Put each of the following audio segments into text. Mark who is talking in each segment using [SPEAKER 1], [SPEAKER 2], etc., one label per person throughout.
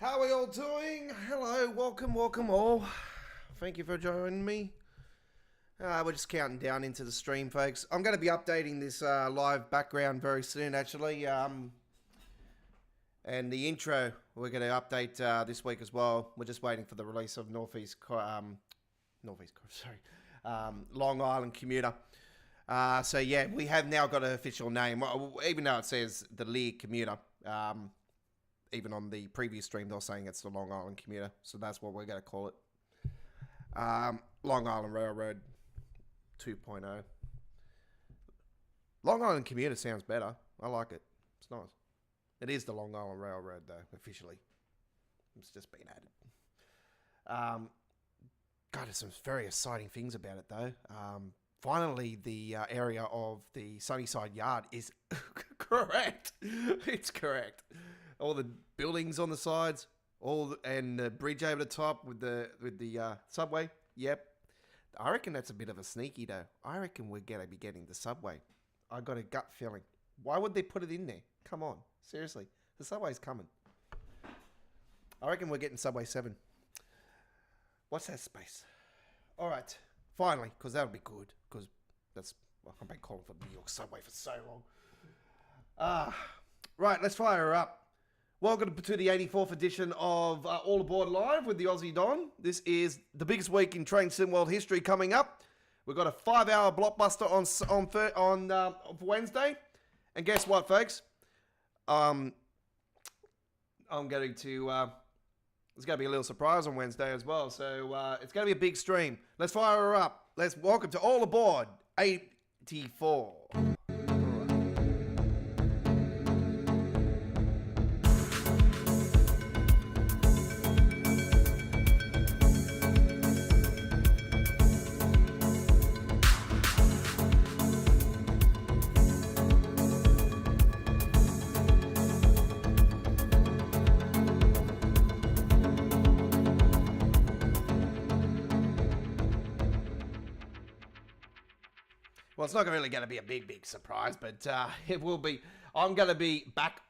[SPEAKER 1] How are we all doing? Hello, welcome all. Thank you for joining me. We're just counting down into the stream, folks. I'm going to be updating this live background very soon, actually. And the intro, we're going to update this week as well. We're just waiting for the release of Long Island Commuter. So yeah, we have now got an official name, even though it says the Lear Commuter. Even on the previous stream, they were saying it's the Long Island Commuter, so that's what we're going to call it. Long Island Railroad 2.0. Long Island Commuter sounds better. I like it. It's nice. It is the Long Island Railroad, though, officially. It's just been added. God, there's some very exciting things about it, though. Finally, the area of the Sunnyside Yard is correct. It's correct. All the buildings on the sides, and the bridge over the top with the subway. Yep. I reckon that's a bit of a sneaky, though. I reckon we're going to be getting the subway. I got a gut feeling. Why would they put it in there? Come on. Seriously. The subway's coming. I reckon we're getting Subway 7. What's that space? All right. Finally, because that'll be good. Because I've been calling for New York Subway for so long. Right, let's fire her up. Welcome to the 84th edition of All Aboard Live with the Aussie Don. This is the biggest week in train sim world history coming up. We've got a 5-hour blockbuster on Wednesday. And guess what, folks? I'm going to... It's going to be a little surprise on Wednesday as well. So it's going to be a big stream. Let's fire her up. Let's welcome to All Aboard 84. Well, it's not really going to be a big surprise, but it will be. I'm going to be back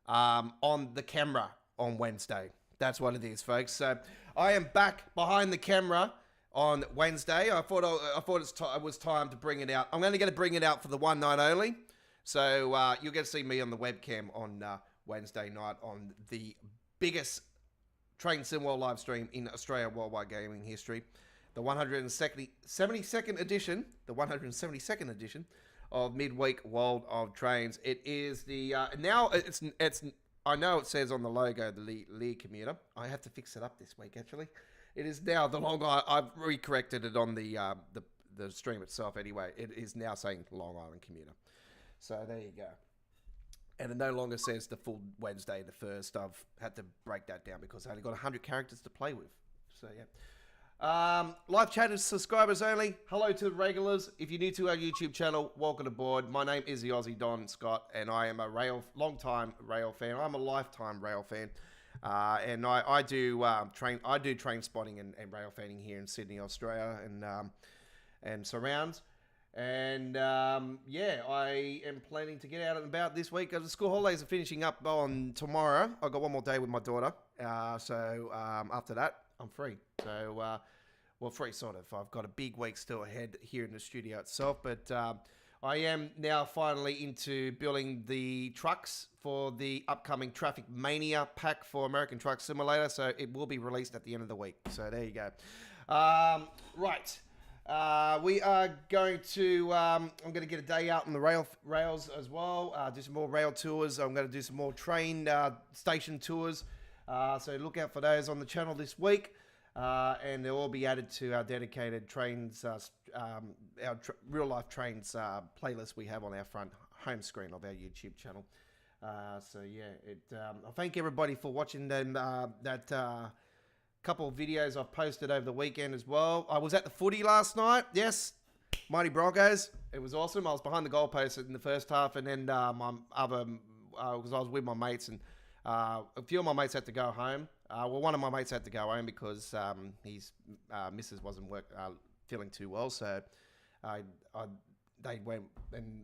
[SPEAKER 1] on the camera on Wednesday. That's what it is, folks. So I am back behind the camera on Wednesday. I thought it was time to bring it out. I'm going to bring it out for the one night only. So you'll get to see me on the webcam on Wednesday night on the biggest Train Sim World live stream in Australia worldwide gaming history. The 172nd edition of Midweek World of Trains. It is the now it's I know it says on the logo the Lear Commuter. I have to fix it up this week actually. It is now the Long Island. I've recorrected it on the stream itself anyway. It is now saying Long Island Commuter. So there you go. And it no longer says the full Wednesday the 1st. I've had to break that down because I only got 100 characters to play with. So yeah. Live chatters, subscribers only. Hello to the regulars. If you're new to our YouTube channel, welcome aboard. My name is the Aussie Don Scott, and I am a long-time rail fan. I'm a lifetime rail fan, and I do train spotting and rail fanning here in Sydney, Australia, and surrounds. And yeah, I am planning to get out and about this week. The school holidays are finishing up on tomorrow. I've got one more day with my daughter, so after that, I'm free. So, well, free sort of. I've got a big week still ahead here in the studio itself, but I am now finally into building the trucks for the upcoming Traffic Mania pack for American Truck Simulator, so it will be released at the end of the week. So there you go. Right. We are going to, I'm going to get a day out on the rails as well, do some more rail tours. I'm going to do some more train station tours. So look out for those on the channel this week, and they'll all be added to our dedicated trains, our real-life trains playlist we have on our front home screen of our YouTube channel. So yeah, I thank everybody for watching that couple of videos I've posted over the weekend as well. I was at the footy last night. Yes, Mighty Broncos. It was awesome. I was behind the goalpost in the first half, and then because I was with my mates and. A few of my mates had to go home. Well, one of my mates had to go home because his missus wasn't feeling too well. So they went and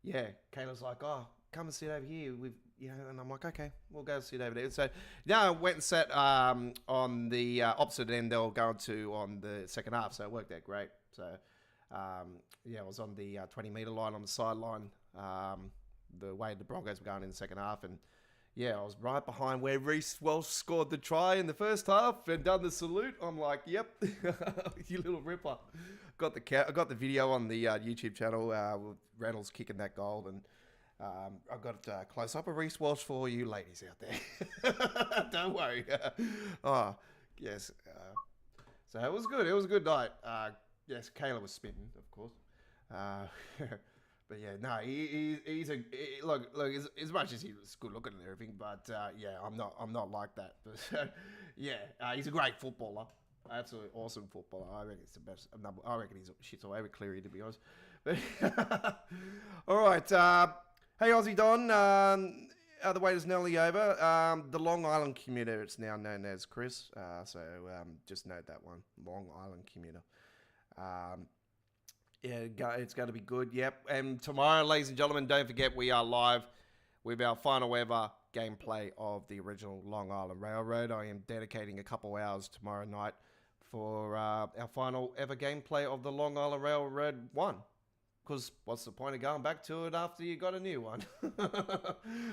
[SPEAKER 1] yeah, Kayla's like, oh, come and sit over here. and I'm like, okay, we'll go sit over there. So yeah, I went and sat on the opposite end they were going to on the second half, so it worked out great. So I was on the 20-meter line on the sideline, the way the Broncos were going in the second half, and I was right behind where Reece Walsh scored the try in the first half and done the salute. I'm like, yep, you little ripper. I got the video on the YouTube channel with Reynolds kicking that goal, and I've got a close-up of Reece Walsh for you ladies out there. Don't worry. Oh, yes. So it was good. It was a good night. Yes, Kayla was smitten, of course. But yeah, no, he's look. As much as he was good looking and everything, but I'm not like that. But he's a great footballer, absolutely awesome footballer. I reckon it's the best. I reckon he's shit's all over Cleary, to be honest. But all right, hey Aussie Don, the wait is nearly over. The Long Island commuter, it's now known as Chris. So just note that one, Long Island commuter. It's going to be good. Yep. And tomorrow, ladies and gentlemen, don't forget we are live with our final ever gameplay of the original Long Island Railroad. I am dedicating a couple hours tomorrow night for our final ever gameplay of the Long Island Railroad 1. Because what's the point of going back to it after you got a new one?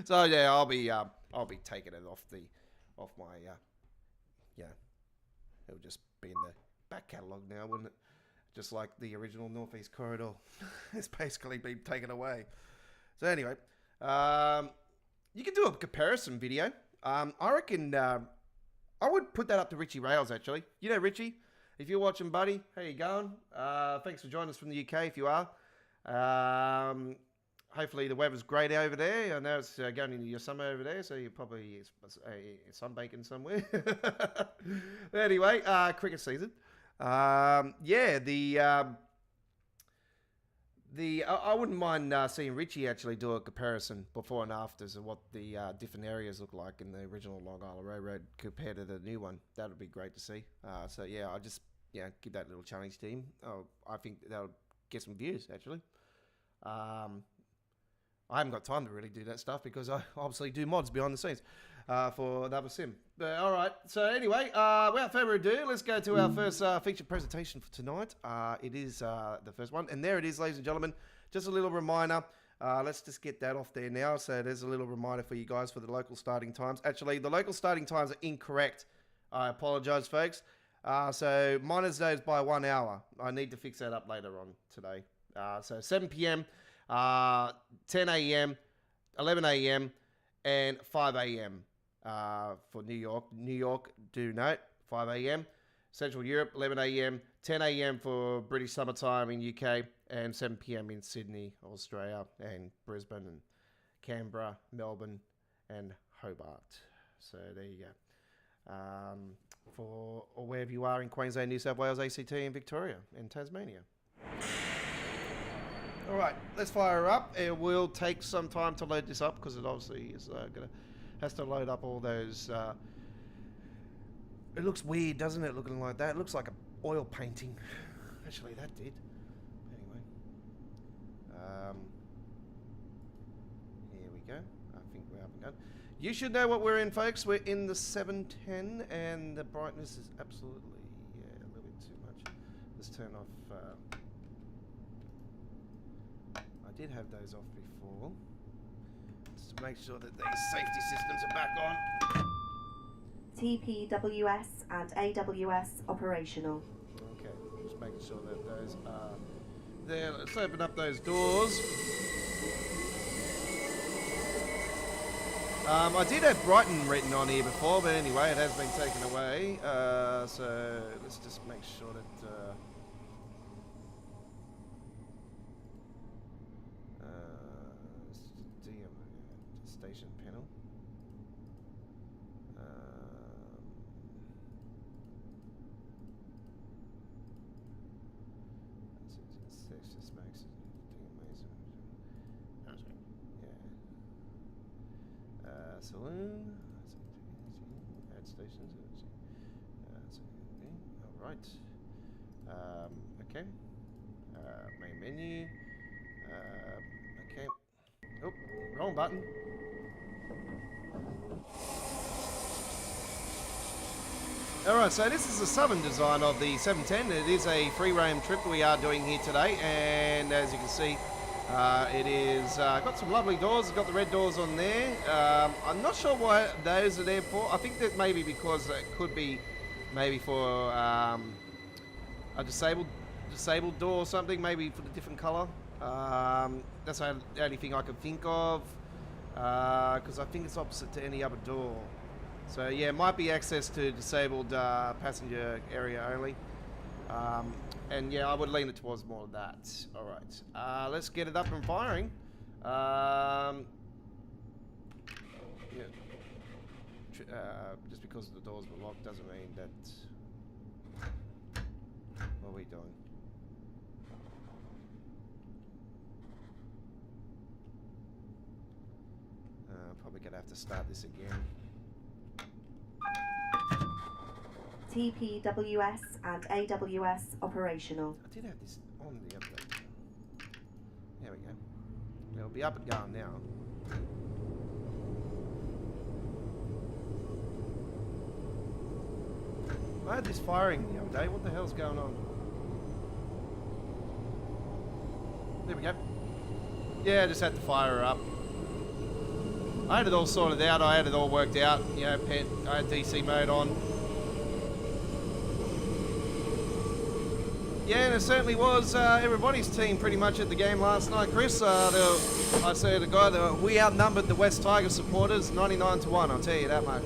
[SPEAKER 1] So yeah, I'll be taking it off my it'll just be in the back catalogue now, wouldn't it? Just like the original Northeast Corridor. It's basically been taken away. So anyway, you can do a comparison video. I reckon I would put that up to Richie Rails, actually. You know Richie? If you're watching, buddy, how you going? Thanks for joining us from the UK, if you are. Hopefully the weather's great over there. I know it's going into your summer over there, so you're probably sunbaking somewhere. Anyway, cricket season. I wouldn't mind seeing Richie actually do a comparison before and afters of what the different areas look like in the original Long Island Railroad compared to the new one. That would be great to see. I'll just give that little challenge to him. I think that'll get some views actually. I haven't got time to really do that stuff because I obviously do mods behind the scenes for another sim. But all right. So anyway, without further ado, let's go to our first feature presentation for tonight. It is the first one, and there it is, ladies and gentlemen. Just a little reminder. Let's just get that off there now. So there's a little reminder for you guys for the local starting times. Actually, the local starting times are incorrect. I apologise, folks. So minus those by 1 hour. I need to fix that up later on today. So 7 p.m., 10 a.m., 11 a.m., and 5 a.m. For New York. New York, do note, 5 a.m. Central Europe, 11 a.m., 10 a.m. for British summertime in UK, and 7 p.m. in Sydney, Australia, and Brisbane, and Canberra, Melbourne, and Hobart. So there you go. For or wherever you are in Queensland, New South Wales, ACT, and Victoria, and Tasmania. All right, let's fire her up. It will take some time to load this up because it obviously is has to load up all those. It looks weird, doesn't it? Looking like that, it looks like an oil painting. Actually, that did. Anyway, here we go. I think we're up and going. You should know what we're in, folks. We're in the 710, and the brightness is absolutely a little bit too much. Let's turn off. I did have those off before. Just to make sure that these safety systems are back on.
[SPEAKER 2] TPWS and AWS operational.
[SPEAKER 1] Okay, just making sure that those are there. Let's open up those doors. I did have Brighton written on here before, but anyway, it has been taken away. So let's just make sure that. Station panel. Just makes it amazing. Yeah. Saloon. Add stations. All right. Okay. Main menu. Okay. Oh, wrong button. Alright, so this is the southern design of the 710. It is a free roam trip we are doing here today, and as you can see, it is got some lovely doors. It's got the red doors on there. I'm not sure why those are there for. I think that maybe because it could be maybe for a disabled door or something, maybe for the different colour. That's the only thing I can think of, because I think it's opposite to any other door. So yeah, it might be access to disabled passenger area only. And yeah, I would lean it towards more of that. All right, let's get it up and firing. Yeah. Just because the doors were locked doesn't mean that. What are we doing? Probably gonna have to start this again.
[SPEAKER 2] TPWS and AWS operational.
[SPEAKER 1] I did have this on the other day. There we go. It'll be up and going now. I had this firing the other day. What the hell's going on? There we go. Yeah, I just had to fire her up. I had it all sorted out. I had it all worked out. You know, I had DC mode on. Yeah, and it certainly was everybody's team pretty much at the game last night, Chris. I said to the guy that we outnumbered the West Tiger supporters 99-1, I'll tell you that much.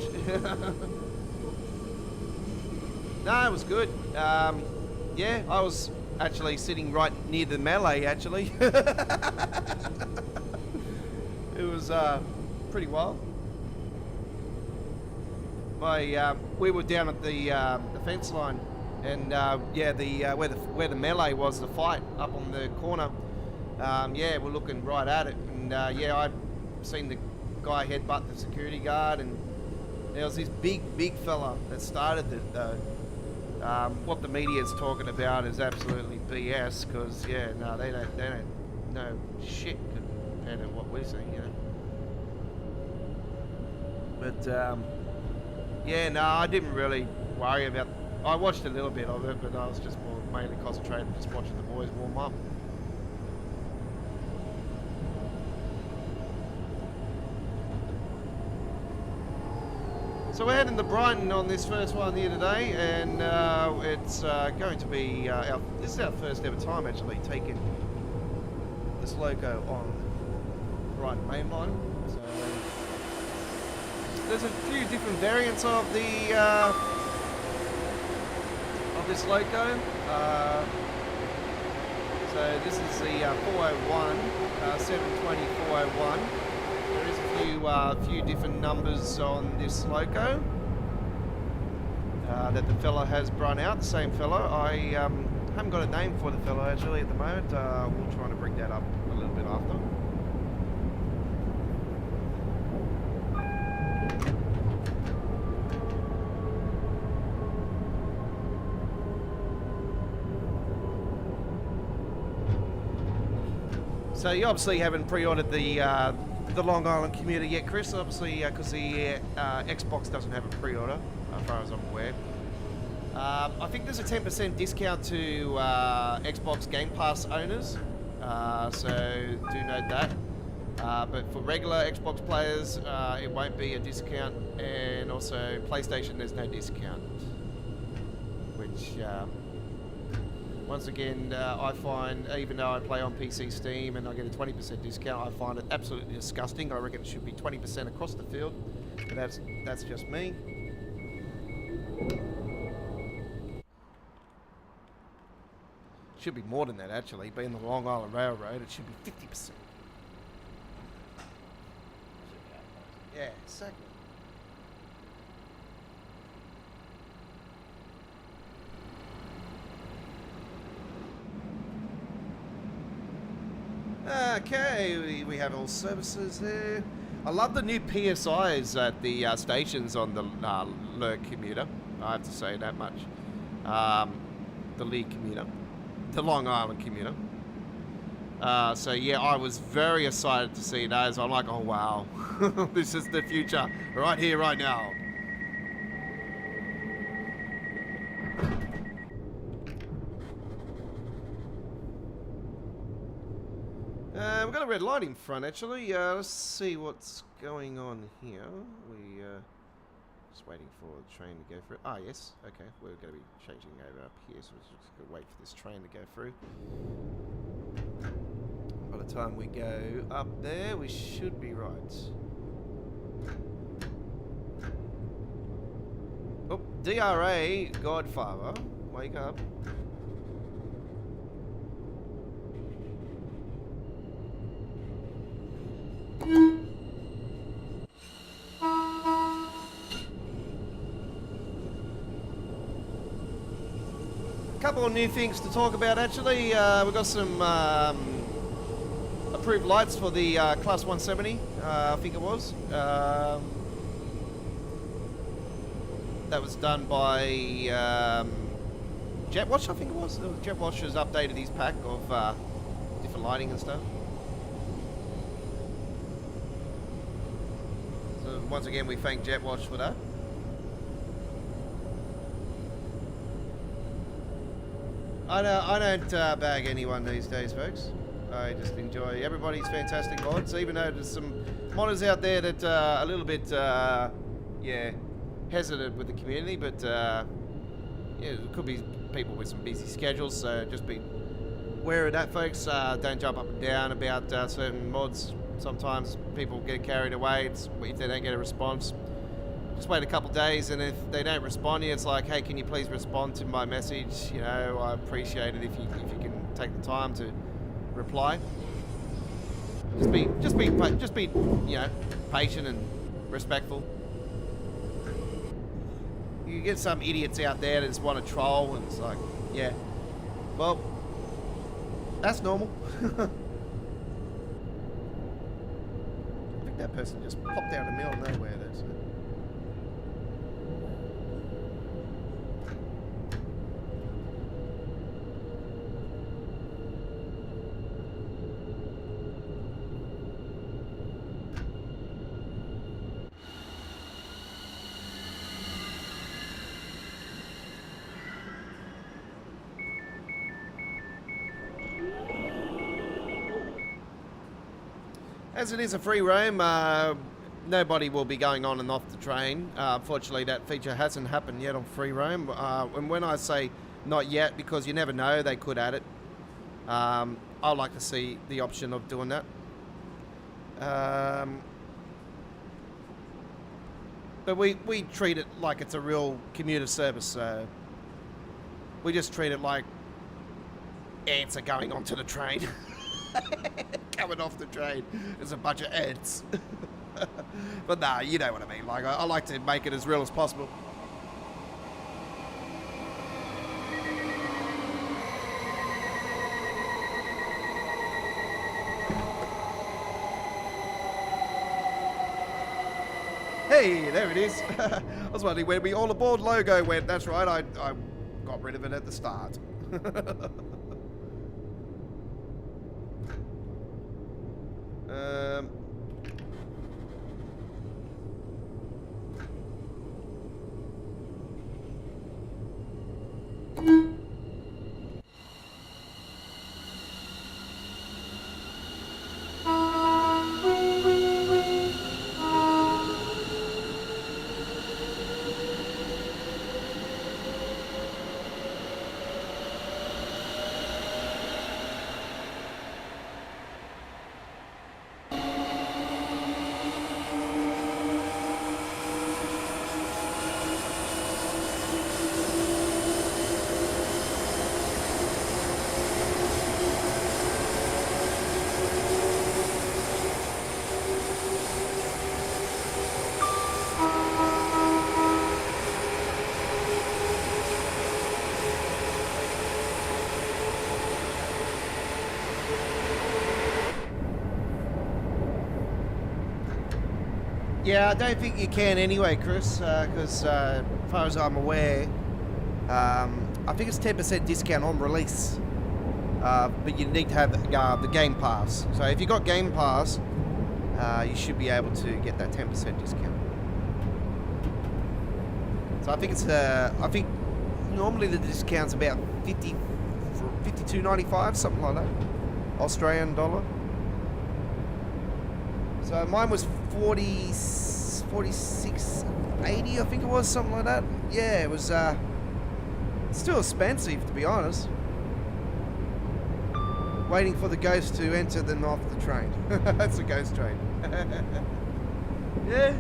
[SPEAKER 1] No, it was good. Yeah, I was actually sitting right near the melee, actually. It was pretty wild. We were down at the fence line. And yeah, where the melee was, the fight up on the corner. Yeah, we're looking right at it, and yeah, I've seen the guy headbutt the security guard, and there was this big fella that started it. What the media is talking about is absolutely BS, because yeah, no, they don't know shit compared to what we're seeing, you know. But yeah, no, I didn't really worry about. I watched a little bit of it, but I was just mainly concentrating just watching the boys warm up. So we're heading to Brighton on this first one here today, and it's going to be this is our first ever time actually taking this loco on Brighton Mainline. So there's a few different variants of the. This loco. So this is the 401, 720 401. There is a few different numbers on this loco that the fella has brung out. The same fella. I haven't got a name for the fella actually at the moment. We'll try to bring that up a little bit after. So you obviously haven't pre-ordered the Long Island commuter yet, Chris, obviously, because the Xbox doesn't have a pre-order, as far as I'm aware. I think there's a 10% discount to Xbox Game Pass owners, so do note that. But for regular Xbox players, it won't be a discount, and also PlayStation, there's no discount, which... once again, I find, even though I play on PC Steam and I get a 20% discount, I find it absolutely disgusting. I reckon it should be 20% across the field, but that's just me. Should be more than that, actually. Being the Long Island Railroad, it should be 50%. Yeah, exactly. Okay, we have all services there. I love the new PSIs at the stations on the Lurk commuter. I have to say that much. The Lee commuter. The Long Island commuter. So yeah, I was very excited to see those. I'm like, oh wow, this is the future right here, right now. We've got a red light in front, actually. Let's see what's going on here. We just waiting for the train to go through. Ah, yes. Okay, we're going to be changing over up here, so we're just going to wait for this train to go through. By the time we go up there, we should be right. Oh, DRA Godfather, wake up. Couple of new things to talk about, actually. We've got some approved lights for the Class 170, I think it was. That was done by Jetwatch, I think it was. Jetwatch has updated his pack of different lighting and stuff. So once again, we thank Jetwatch for that. I don't bag anyone these days, folks. I just enjoy everybody's fantastic mods, even though there's some modders out there that are a little bit, yeah, hesitant with the community, but yeah, it could be people with some busy schedules, so just be aware of that, folks. Don't jump up and down about certain mods. Sometimes people get carried away if they don't get a response. Just wait a couple of days, and if they don't respond to you, it's like, hey, can you please respond to my message? You know, I appreciate it if you can take the time to reply. Just be, you know, patient and respectful. You get some idiots out there that just want to troll, and it's like, yeah, well, that's normal. I think that person just popped out of the middle of nowhere. That's it. As it is a free roam, nobody will be going on and off the train. Unfortunately, that feature hasn't happened yet on free roam. And when I say not yet, because you never know, they could add it. I'd like to see the option of doing that. But we treat it like it's a real commuter service. So we just treat it like ants are going onto the train. Coming off the train, there's a bunch of ants. But nah, you know what I mean. Like I like to make it as real as possible. Hey, there it is. I was wondering where the all aboard logo went. That's right, I got rid of it at the start. Yeah, I don't think you can anyway, Chris, because as far as I'm aware, I think it's 10% discount on release, but you need to have the Game Pass. So if you got Game Pass, you should be able to get that 10% discount. So I think it's, I think normally the discount's about $52.95, something like that, Australian dollar. So mine was 46.80, I think it was, something like that. Yeah, it was still expensive, to be honest. Waiting for the ghost to enter, then off the train. That's a ghost train. Yeah.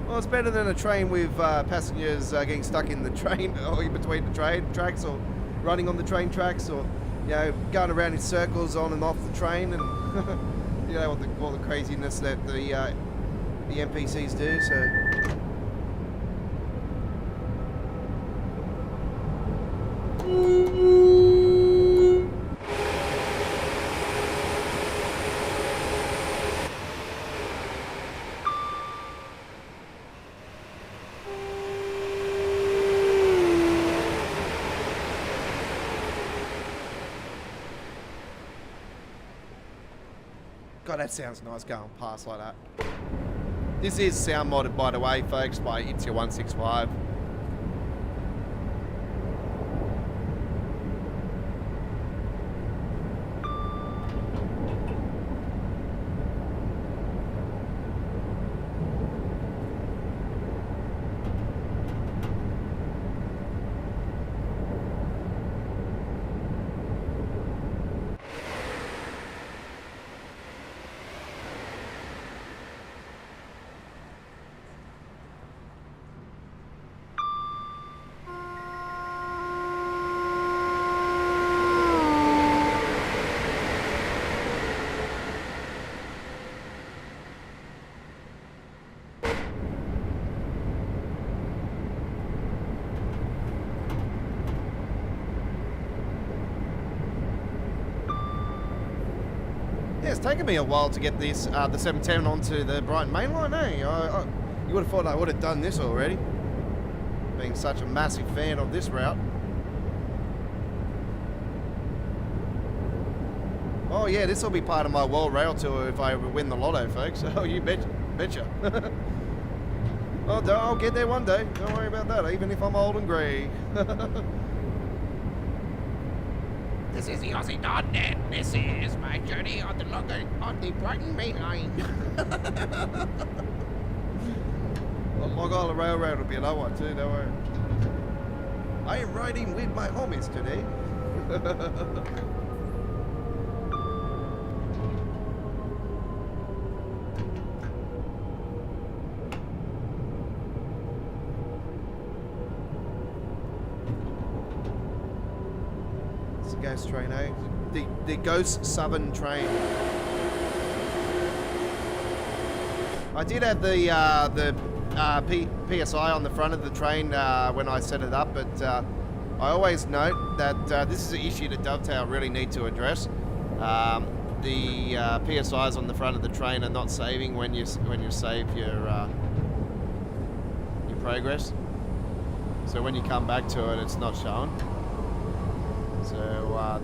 [SPEAKER 1] Well, it's better than a train with passengers getting stuck in the train or in between the train tracks, or running on the train tracks, or going around in circles on and off the train, and all the craziness that the NPCs do. So. God, that sounds nice going past like that. This is sound modded, by the way, folks, by Itzia165. It's taken me a while to get this the 710 onto the Brighton Mainline, eh? You would have thought I would have done this already, being such a massive fan of this route. Oh yeah, this will be part of my World Rail Tour if I ever win the lotto, folks. Oh, you betcha. I'll get there one day. Don't worry about that, even if I'm old and grey.
[SPEAKER 3] This is the Aussie Don, and this is my journey on the Brighton Mainline.
[SPEAKER 1] Well, Long Island Railroad will be another one too, don't worry. I am riding with my homies today. Ghost train, eh? The Ghost Southern train. I did have the PSI on the front of the train when I set it up, but I always note that this is an issue that Dovetail really need to address. The PSIs on the front of the train are not saving when you save your progress. So when you come back to it, it's not showing. So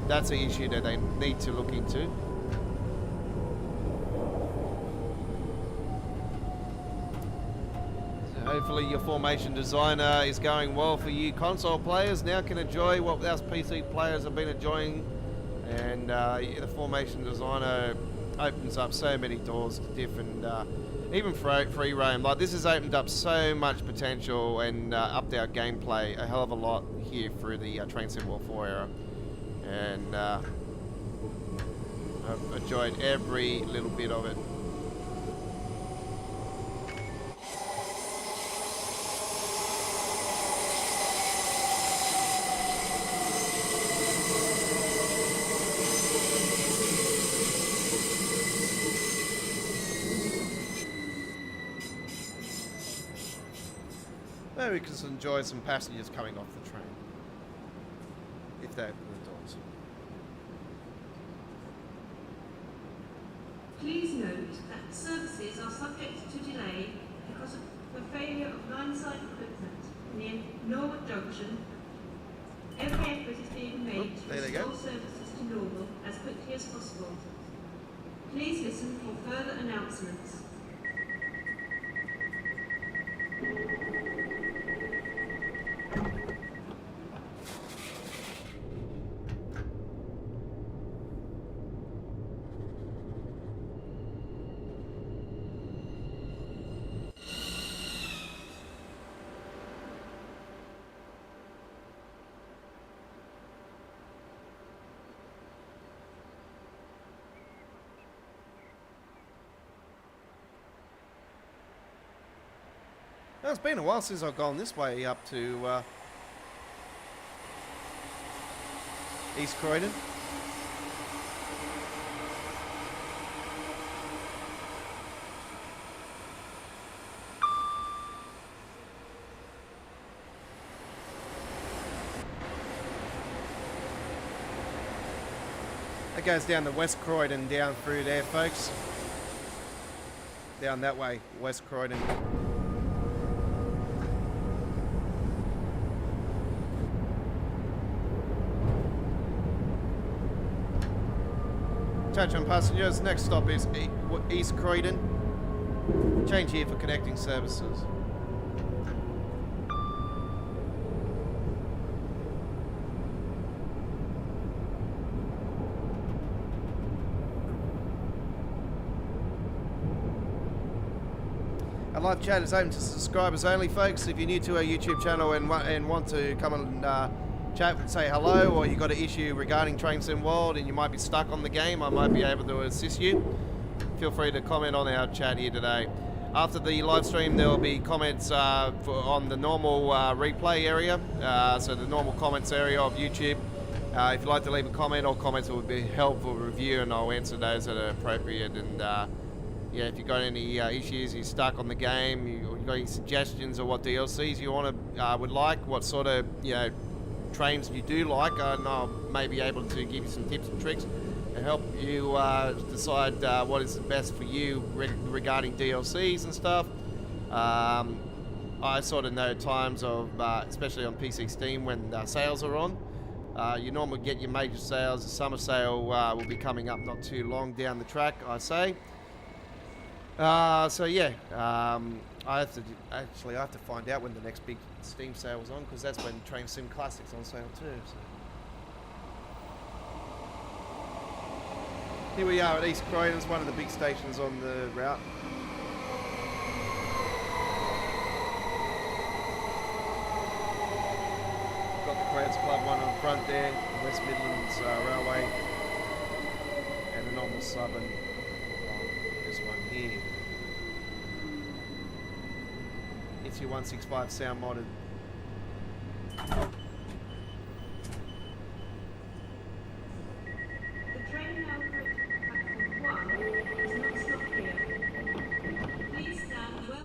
[SPEAKER 1] that's an issue that they need to look into. So hopefully your formation designer is going well for you console players. Now can enjoy what us PC players have been enjoying, and the formation designer opens up so many doors to different, even free roam. Like, this has opened up so much potential and upped our gameplay a hell of a lot here through the Train Sim World 4 era, and I've enjoyed every little bit of it. Maybe we can enjoy some passengers coming off the train, if they open the doors.
[SPEAKER 4] Please note that services are subject to delay because of the failure of line-side equipment near Norwood Junction. Every effort is being made to restore services to normal as quickly as possible. Please listen for further announcements.
[SPEAKER 1] Well, it's been a while since I've gone this way up to East Croydon. It goes down to West Croydon, down through there, folks. Down that way, West Croydon. Attention passengers, next stop is East Croydon. Change here for connecting services. Our live chat is open to subscribers only, folks. If you're new to our YouTube channel and want to come and chat and say hello, or you got an issue regarding Train Sim World and you might be stuck on the game, I might be able to assist you. Feel free to comment on our chat here today. After the live stream, there will be comments on the normal replay area, so the normal comments area of YouTube. If you'd like to leave a comment, or comments will be helpful review, and I'll answer those that are appropriate. And yeah, if you've got any issues, you're stuck on the game, you got any suggestions or what DLCs you would like, what sort of trains you do like, and I may be able to give you some tips and tricks and help you decide what is the best for you regarding DLCs and stuff. I sort of know times of, especially on PC Steam, when sales are on. You normally get your major sales. The summer sale will be coming up not too long down the track, I say. So yeah, I have to find out when the next big Steam sale is on, because that's when Train Sim Classic's on sale too. So. Here we are at East Croydon, it's one of the big stations on the route. Got the Crowds Club one on front there, West Midlands Railway, and a normal Southern on this one here. It's your 165 sound modded.
[SPEAKER 4] The train now approaching platform 1 is not stopped here. Please stand well.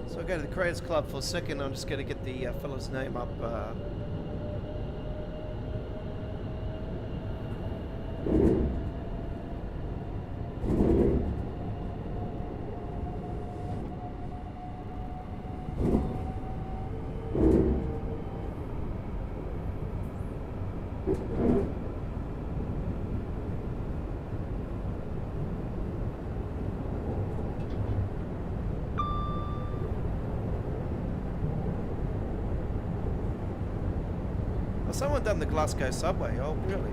[SPEAKER 1] So I'll go to the Creators Club for a second. I'm just going to get the fellow's name up. Someone done the Glasgow subway. Oh, really?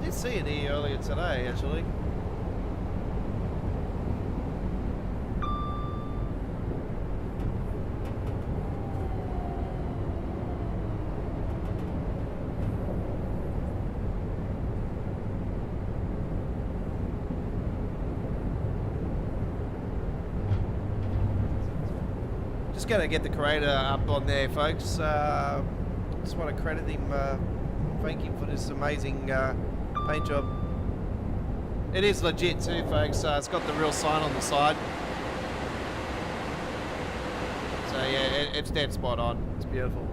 [SPEAKER 1] I did see it here earlier today, actually. Just going to get the creator up on there, folks. Just want to credit him, thank him for this amazing paint job. It is legit too, folks. It's got the real sign on the side. So yeah, it's dead spot on. It's beautiful.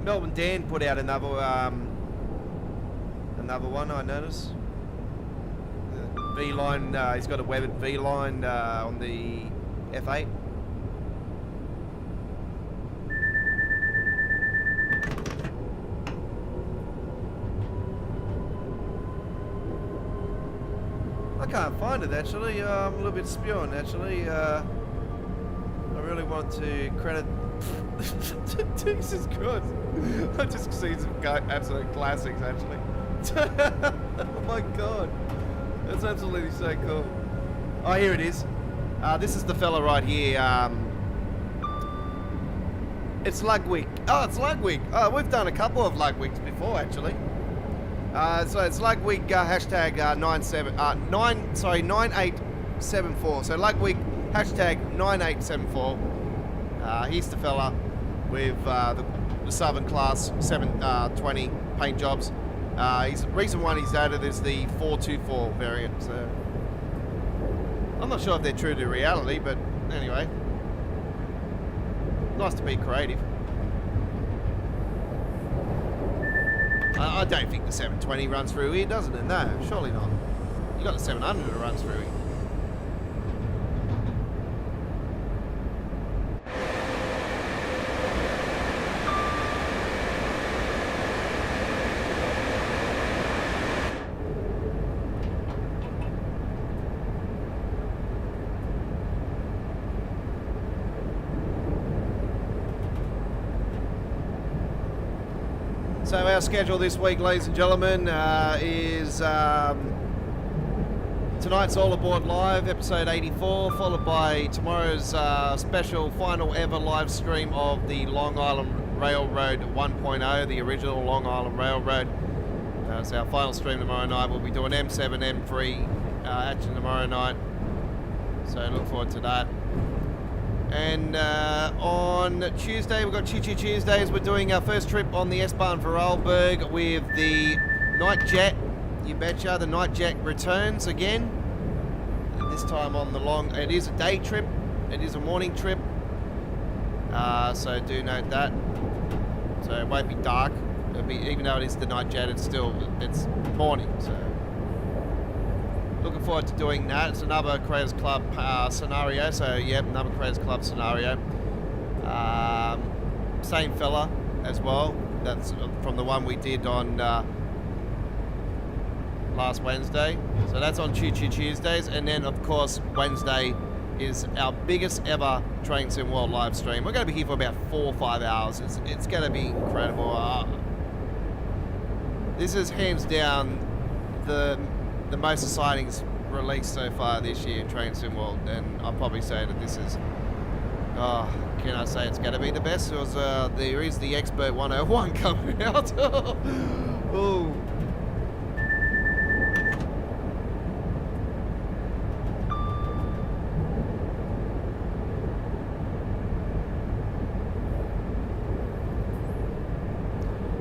[SPEAKER 1] Melbourne Dan put out another one, I noticed. V-line, he's got a weathered V-line on the F8. I can't find it actually. I'm a little bit spewing actually. I really want to credit. Jesus Christ! I just see some absolute classics actually. Oh my god, that's absolutely so cool. Oh, here it is. This is the fella right here. It's Ludwig. Oh, it's Ludwig. Oh, we've done a couple of Ludwigs before actually. So it's Ludwig hashtag 9874. So Ludwig hashtag 9874. He's the fella with the Southern Class 720 paint jobs. The recent one he's added is the 424 variant. So I'm not sure if they're true to reality, but anyway, nice to be creative. I don't think the 720 runs through here, doesn't it? No, surely not. You got the 700 that runs through here. So our schedule this week, ladies and gentlemen, is tonight's All Aboard Live, episode 84, followed by tomorrow's special final ever live stream of the Long Island Railroad 1.0, the original Long Island Railroad. It's our final stream tomorrow night. We'll be doing M7, M3 action tomorrow night, so look forward to that. And on Tuesday, we've got Choo Choo Tuesdays. We're doing our first trip on the S-Bahn for Vorarlberg with the Night Jet. You betcha, the Night Jet returns again. And this time on the long, it is a day trip. It is a morning trip. So do note that. So it won't be dark. It'll be, even though it is the Night Jet, it's morning. So looking forward to doing that. It's another Creators Club scenario. So, yep, another Creators Club scenario. Same fella as well. That's from the one we did on last Wednesday. So that's on Choo Choo Tuesdays. And then, of course, Wednesday is our biggest ever Train Sim World live stream. We're going to be here for about 4 or 5 hours. It's going to be incredible. This is hands down the most exciting release so far this year in Train Sim World, and I'll probably say that this is, can I say it's going to be the best? Because there is the Expert 101 coming out. Oh.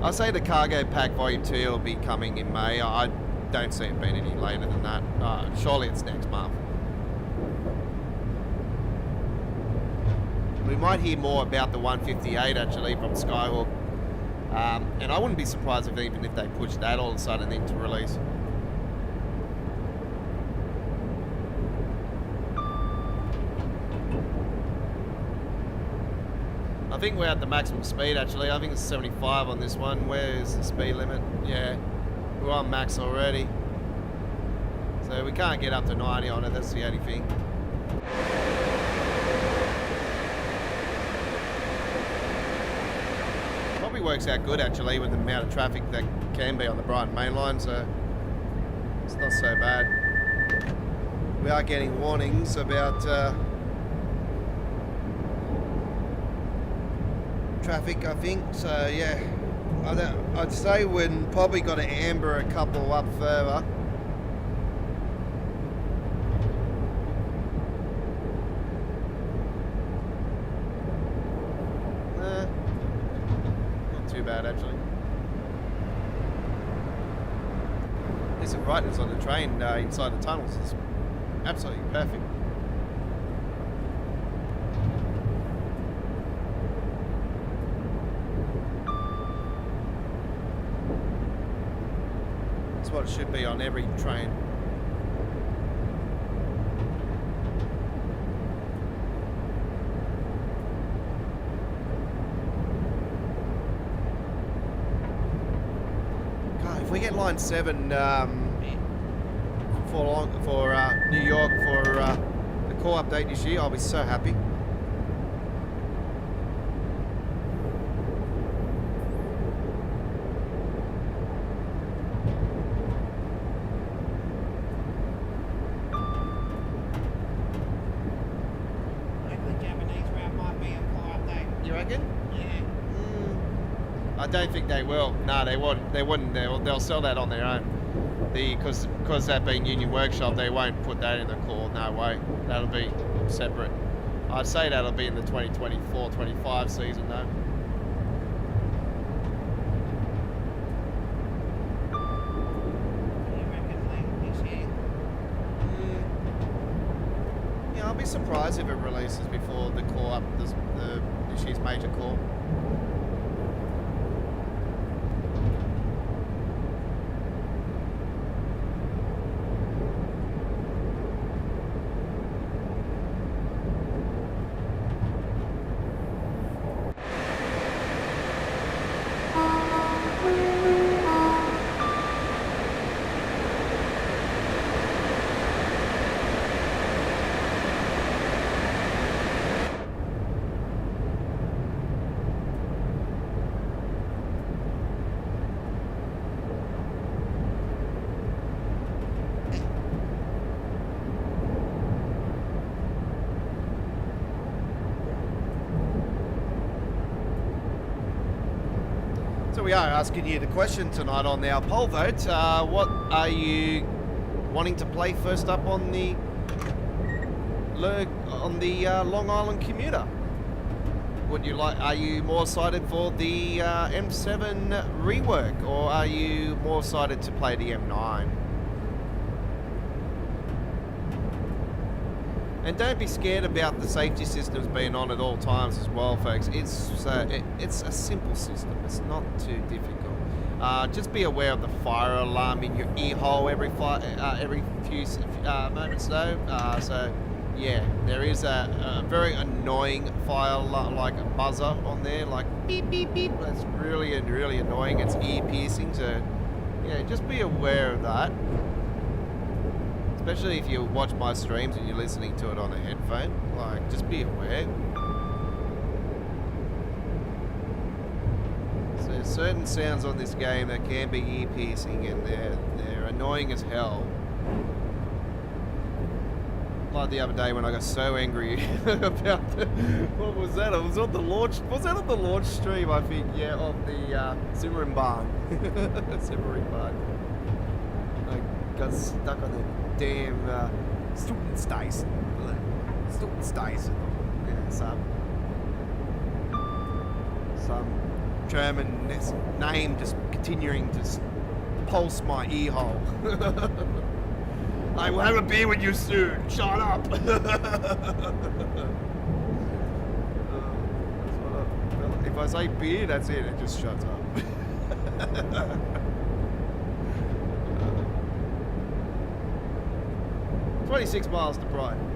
[SPEAKER 1] I say the Cargo Pack Volume 2 will be coming in May. I don't see it being any later than that. Surely it's next month. We might hear more about the 158 actually from Skyhawk. And I wouldn't be surprised even if they push that all of a sudden into release. I think we're at the maximum speed actually. I think it's 75 on this one. Where is the speed limit? Yeah, we're on max already. So we can't get up to 90 on it, that's the only thing. Probably works out good actually with the amount of traffic that can be on the Brighton Mainline, so it's not so bad. We are getting warnings about traffic, I think, so yeah. I'd say we're probably got to amber a couple up further. Not too bad actually. There's some brightness on the train inside the tunnels. It's absolutely perfect. What it should be on every train. Mainline 7 for New York for the core update this year. I'll be so happy. I don't think they will. No, they won't. They wouldn't. They'll sell that on their own. Because that being Union Workshop, they won't put that in the core. No way. That'll be separate. I'd say that'll be in the 2024-25 season though. Yeah, I'll be surprised if it releases before the core up this year's major core. We are asking you the question tonight on our poll vote. What are you wanting to play first up on the Long Island commuter? Would you like? Are you more excited for the M7 rework, or are you more excited to play the M9? And don't be scared about the safety systems being on at all times as well, folks. It's a simple system. It's not too difficult. Just be aware of the fire alarm in your ear hole every few moments, though. So, yeah, there is a very annoying fire alarm, like a buzzer on there, like beep beep beep. That's really annoying. It's ear piercing. So, yeah, just be aware of that. Especially if you watch my streams and you're listening to it on a headphone, like, just be aware. So there's certain sounds on this game that can be ear piercing, and they're annoying as hell. Like the other day when I got so angry about what was that? It was on the launch. Was that on the launch stream? I think, yeah, of the Semmeringbahn. Semmeringbahn. I got stuck on the damn Stutensteisen. Yeah, some German name just continuing to pulse my ear hole. I will have a beer with you soon. Shut up. If I say beer, that's it. It just shuts up. 26 miles to Brighton.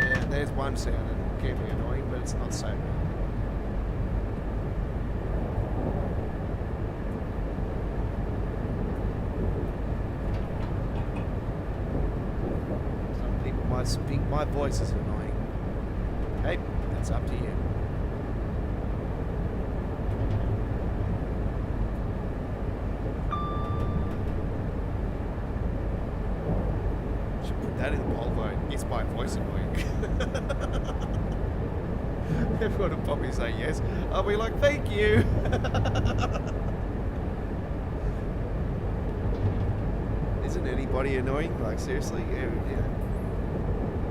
[SPEAKER 1] Yeah, there's one sound that can be annoying, but it's not so bad. Some people might think my voice is annoying. Hey, that's up to you. That is poll vote. Is my voice annoying? Everyone will probably say yes. I'll be like, thank you. Isn't anybody annoying? Like, seriously? Yeah.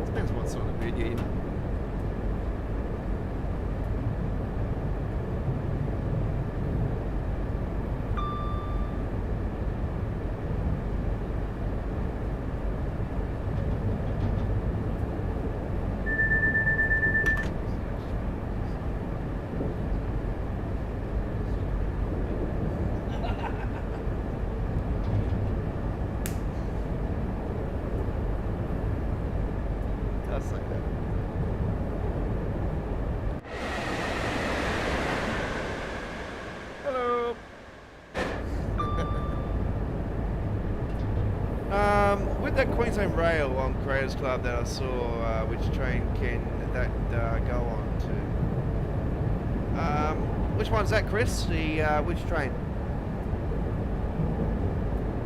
[SPEAKER 1] Depends what sort of mood you're in. That's like that. With that Queensland Rail on Creators Club that I saw, which train can that go on to? Which one's that, Chris? The which train?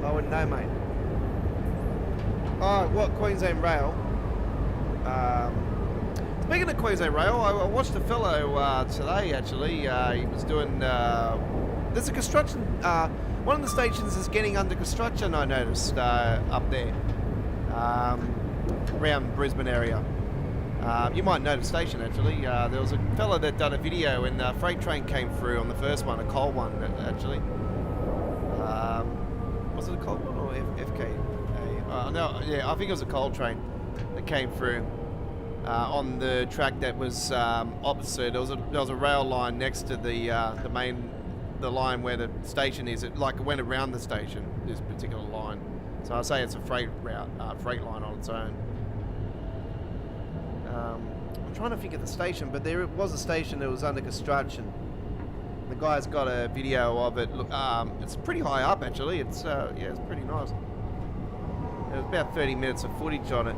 [SPEAKER 1] I wouldn't know, mate. Oh, what Queensland Rail? Speaking of Queensland Rail, I watched a fellow today. Actually, he was doing. There's a construction. One of the stations is getting under construction. I noticed up there, around Brisbane area. You might know the station actually. There was a fella that done a video and a freight train came through on the first one, a coal one actually. Was it a coal one or FK? No, yeah, I think it was a coal train that came through on the track that was opposite. There was a rail line next to the line where the station is. It went around the station, this particular line. So I say it's a freight route, freight line on its own. I'm trying to think of the station, but there was a station that was under construction. The guy's got a video of it. Look, it's pretty high up actually. It's it's pretty nice. There's about 30 minutes of footage on it.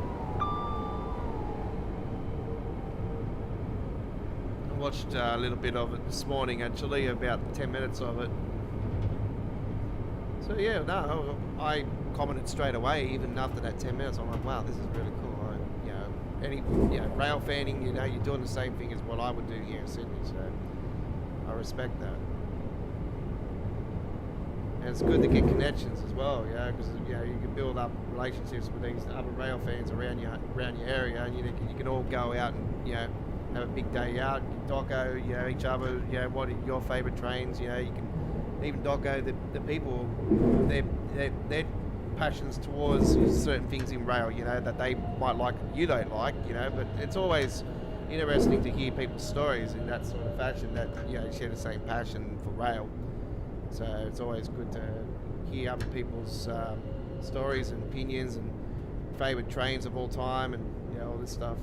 [SPEAKER 1] I watched a little bit of it this morning actually, about 10 minutes of it. So yeah, no, I commented straight away even after that 10 minutes. I'm like, wow, this is really cool. Rail fanning, you're doing the same thing as what I would do here in Sydney, so I respect that. And it's good to get connections as well, because you can build up relationships with these other rail fans around your area, and you can all go out and have a big day out. You can doco each other, what are your favourite trains. You can even doco the people, their passions towards certain things in rail, that they might like and you don't like, but it's always interesting to hear people's stories in that sort of fashion that share the same passion for rail. So it's always good to hear other people's stories and opinions and favourite trains of all time and all this stuff.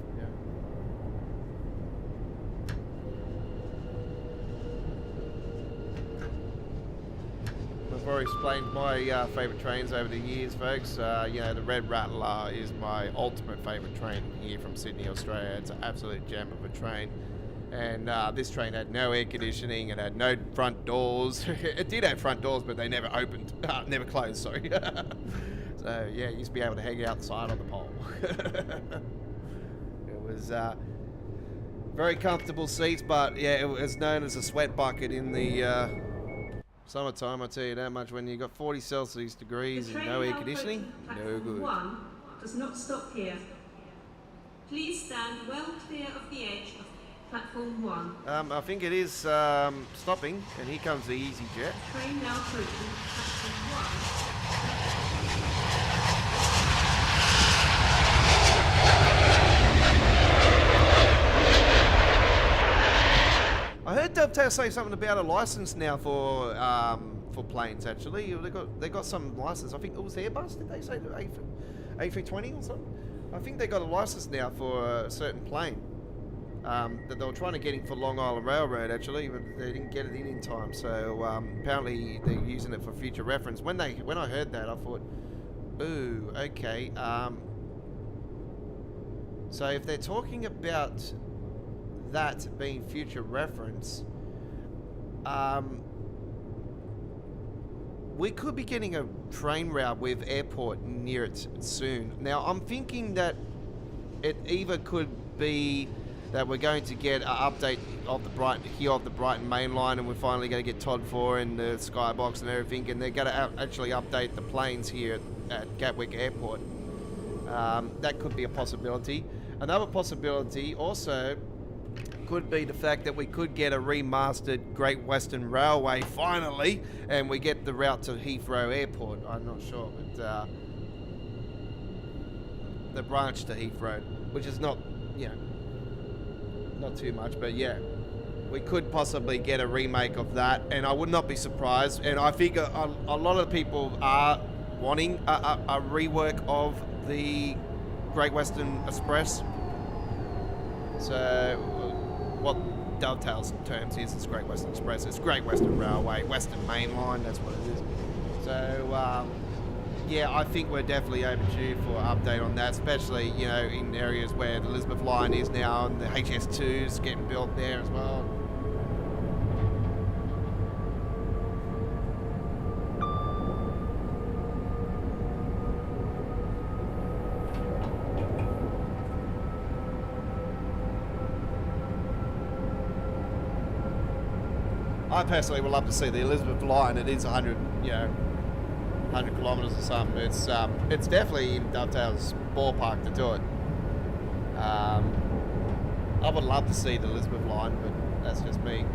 [SPEAKER 1] I've already explained my favourite trains over the years, folks. The Red Rattler is my ultimate favourite train here from Sydney, Australia. It's an absolute gem of a train. And this train had no air conditioning, it had no front doors. It did have front doors, but they never opened, never closed, sorry. So yeah, you used to be able to hang out the side of the pole. It was very comfortable seats, but yeah, it was known as a sweat bucket in the summertime, I tell you that much. When you got 40 Celsius degrees and no air conditioning, no good.
[SPEAKER 4] 1 does not stop here. Please stand well clear of the edge of platform 1.
[SPEAKER 1] I think it is stopping, and here comes the EasyJet.
[SPEAKER 4] Train now approaching platform 1.
[SPEAKER 1] I heard Dovetail say something about a license now for planes. Actually, they got some license. I think it was Airbus. Did they say the A320 or something? I think they got a license now for a certain plane that they were trying to get in for Long Island Railroad actually, but they didn't get it in time. So apparently they're using it for future reference. When I heard that, I thought, ooh, okay. So if they're talking about that being future reference, we could be getting a train route with airport near it soon. Now I'm thinking that it either could be that we're going to get an update of the Brighton Mainline, and we're finally going to get Todd 4 and the Skybox and everything, and they're going to actually update the planes here at Gatwick Airport. That could be a possibility. Another possibility also could be the fact that we could get a remastered Great Western Railway finally, and we get the route to Heathrow Airport. I'm not sure, but the branch to Heathrow, which is not too much, but yeah, we could possibly get a remake of that, and I would not be surprised. And I think a lot of people are wanting a rework of the Great Western Express. So what Dovetail's terms is, it's Great Western Express, it's Great Western Railway, Western Mainline, that's what it is. So yeah, I think we're definitely overdue for an update on that, especially, you know, in areas where the Elizabeth Line is now and the HS2 is getting built there as well. I personally would love to see the Elizabeth Line. It is 100, you know, 100 kilometres or something. It's definitely in Dovetail's ballpark to do it. I would love to see the Elizabeth Line, but that's just me.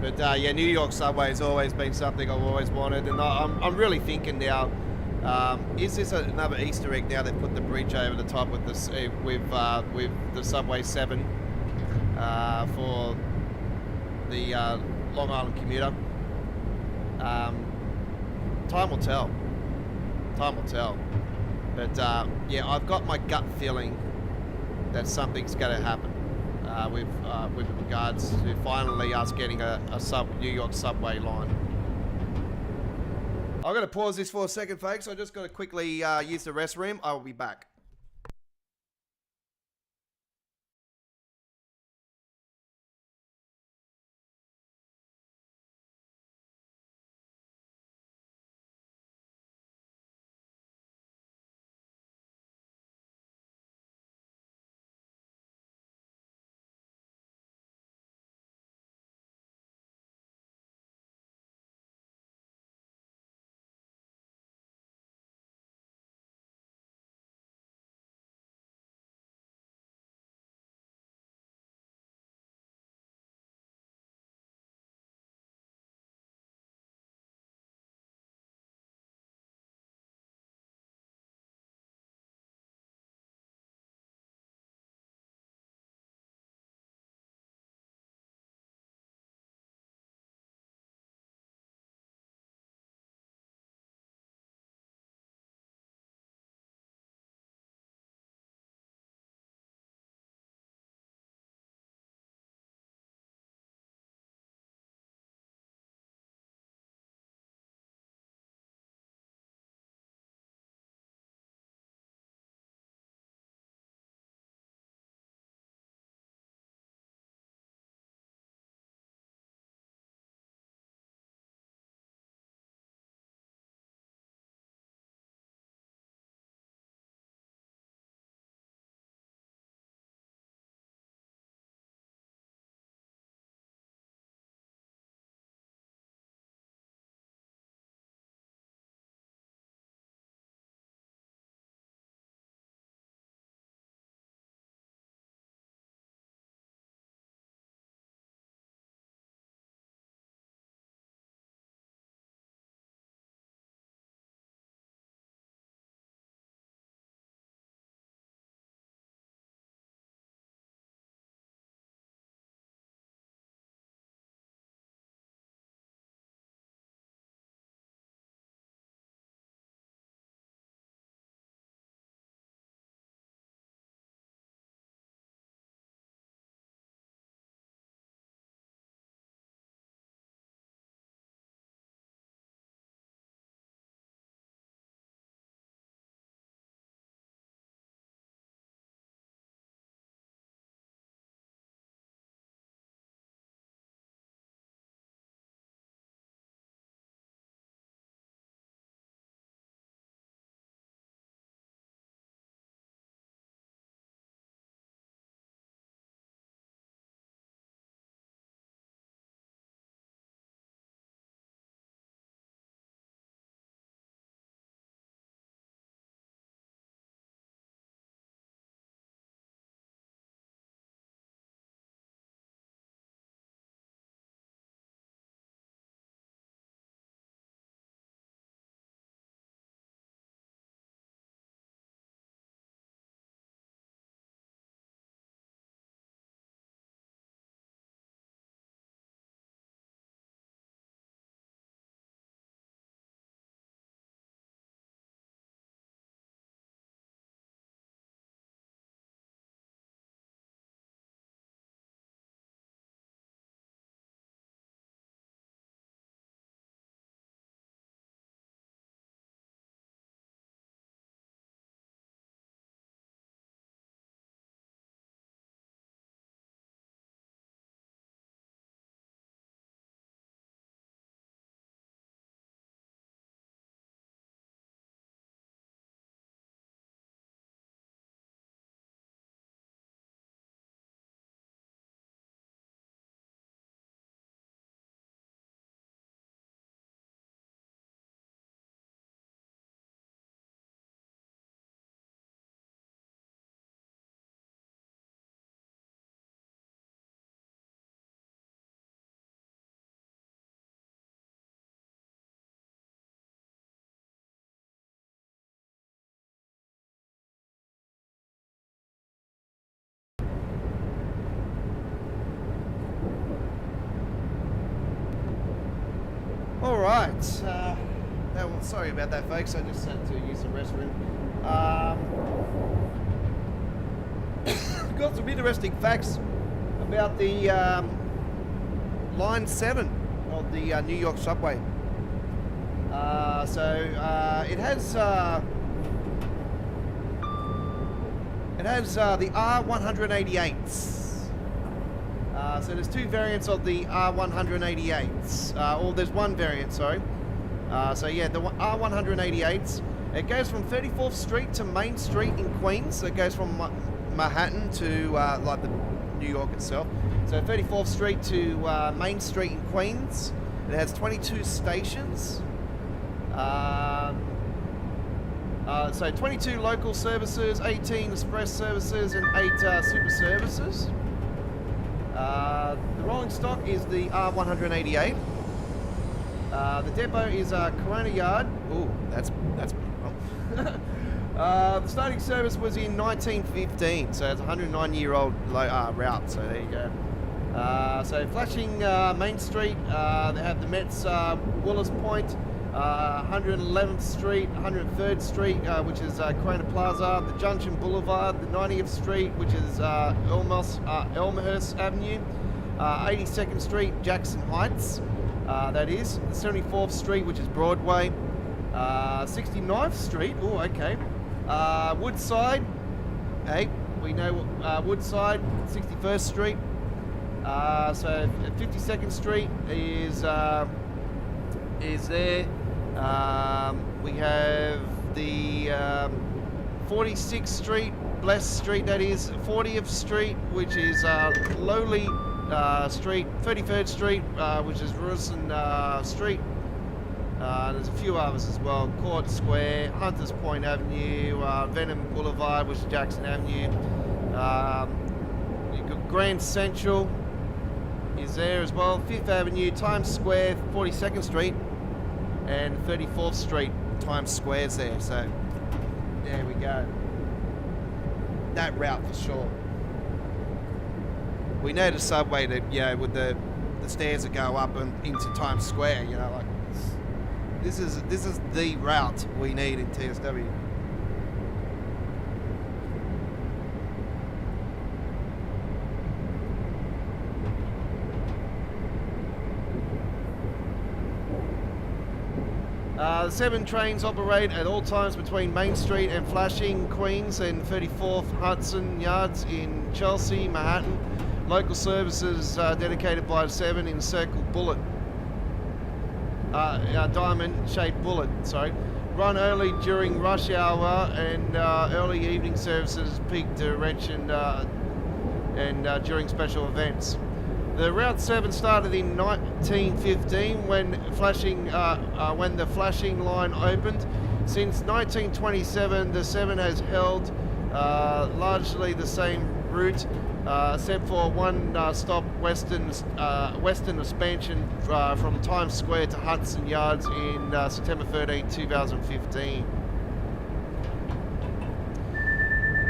[SPEAKER 1] But yeah, New York subway has always been something I've always wanted, and I'm really thinking now. Is this another Easter egg now? They've put the bridge over the top with this with the Subway 7 for the Long Island commuter. Time will tell. Time will tell. But yeah, I've got my gut feeling that something's going to happen with regards to finally us getting a New York subway line. I'm going to pause this for a second, folks. I just got to quickly use the restroom. I will be back. All right. Sorry about that, folks. I just had to use the restroom. Got some interesting facts about the Line 7 of the New York subway. It has the R188s. So there's two variants of the R188s. Or there's one variant, sorry. The R188s. It goes from 34th Street to Main Street in Queens. So it goes from Manhattan to like the New York itself. So 34th Street to Main Street in Queens. It has 22 stations. So 22 local services, 18 express services, and 8 super services. The rolling stock is the R188. The depot is Corona Yard. Ooh, that's the starting service was in 1915, so it's a 109-year-old route. So there you go. So flashing Main Street, they have the Mets Willis Point, 111th Street, 103rd Street, which is Corona Plaza, the Junction Boulevard, the 90th Street, which is Elmhurst Avenue, 82nd Street, Jackson Heights, that is, the 74th Street, which is Broadway, 69th Street, oh, okay, Woodside, hey, we know Woodside, 61st Street, so 52nd Street is there. We have the 46th Street, Bless Street, that is 40th Street, which is Lowly Street, 33rd Street, which is Rusin Street. There's a few others as well. Court Square, Hunters Point Avenue, Venom Boulevard, which is Jackson Avenue. You've got Grand Central is there as well. 5th Avenue, Times Square, 42nd Street, and 34th Street, Times Square's there. So there we go. That route for sure. We know the subway that, you know, with the stairs that go up and into Times Square, you know, like this is the route we need in TSW. The 7 trains operate at all times between Main Street and Flushing, Queens, and 34th Hudson Yards in Chelsea, Manhattan. Local services dedicated by 7 in Circle Bullet. Diamond-shaped bullet, sorry. Run early during rush hour and early evening services, peak direction, and during special events. The Route 7 started in 1915 when the flashing line opened. Since 1927, the 7 has held largely the same route, except for one stop western expansion from Times Square to Hudson Yards in September 13, 2015.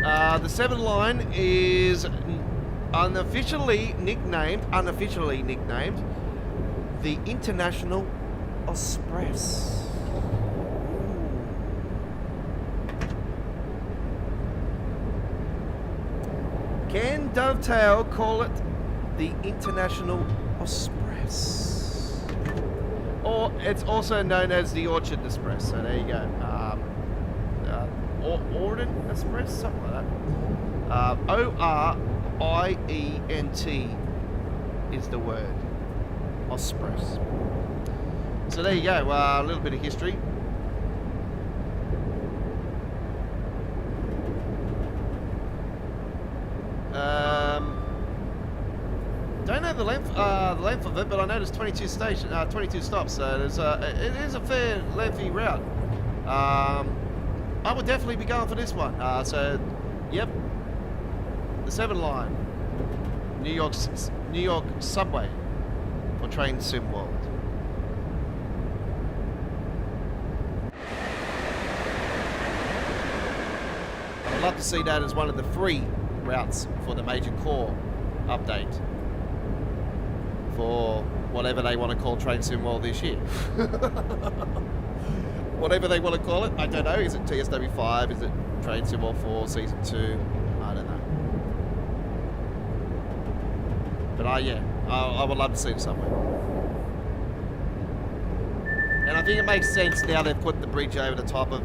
[SPEAKER 1] The 7 line is unofficially nicknamed the International Express. Can Dovetail call it the International Express? Or it's also known as the Orchard Express. So there you go. Orient Express, something like that. ORIENT is the word. Express. So there you go. A little bit of history. Don't know the length of it, but I noticed 22 stops. So there's it is a fair lengthy route. I would definitely be going for this one. So, yep, the 7 line, New York subway for Train Sim World. I'd love to see that as one of the free routes for the Major Core update for whatever they want to call Train Sim World this year. Whatever they want to call it, I don't know. Is it TSW5? Is it Train Sim World 4 Season 2? I don't know. But I would love to see it somewhere. And I think it makes sense now they've put the bridge over the top of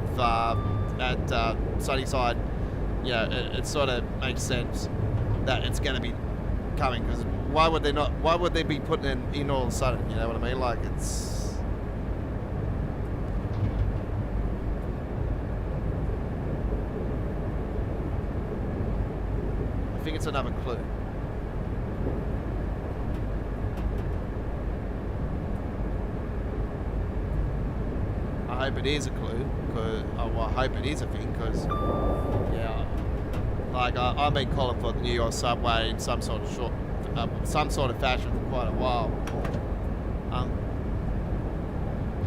[SPEAKER 1] at Sunnyside. It sort of makes sense that it's going to be coming, because why would they be putting it in all of a sudden? You know what I mean? Like, it's... I think it's another clue. I hope it is a clue, because I hope it is a thing, because like I've been calling for the New York subway in some sort of fashion for quite a while. I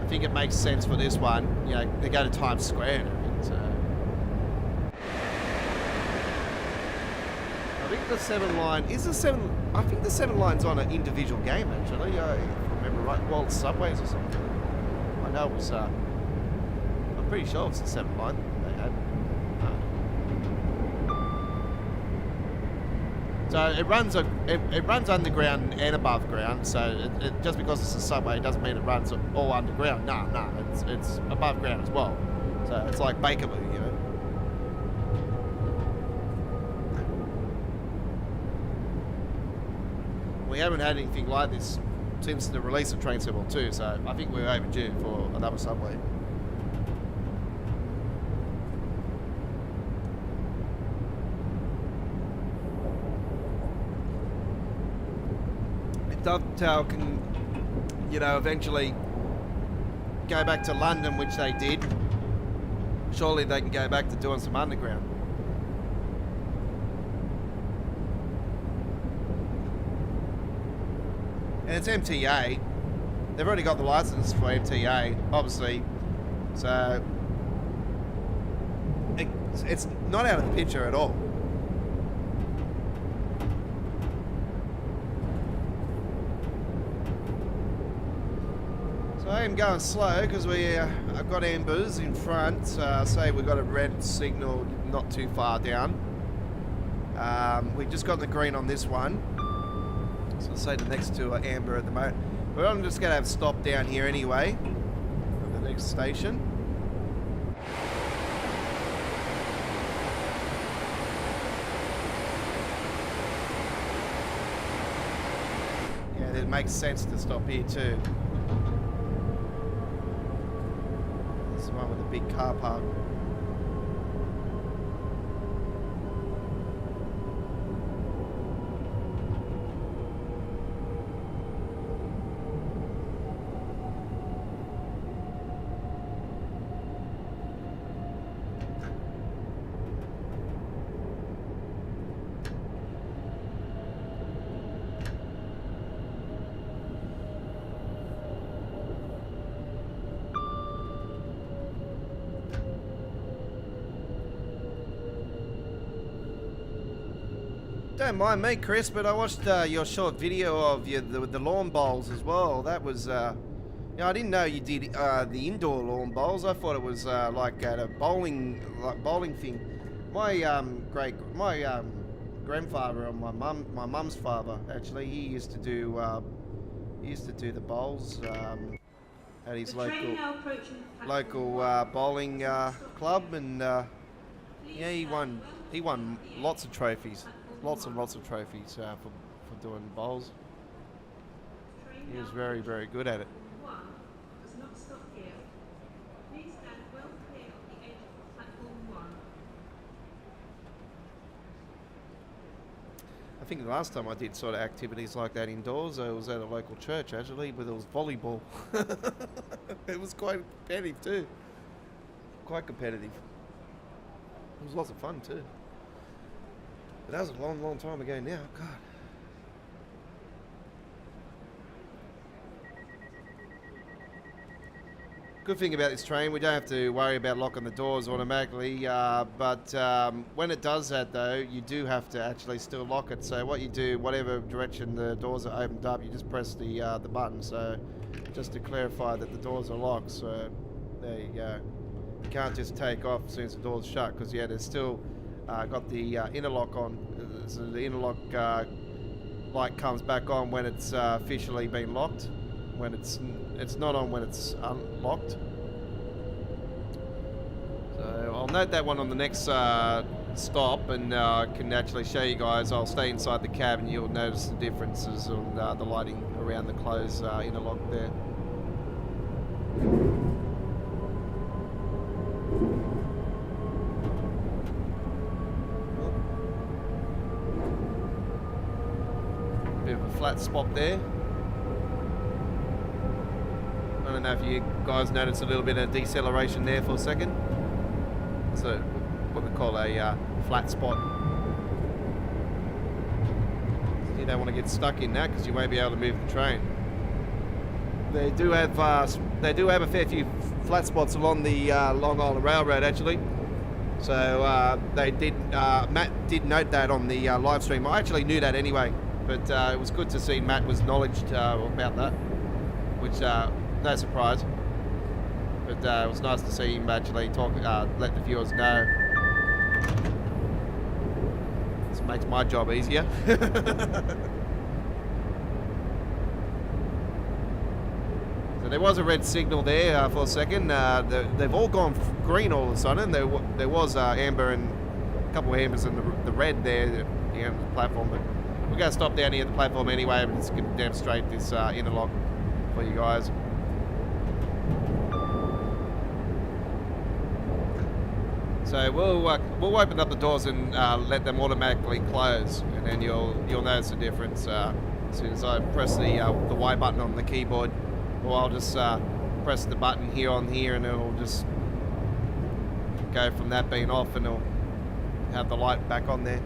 [SPEAKER 1] think it makes sense for this one. They go to Times Square and everything. So I think the 7 line is the 7. I think the 7 line's on an individual game actually. If I remember right, World Subways or something. I know it was. I'm pretty sure it's the 7 line they had. So it runs underground and above ground. So it just because it's a subway, it doesn't mean it runs all underground. No, it's above ground as well. So it's like Bakerloo, you know. We haven't had anything like this since the release of Train Sim World 2. So I think we're overdue for another subway. Dovetail can, eventually go back to London, which they did. Surely they can go back to doing some underground. And it's MTA. They've already got the license for MTA, obviously. So it's not out of the picture at all. I am going slow because I've got ambers in front. Say we've got a red signal not too far down. We've just got the green on this one. So say the next two are amber at the moment. But I'm just going to have a stop down here anyway at the next station. Yeah, it makes sense to stop here too. One with a big car park. Don't mind me, Chris, but I watched your short video of the lawn bowls as well. That was, I didn't know you did the indoor lawn bowls. I thought it was like at a bowling thing. My grandfather and my mum's father actually, he used to do the bowls at his local bowling club, and he won lots of trophies. Lots and lots of trophies for doing bowls. He was very, very good at it. I think the last time I did sort of activities like that indoors, it was at a local church actually, but it was volleyball. It was quite competitive too. Quite competitive. It was lots of fun too. But that was a long, long time ago now. God. Good thing about this train, we don't have to worry about locking the doors automatically, but when it does that though, you do have to actually still lock it. So what you do, whatever direction the doors are opened up, you just press the button. So just to clarify that the doors are locked, so there you go. You can't just take off as soon as the door's shut, because yeah, there's still got the interlock on, so the interlock light comes back on when it's officially been locked. When it's not on when it's unlocked. So I'll note that one on the next stop, and can actually show you guys. I'll stay inside the cab and you'll notice the differences on the lighting around the closed interlock there. Bit of a flat spot there. I don't know if you guys noticed a little bit of deceleration there for a second. So what we call a flat spot. You don't want to get stuck in that because you won't be able to move the train. They do have a fair few flat spots along the Long Island Railroad actually. So they did. Matt did note that on the live stream. I actually knew that anyway, but it was good to see Matt was knowledged about that, which. No surprise, but it was nice to see him actually talk, let the viewers know. This makes my job easier. So there was a red signal there for a second. They've all gone green all of a sudden. There was amber and a couple of ambers in the red there at the end of the platform, but we're going to stop down here at the platform anyway. I'm just going to demonstrate this interlock for you guys. So we'll open up the doors and let them automatically close, and then you'll notice the difference as soon as I press the Y button on the keyboard, or I'll just press the button here on here, and it'll just go from that being off, and it'll have the light back on there.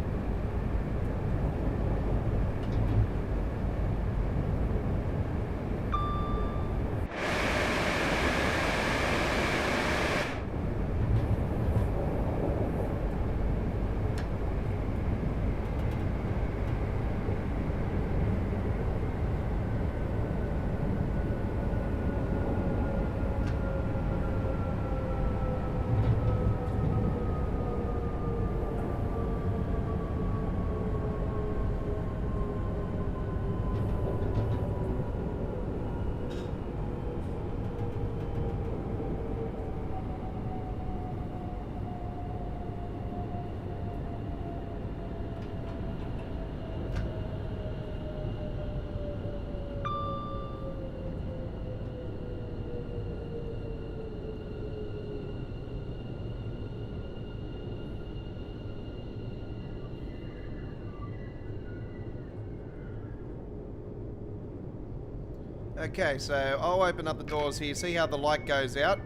[SPEAKER 1] Okay, so I'll open up the doors here. See how the light goes out?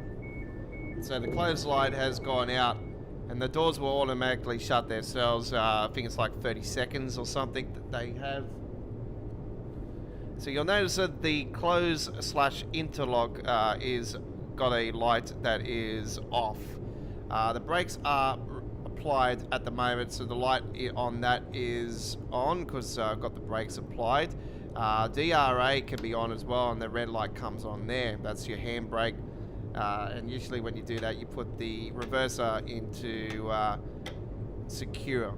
[SPEAKER 1] So the closed light has gone out, and the doors will automatically shut themselves. I think it's like 30 seconds or something that they have. So you'll notice that the close/interlock is got a light that is off. The brakes are applied at the moment, so the light on that is on because I've got the brakes applied. DRA can be on as well, and the red light comes on there. That's your handbrake. And usually when you do that, you put the reverser into secure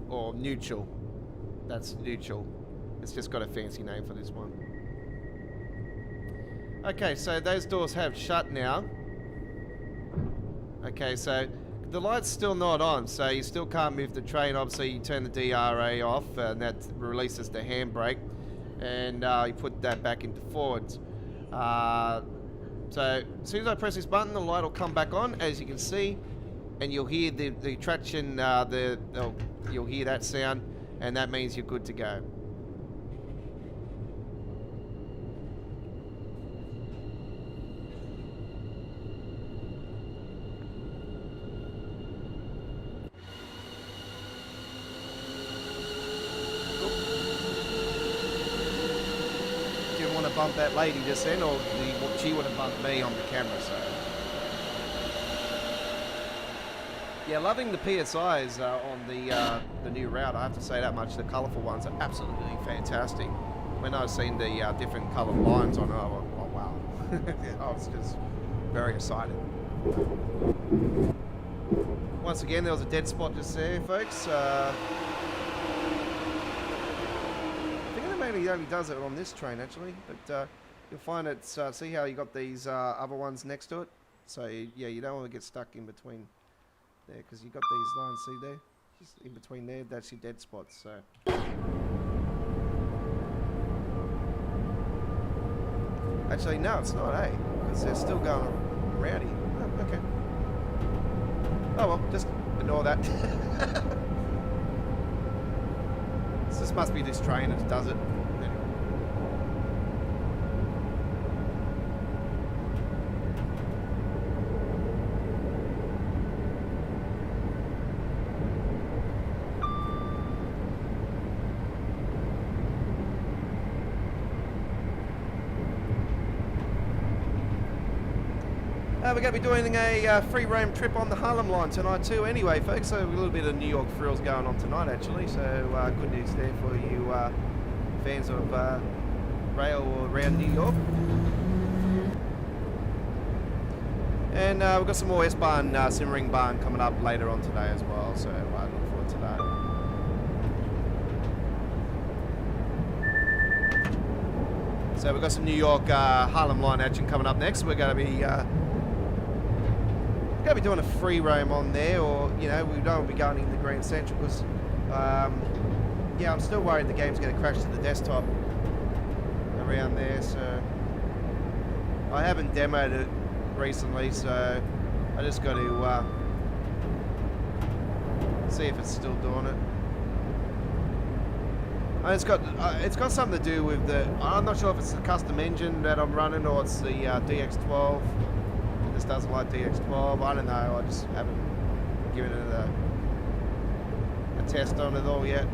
[SPEAKER 1] or neutral. That's neutral. It's just got a fancy name for this one. Okay, so those doors have shut now. Okay, so the light's still not on, so you still can't move the train. Obviously, you turn the DRA off, and that releases the handbrake, and you put that back into forwards. So as soon as I press this button, the light will come back on, as you can see, and you'll hear the traction. You'll hear that sound, and that means you're good to go. bumped that lady just then, or she would have bumped me on the camera. So yeah, loving the PSIs on the new route. I have to say that much. The colourful ones are absolutely fantastic. When I was seeing the different coloured lines on it, I went, oh wow. I was just very excited. Once again, there was a dead spot just there, folks. I think it mainly only does it on this train, actually. But you'll find it's, see how you got these other ones next to it? So, yeah, you don't want to get stuck in between there, because you got these lines, see there? Just in between there, that's your dead spots, so. Actually, no, it's not, eh? Because they're still going rowdy. Oh, okay. Oh well, just ignore that. This must be this train that does it. We're going to be doing a free roam trip on the Harlem Line tonight too anyway, folks, so a little bit of New York frills going on tonight actually, so good news there for you fans of rail around New York. And we've got some more S-Bahn, Semmeringbahn coming up later on today as well, so I look forward to that. So we've got some New York Harlem Line action coming up next. We're going to be doing a free roam on there, or you know, we don't want to be going in the Grand Central because yeah, I'm still worried the game's going to crash to the desktop around there, so I haven't demoed it recently, so I just got to see if it's still doing it. And it's got something to do with the, I'm not sure if it's the custom engine that I'm running or it's the DX12. This doesn't like DX12, I don't know, I just haven't given it a test on it all yet.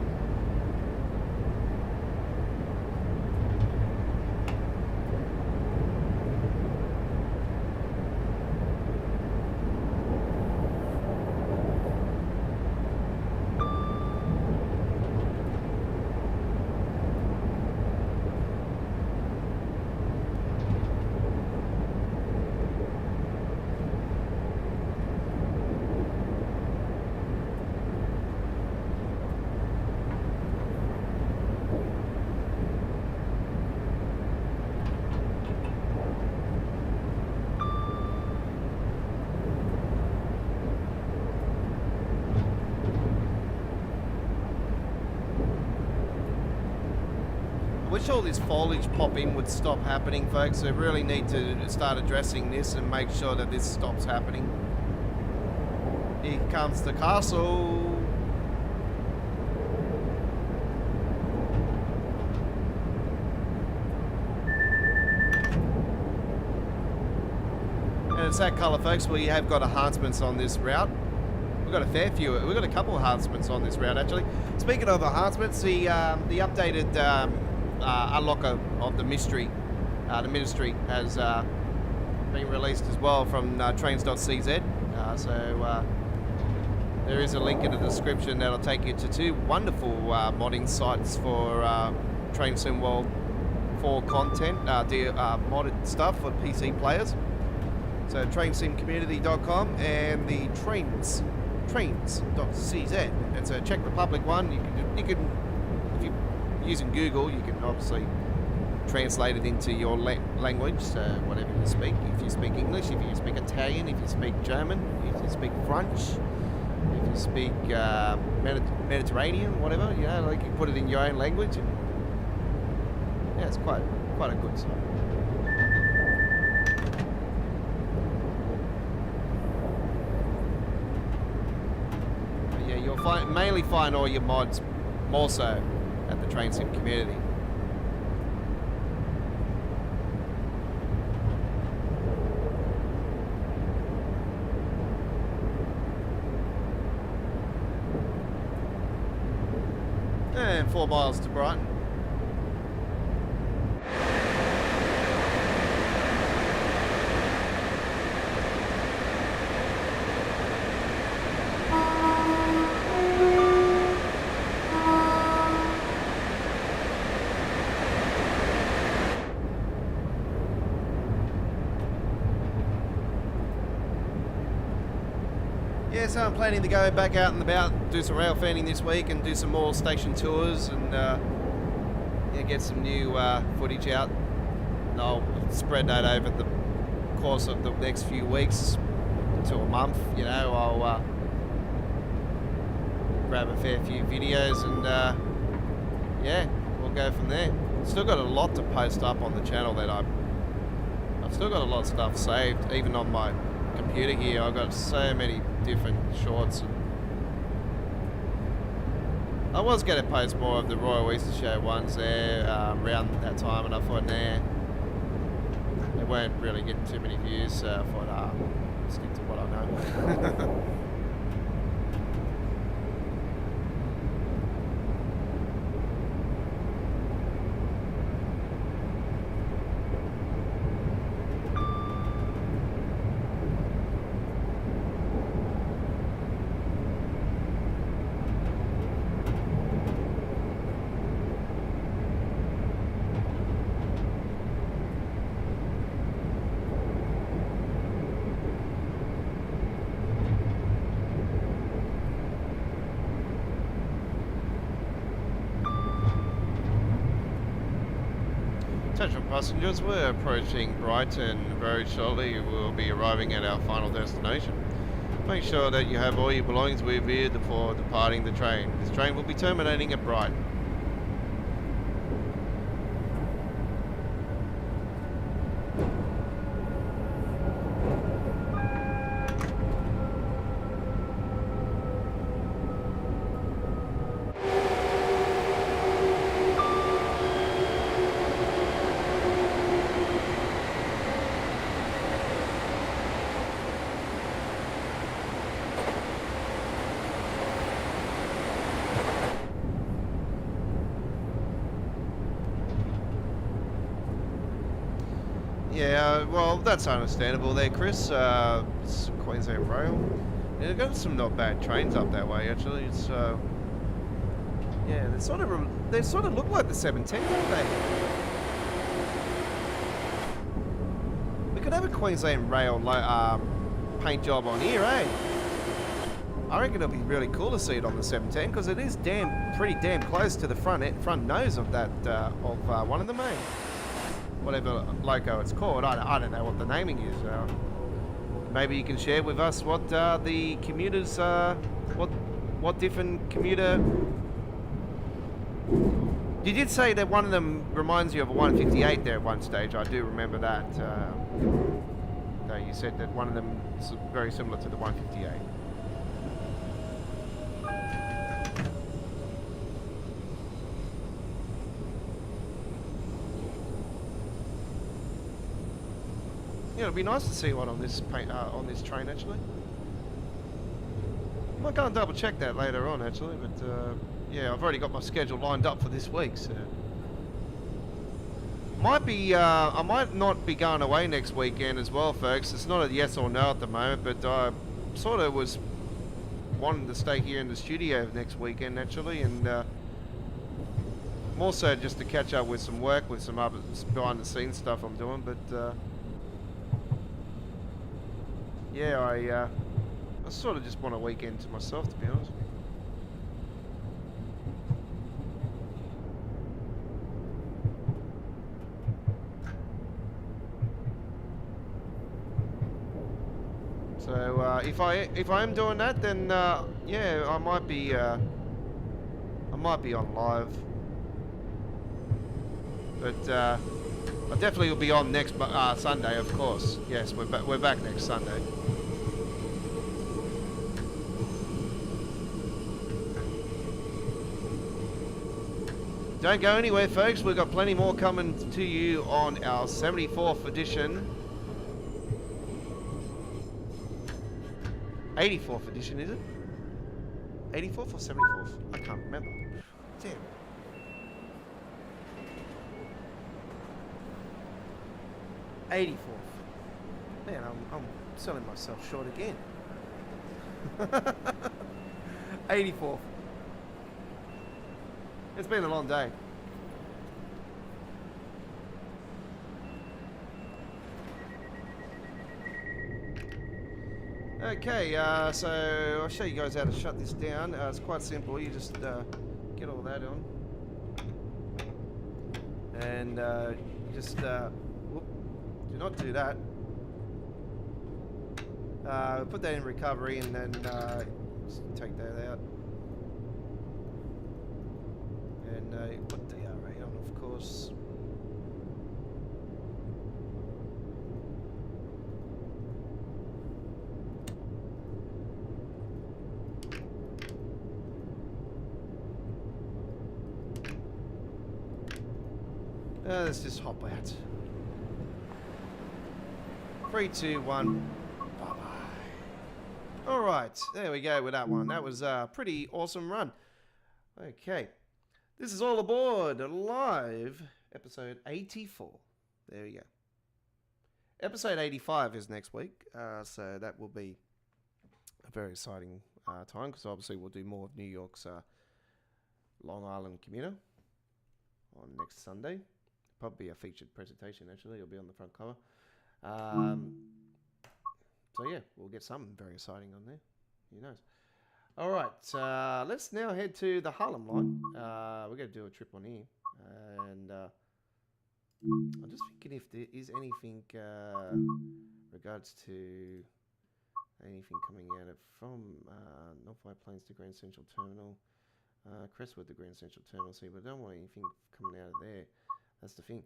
[SPEAKER 1] I wish all this foliage popping would stop happening, folks. They really need to start addressing this and make sure that this stops happening. Here comes the castle. And it's that colour, folks. We have got enhancements on this route. We've got a fair few. We've got a couple of enhancements on this route, actually. Speaking of enhancements, the updated unlocker of the Ministry has been released as well from trains.cz. So there is a link in the description that'll take you to two wonderful modding sites for Train Sim World 4 content, modded stuff for PC players. So trainsimcommunity.com and the trains.cz. It's a Czech Republic one. You can if you're using Google, you can obviously translate it into your language, so whatever you speak. If you speak English, if you speak Italian, if you speak German, if you speak French, if you speak Mediterranean, whatever, you know, like you put it in your own language. And yeah, it's quite a good site. You'll mainly find all your mods more so at the Train Sim community. And 4 miles to Brighton. Yeah, so I'm planning to go back out and about, do some rail fanning this week and do some more station tours and yeah, get some new footage out. And I'll spread that over the course of the next few weeks to a month. You know, I'll grab a fair few videos and yeah, we'll go from there. Still got a lot to post up on the channel that I've still got a lot of stuff saved, even on my computer here. I've got so many different shorts. And I was going to post more of the Royal Easter Show ones there around that time, and I thought, nah, they weren't really getting too many views, so I thought, stick to what I know. Attention passengers, we're approaching Brighton very shortly. We'll be arriving at our final destination. Make sure that you have all your belongings with you before departing the train. This train will be terminating at Brighton. Yeah, well, that's understandable there, Chris. It's Queensland Rail. Yeah, they've got some not bad trains up that way, actually. It's, yeah, they sort of look like the 710, don't they? We could have a Queensland Rail paint job on here, eh? I reckon it'll be really cool to see it on the 710 because it is pretty damn close to the front nose of that one of them, eh? Whatever loco it's called. I don't know what the naming is. Maybe you can share with us what the commuters, what different commuter. You did say that one of them reminds you of a 158 there at one stage. I do remember that. Though you said that one of them is very similar to the 158. Yeah, it'd be nice to see one on this train actually. I might go and double check that later on actually, but yeah, I've already got my schedule lined up for this week, so I might not be going away next weekend as well, folks. It's not a yes or no at the moment, but I sort of was wanting to stay here in the studio next weekend actually, and more so just to catch up with some work, with some other behind the scenes stuff I'm doing, but yeah, I sort of just want a weekend to myself, to be honest. So if I am doing that, then yeah, I might be on live, but I definitely will be on next Sunday, of course. Yes, we're back next Sunday. Don't go anywhere, folks. We've got plenty more coming to you on our 74th edition. 84th edition, is it? 84th or 74th? I can't remember. Damn. '84th. Man, I'm selling myself short again. 84th. It's been a long day. Okay, so I'll show you guys how to shut this down. It's quite simple. You just get all that on. And you just, whoop, do not do that. Put that in recovery and then just take that out. And put the rate on, of course. Let's just hop out. 3, 2, 1. Bye-bye. Alright, there we go with that one. That was a pretty awesome run. Okay. This is All Aboard Live, episode 84. There we go. Episode 85 is next week, so that will be a very exciting time, because obviously we'll do more of New York's Long Island commuter on next Sunday. Probably a featured presentation, actually. It'll be on the front cover. So yeah, we'll get something very exciting on there. Who knows? All right, let's now head to the Harlem Line. We're going to do a trip on here. And I'm just thinking if there is anything regards to anything coming out of from North White Plains to Grand Central Terminal. Crestwood to Grand Central Terminal. See, we don't want anything coming out of there. That's the thing.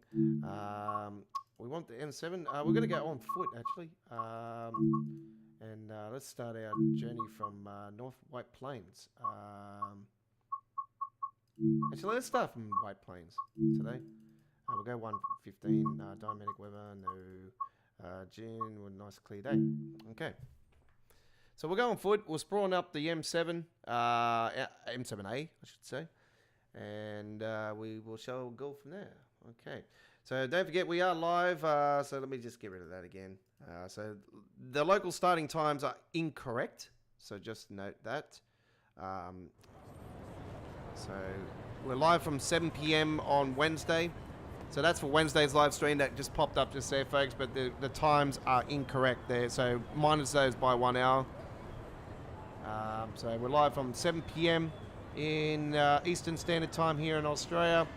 [SPEAKER 1] We want the M7. We're going to go on foot, actually. And let's start our journey from North White Plains. Actually, let's start from White Plains today. We'll go 1:15. Dynamic weather, no June, with a nice clear day. Okay. So we'll go on foot. We'll sprawl up the M7, M7A, I should say. And we will go from there. Okay, so don't forget we are live, so let me just get rid of that again. So the local starting times are incorrect, so just note that. So we're live from 7 p.m. on Wednesday. So that's for Wednesday's live stream that just popped up just there, folks, but the times are incorrect there, so minus those by 1 hour. So we're live from 7 p.m. in Eastern Standard Time here in Australia.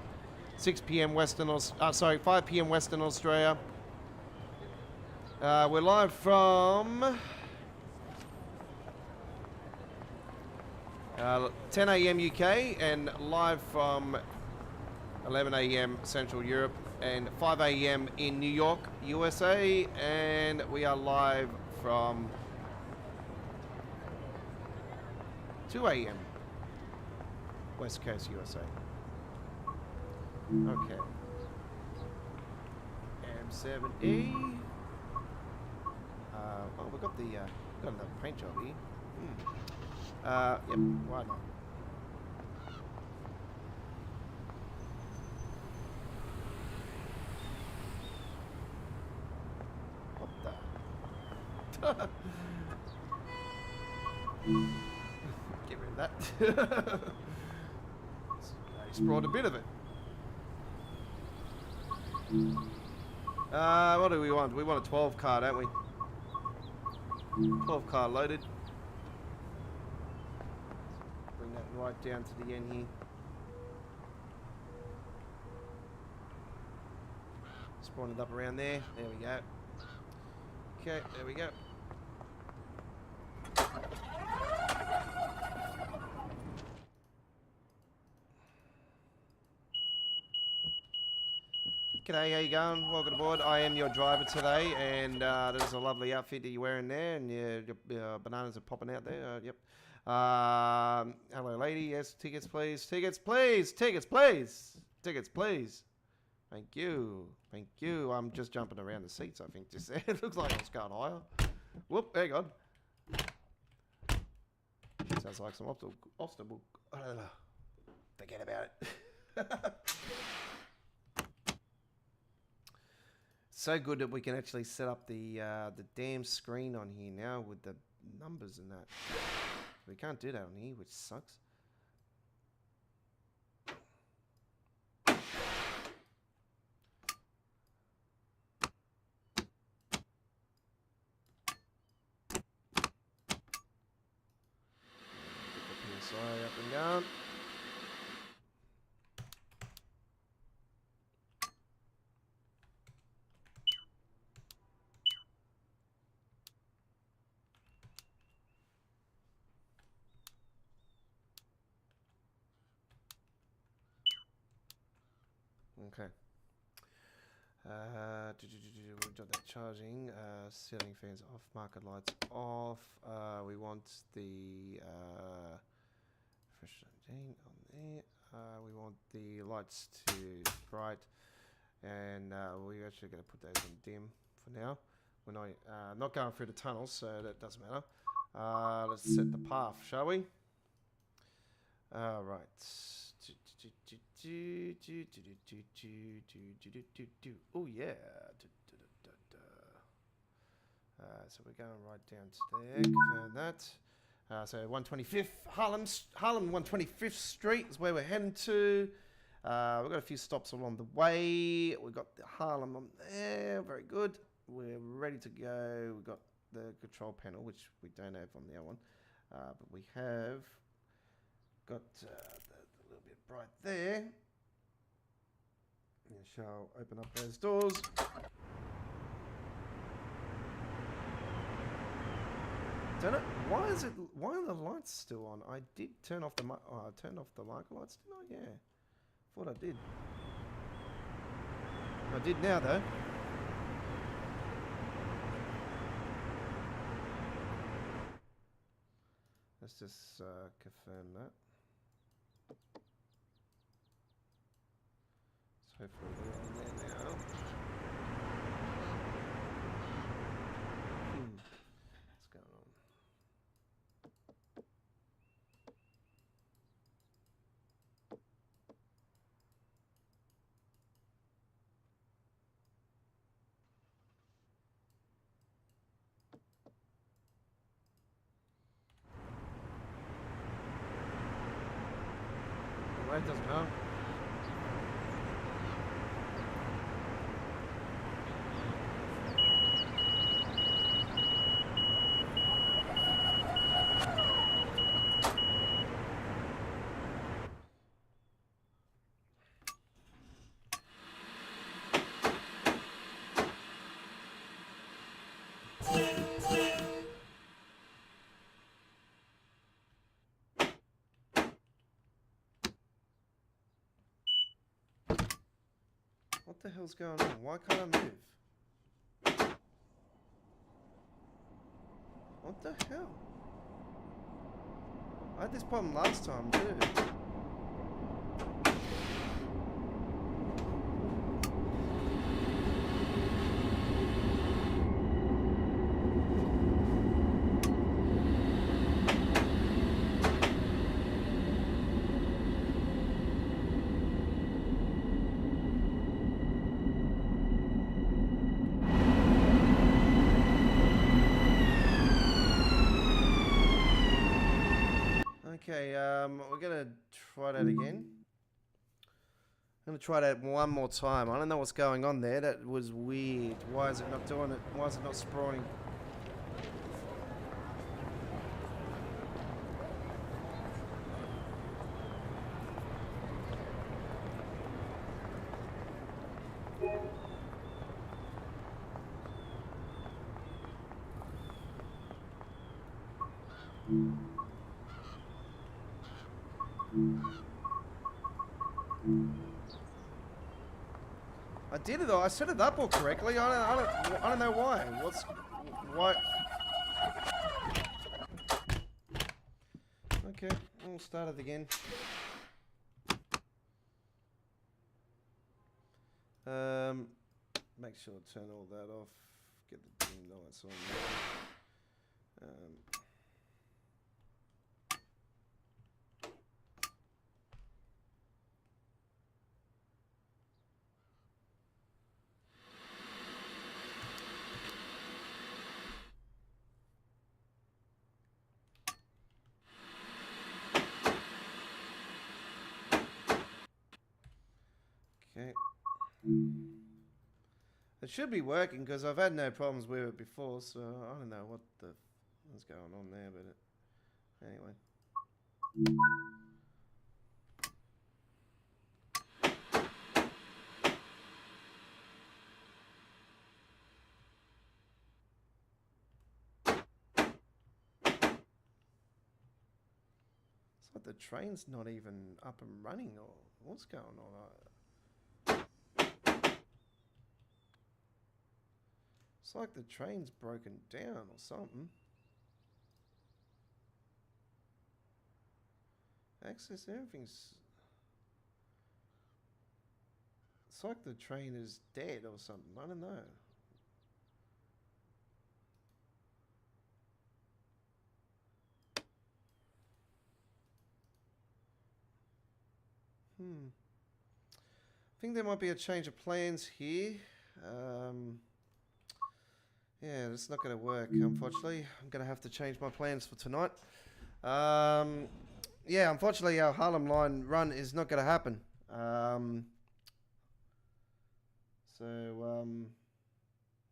[SPEAKER 1] 6 p.m. 5 p.m. Western Australia. We're live from 10 a.m. UK and live from 11 a.m. Central Europe and 5 a.m. in New York, USA, and we are live from 2 a.m. West Coast, USA. Okay. M7E. Oh, we've got got another paint job here. Yep, why not? What the? Get rid of that. He sprawled a bit of it. What do we want? We want a 12 car, don't we? 12 car loaded. Bring that right down to the end here. Spawn it up around there. There we go. Okay, there we go. G'day, how you going? Welcome aboard. I am your driver today, and there's a lovely outfit that you're wearing there, and your bananas are popping out there. Yep. Hello, lady. Yes, tickets, please. Tickets, please. Tickets, please. Tickets, please. Thank you. Thank you. I'm just jumping around the seats, I think. Just there. It looks like I was going higher. Whoop, hang on. Sounds like some obstacle. Forget about it. So good that we can actually set up the damn screen on here now with the numbers and that. We can't do that on here, which sucks. Okay. We've got that charging. Ceiling fans off. Market lights off. We want the fresh engine on there. We want the lights to bright, and we're actually going to put those on dim for now. We're not going through the tunnels, so that doesn't matter. Let's set the path, shall we? Right. Oh yeah. So we're going right down to there. Confirm that. So 125th Harlem 125th Street is where we're heading to. We've got a few stops along the way. We've got the Harlem on there. Very good. We're ready to go. We've got the control panel, which we don't have on the other one, but we have got the little bit bright there. I shall open up those doors. Don't know why are the lights still on? I did turn off the I turned off the marker lights, didn't I? Yeah, thought I did. I did now though. Let's just confirm that. So hopefully we're on there now. What's going on? Well, it doesn't help. What the hell's going on? Why can't I move? What the hell? I had this problem last time too. Okay, we're gonna try that again. I'm gonna try that one more time. I don't know what's going on there. That was weird. Why is it not doing it? Why is it not spawning? I did it though. I set it up all correctly. I don't know why. Why? Okay, we'll start it again. Make sure to turn all that off. Get the dim lights on there. Okay. It should be working because I've had no problems with it before, so I don't know what's going on there, but anyway. It's like the train's not even up and running, or what's going on? It's like the train's broken down or something. Access, everything's... It's like the train is dead or something. I don't know. I think there might be a change of plans here. Yeah, it's not going to work, unfortunately. I'm going to have to change my plans for tonight. Yeah, unfortunately, our Harlem Line run is not going to happen. So, I'm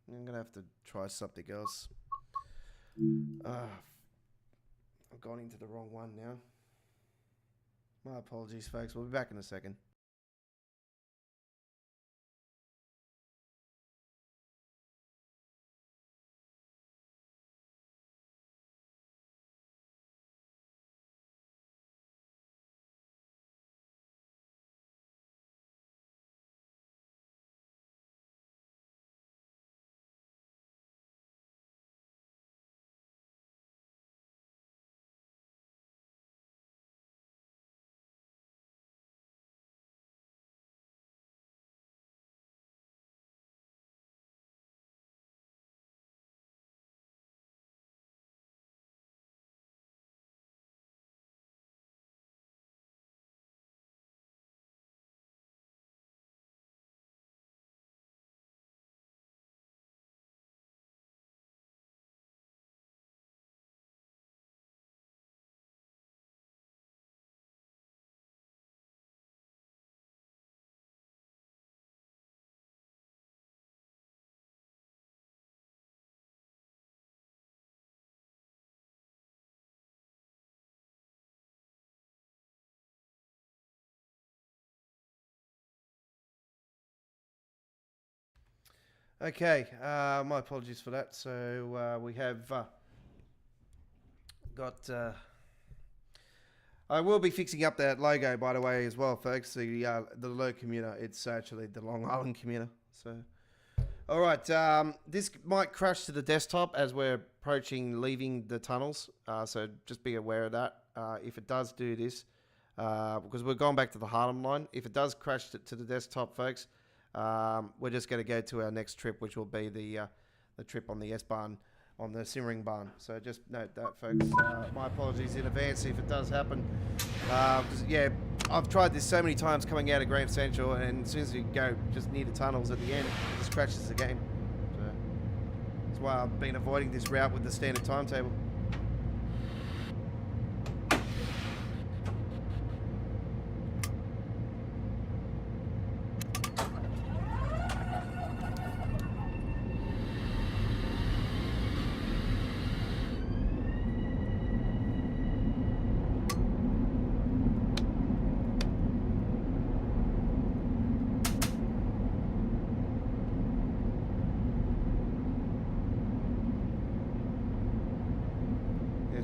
[SPEAKER 1] going to have to try something else. I've gone into the wrong one now. My apologies, folks. We'll be back in a second. Okay, my apologies for that. So we have got... I will be fixing up that logo, by the way, as well, folks. The low commuter, it's actually the Long Island commuter. So, all right, this might crash to the desktop as we're approaching leaving the tunnels. So just be aware of that. If it does do this, because we're going back to the Harlem Line, if it does crash to the desktop, folks, we're just going to go to our next trip, which will be the trip on the S-Bahn, on the Semmeringbahn. So just note that, folks. My apologies in advance if it does happen. 'Cause, yeah, I've tried this so many times coming out of Grand Central, and as soon as you go just near the tunnels at the end, it just crashes the game. So that's why I've been avoiding this route with the standard timetable.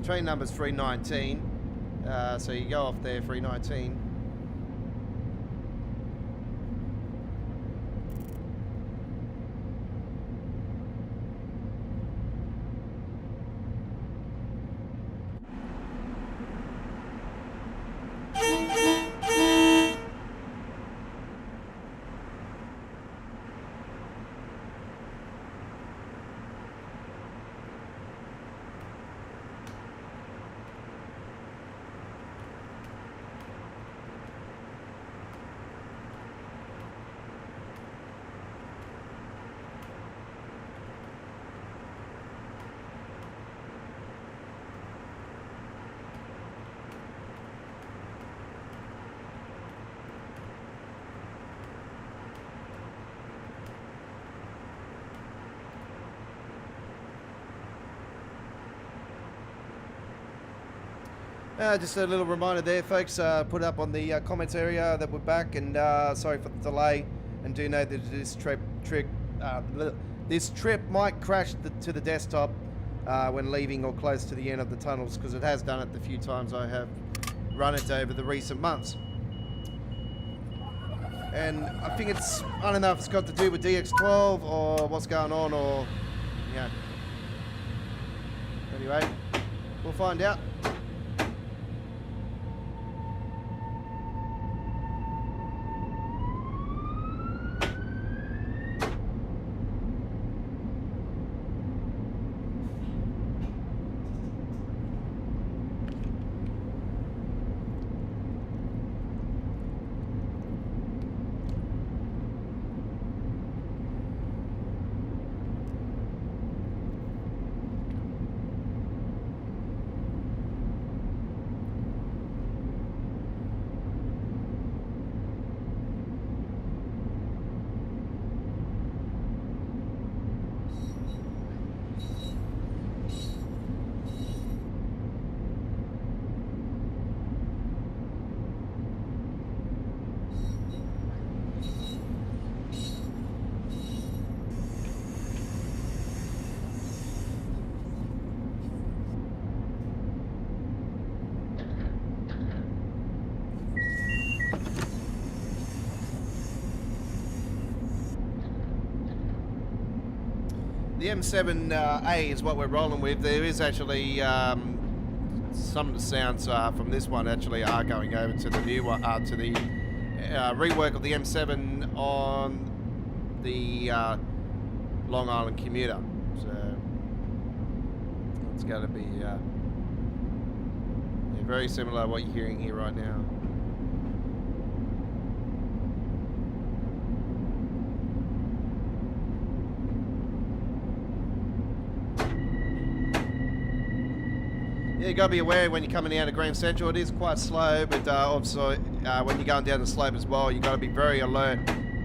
[SPEAKER 1] Train number's 319, so you go off there, 319. Just a little reminder there, folks, put up on the comments area that we're back, and sorry for the delay, and do know that this trip might crash to the desktop when leaving or close to the end of the tunnels, because it has done it the few times I have run it over the recent months. And I think it's, I don't know if it's got to do with DX12 or what's going on, or Yeah. Anyway, we'll find out. The M7A is what we're rolling with. There is actually some of the sounds from this one actually are going over to the new one, to the rework of the M7 on the Long Island commuter. So it's going to be very similar to what you're hearing here right now. Yeah, you got to be aware when you're coming out of Grand Central, it is quite slow, but also when you're going down the slope as well, you got to be very alert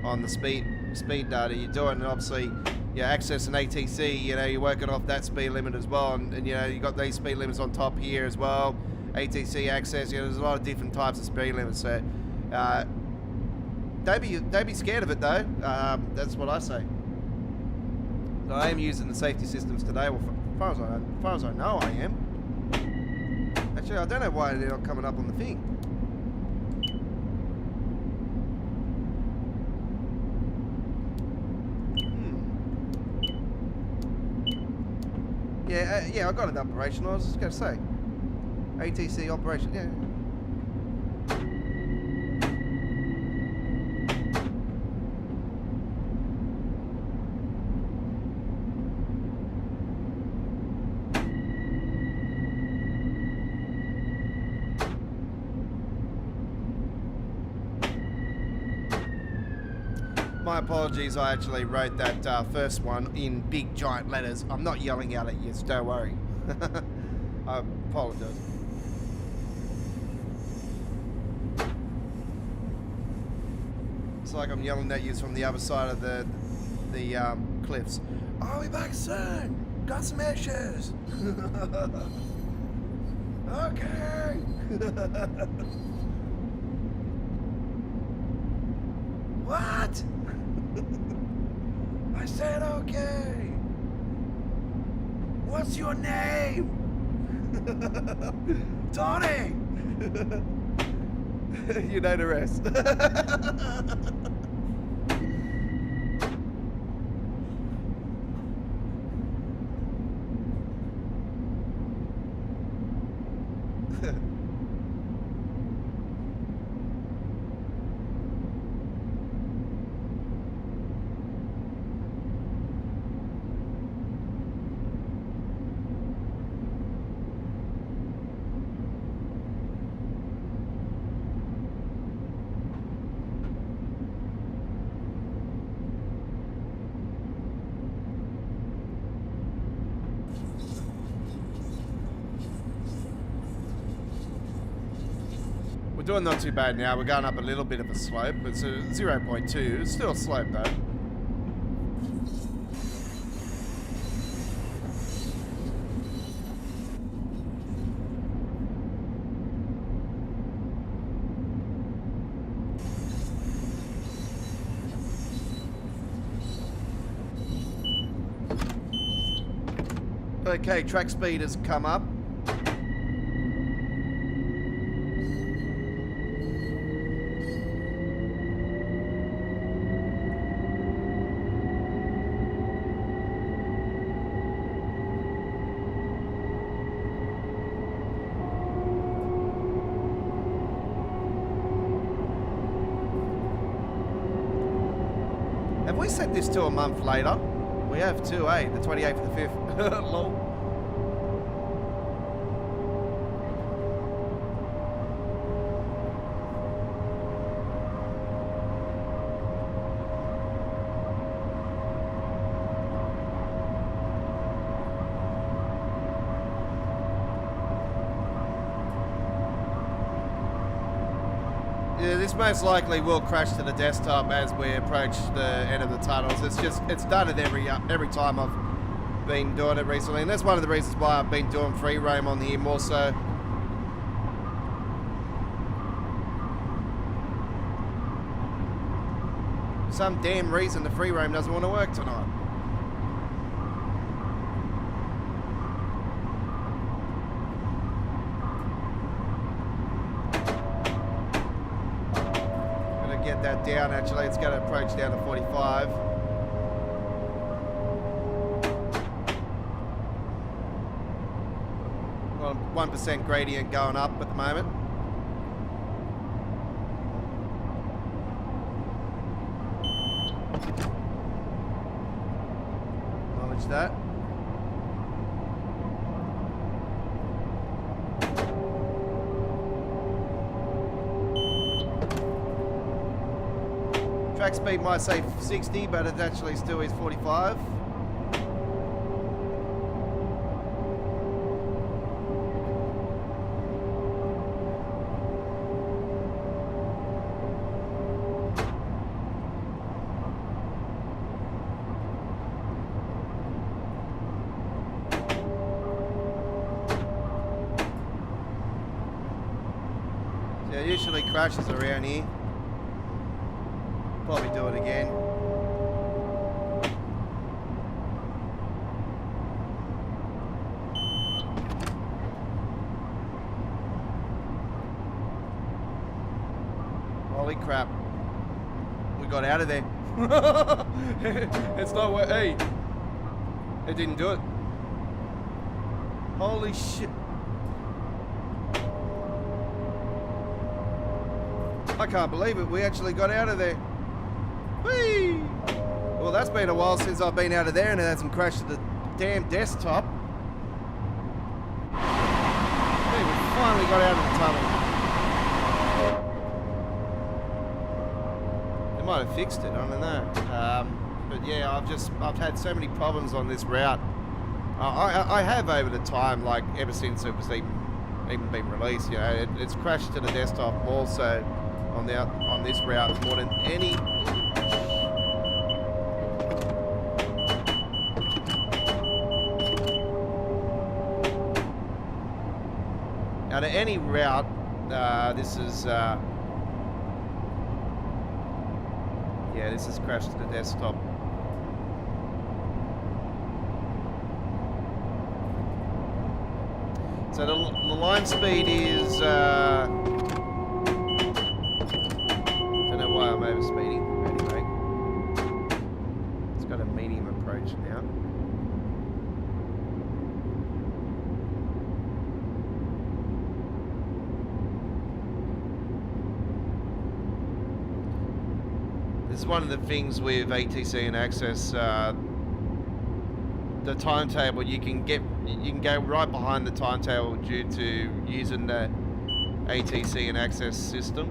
[SPEAKER 1] on the speed data you're doing, and obviously you're accessing ATC, you know, you're working off that speed limit as well, and you know, you got these speed limits on top here as well, ATC access, you know, there's a lot of different types of speed limits, so don't be scared of it though, that's what I say. So I am using the safety systems today, well, as far as I know I am. Actually, I don't know why they're not coming up on the thing. Yeah, I got it operational. I was just going to say. ATC operation, yeah. My apologies, I actually wrote that first one in big giant letters. I'm not yelling out at you, so don't worry. I apologize. It's like I'm yelling at you from the other side of the cliffs. I'll be back soon. Got some issues. Okay. What? I said okay. What's your name? Tony. You know the rest. We're doing not too bad now. We're going up a little bit of a slope. It's a 0.2. It's still a slope though. Okay, track speed has come up. we set this to a month later? We have too, eh? The 28th of the 5th. Lol. Yeah, this most likely will crash to the desktop as we approach the end of the tunnels. It's done it every time I've been doing it recently, and that's one of the reasons why I've been doing free roam on here more so. For some damn reason the free roam doesn't want to work tonight. Get that down, actually. It's going to approach down to 45. Well, 1% gradient going up at the moment. Acknowledge that. Track speed might say 60, but it actually still is 45. So it usually crashes around here. Probably do it again. Holy crap. We got out of there. It's not what, hey. It didn't do it. Holy shit. I can't believe it. We actually got out of there. Whee! Well, that's been a while since I've been out of there and it hasn't crashed to the damn desktop. Hey, we finally got out of the tunnel. They might have fixed it, I don't know. But yeah, I've had so many problems on this route. I have over the time, like ever since it was even been released, you know, it's crashed to the desktop also on this route more than any. Out of any route, this is crashed to the desktop. So the line speed is don't know why I'm overspeeding. Anyway, it's got a medium approach now. This is one of the things with ATC and Access. The timetable, you can go right behind the timetable due to using the ATC and Access system.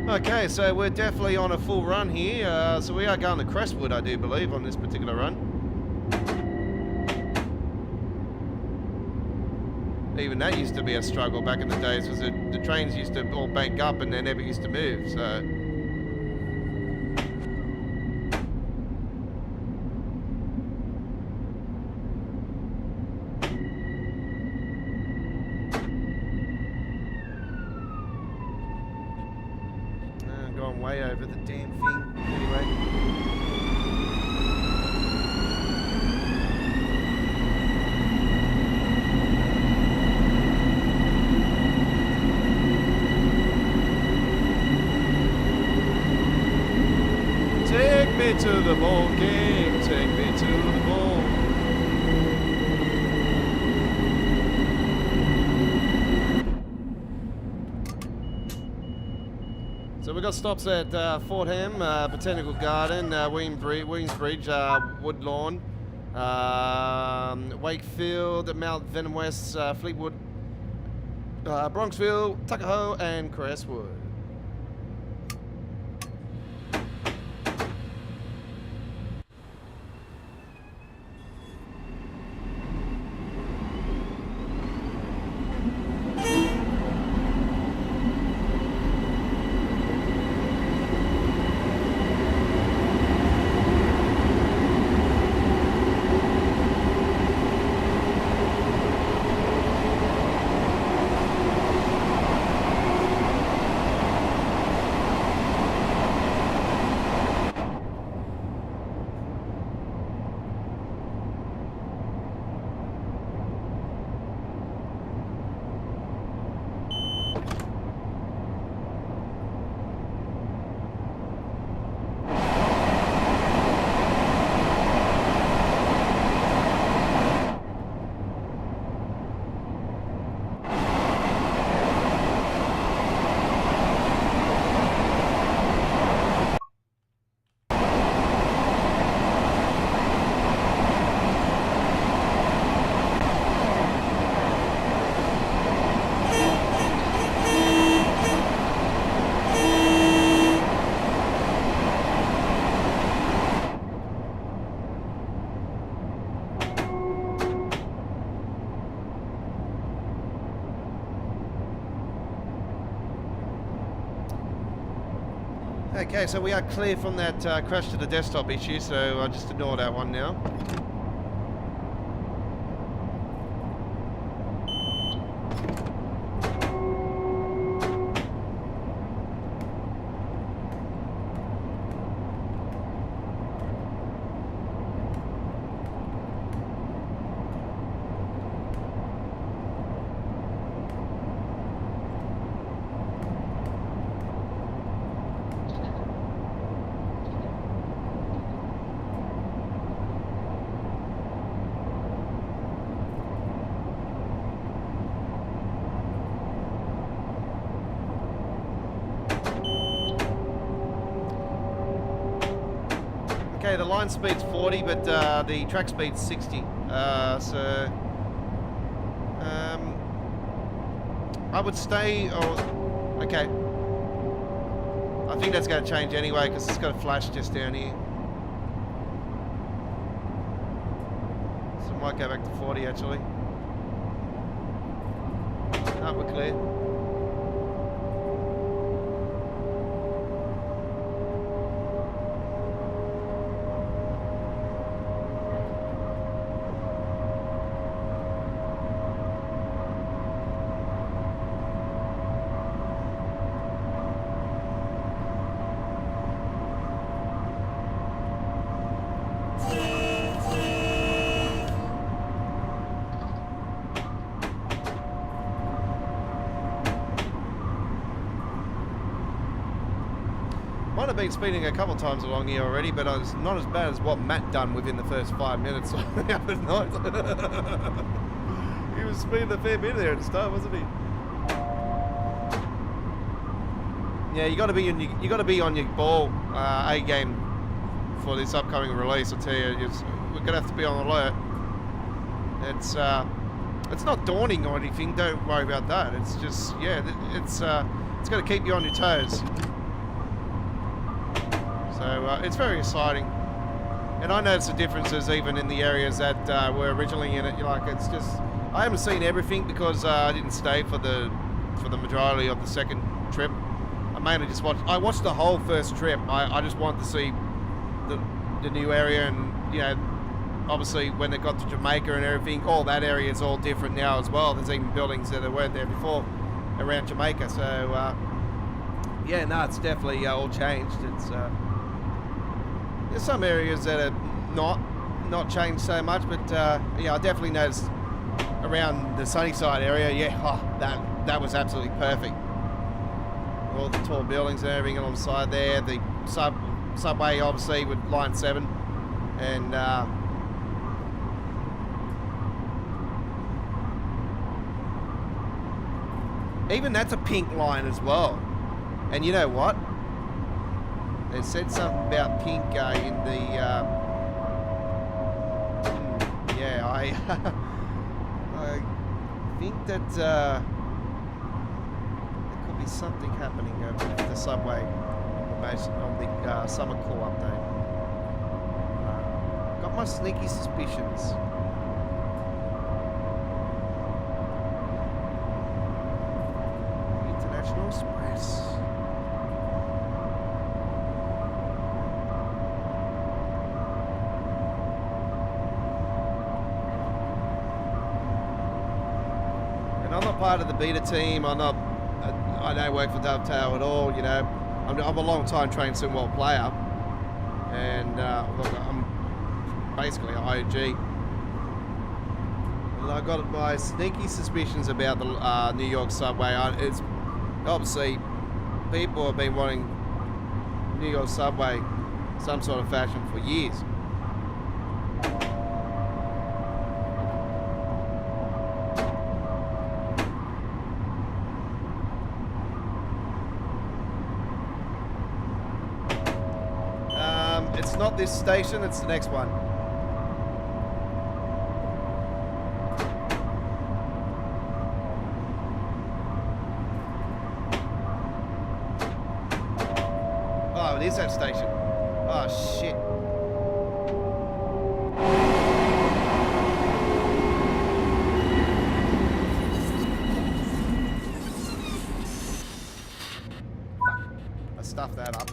[SPEAKER 1] Okay, so we're definitely on a full run here. So we are going to Crestwood, I do believe, on this particular run. Even that used to be a struggle back in the days, because the trains used to all bank up and they never used to move, so... Going way over the damn thing. anyway. Take me to the ball game, take me to the ball. So we've got stops at Fordham, Botanical Garden, Williamsbridge, Woodlawn, Wakefield, Mount Venom West, Fleetwood, Bronxville, Tuckahoe, and Crestwood. Okay, so we are clear from that crash to the desktop issue, so I'll just ignore that one now. Okay, the line speed's 40, but the track speed's 60. I would stay. Okay. I think that's going to change anyway because it's got a flash just down here. So I might go back to 40 actually. No, we're clear. Might have been speeding a couple times along here already, but it's not as bad as what Matt done within the first 5 minutes of the other night. He was speeding a fair bit there at the start, wasn't he? Yeah, you got to be on your ball A game for this upcoming release. I tell you, we're gonna have to be on alert. It's not daunting or anything. Don't worry about that. It's just it's gonna keep you on your toes. So it's very exciting, and I notice the differences even in the areas that were originally in it. Like it's just, I haven't seen everything because I didn't stay for the majority of the second trip. I mainly just watched the whole first trip. I just wanted to see the new area, and you know, obviously when it got to Jamaica and everything, all that area is all different now as well. There's even buildings that weren't there before around Jamaica. So yeah, no, it's definitely all changed. There's some areas that are not changed so much, but yeah, I definitely noticed around the Sunnyside area. Yeah, that was absolutely perfect. All the tall buildings and everything alongside there. The subway, obviously, with Line 7, and even that's a pink line as well. And you know what? They said something about pink in the... yeah, I think that there could be something happening with the subway on the summer call update. Got my sneaky suspicions. International Express. And I'm not part of the beta team. I don't work for Dovetail at all. You know, I'm a long time trained sim world player, and look, I'm basically an OG. And I got my sneaky suspicions about the New York subway. It's obviously people have been wanting New York subway some sort of fashion for years. It's not this station, it's the next one. Oh, it is that station. Oh, shit. I stuffed that up.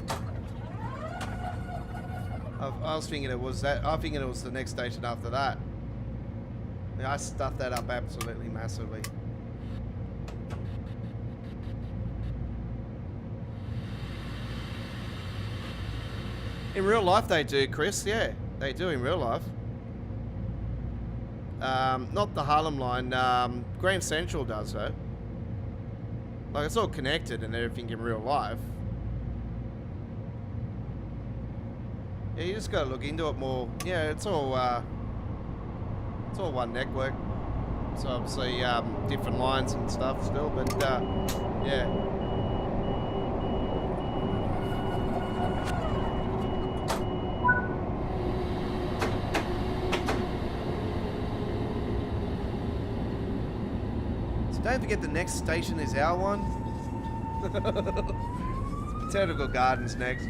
[SPEAKER 1] I was thinking it was that. I'm thinking it was the next station after that. Yeah, I stuffed that up absolutely massively. In real life they do, Chris. Yeah, they do in real life. Not the Harlem Line. Grand Central does though. Like, it's all connected and everything in real life. Yeah, you just gotta look into it more. Yeah, it's all one network. So obviously different lines and stuff still, but yeah. So don't forget the next station is our one. Botanical Gardens next.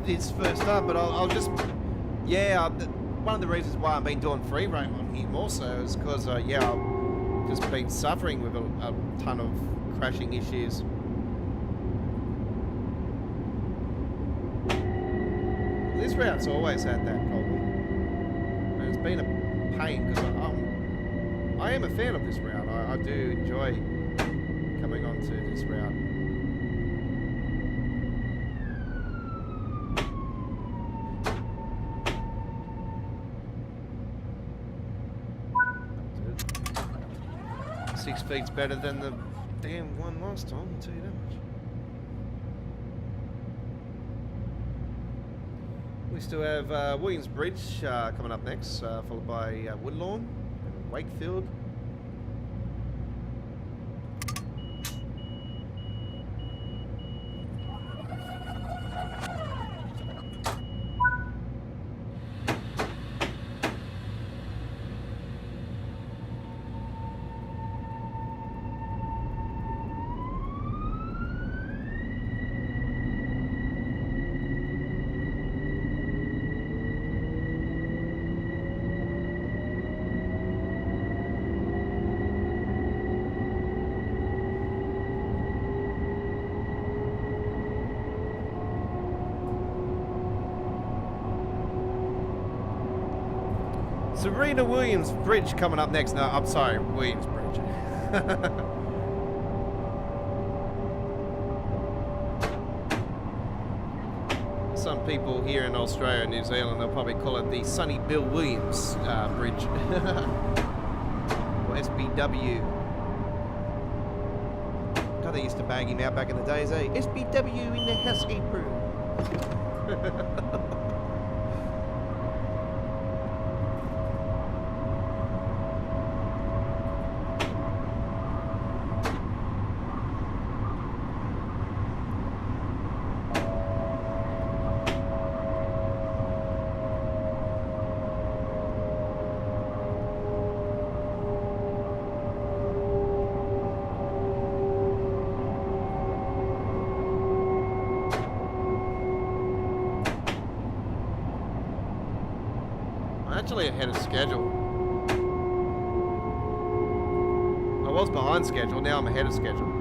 [SPEAKER 1] This first up, but I'll just, yeah, one of the reasons why I've been doing free roam on here more so is because, yeah, I've just been suffering with a ton of crashing issues. This route's always had that problem, and it's been a pain because I am a fan of this route. I do enjoy coming onto this route. Speed's better than the damn one last time, I'll tell you that much. We still have Williams Bridge coming up next, followed by Woodlawn and Wakefield. Serena Williams Bridge coming up next. No, I'm sorry, Williams Bridge. Some people here in Australia and New Zealand, they'll probably call it the Sonny Bill Williams Bridge. Or SBW. God, they used to bang him out back in the days, eh? SBW in the house, April. Actually ahead of schedule. I was behind schedule, now I'm ahead of schedule.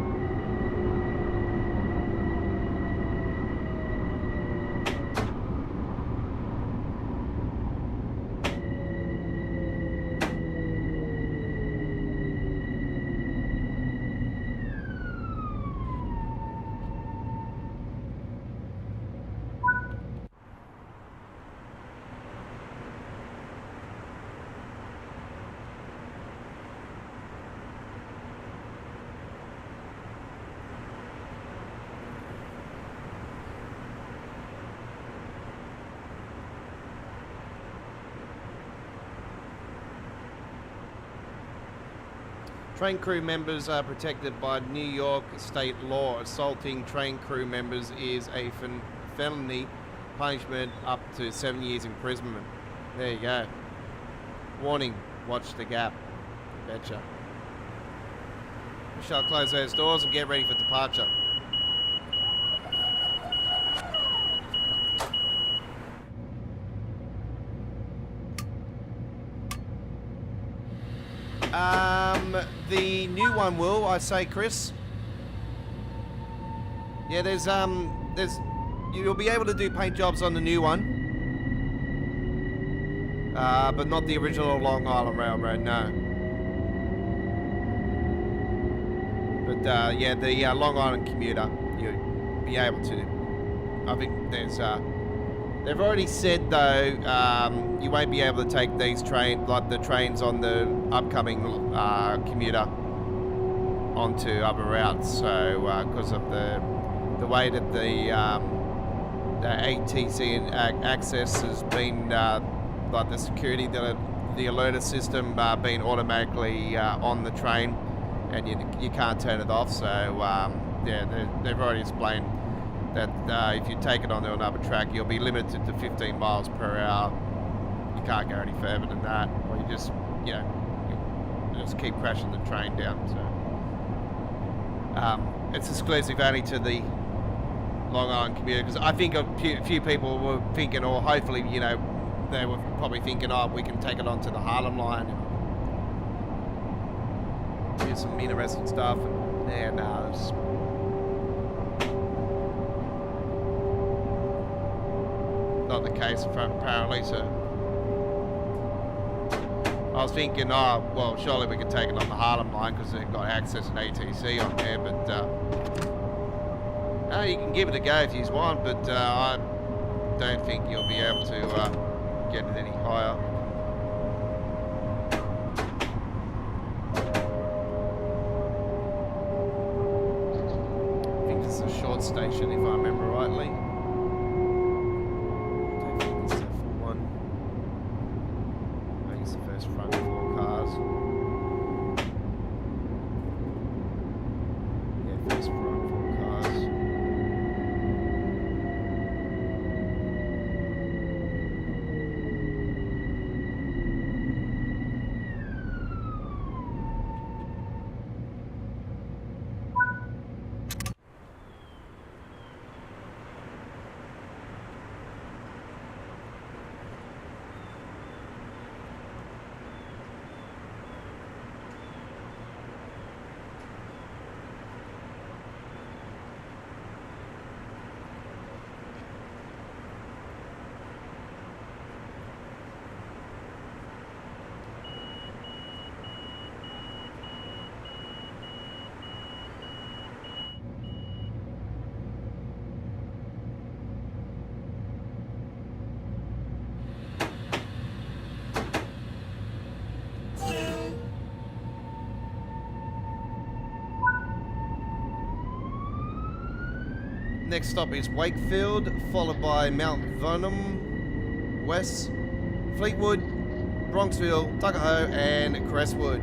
[SPEAKER 1] Train crew members are protected by New York state law. Assaulting train crew members is a felony, punishment up to 7 years imprisonment. There you go. Warning, watch the gap. Betcha. We shall close those doors and get ready for departure. The new one will, I say, Chris. Yeah, there's you'll be able to do paint jobs on the new one, but not the original Long Island Railroad, no. But yeah, the Long Island commuter, you'll be able to. I think there's they've already said though, you won't be able to take these like the trains on the upcoming commuter onto other routes. So because of the way that the ATC access has been, like the security, the alerter system being automatically on the train, and you can't turn it off. So yeah, they've already explained that if you take it onto another track, you'll be limited to 15 miles per hour. You can't go any further than that, or you just, you know, you just keep crashing the train down. So it's exclusive only to the Long Island commuter, because I think a few people were thinking, or hopefully, you know, they were probably thinking, oh, we can take it onto the Harlem Line and do some interesting stuff. And no, it's not the case apparently. So I was thinking, oh, well, surely we could take it on the Harlem Line because they've got access and ATC on there, but no, you can give it a go if you want, but I don't think you'll be able to get it any higher. I think it's a short station if I remember rightly. Front four cars. Yeah, first front four cars. Next stop is Wakefield, followed by Mount Vernon, West, Fleetwood, Bronxville, Tuckahoe, and Crestwood.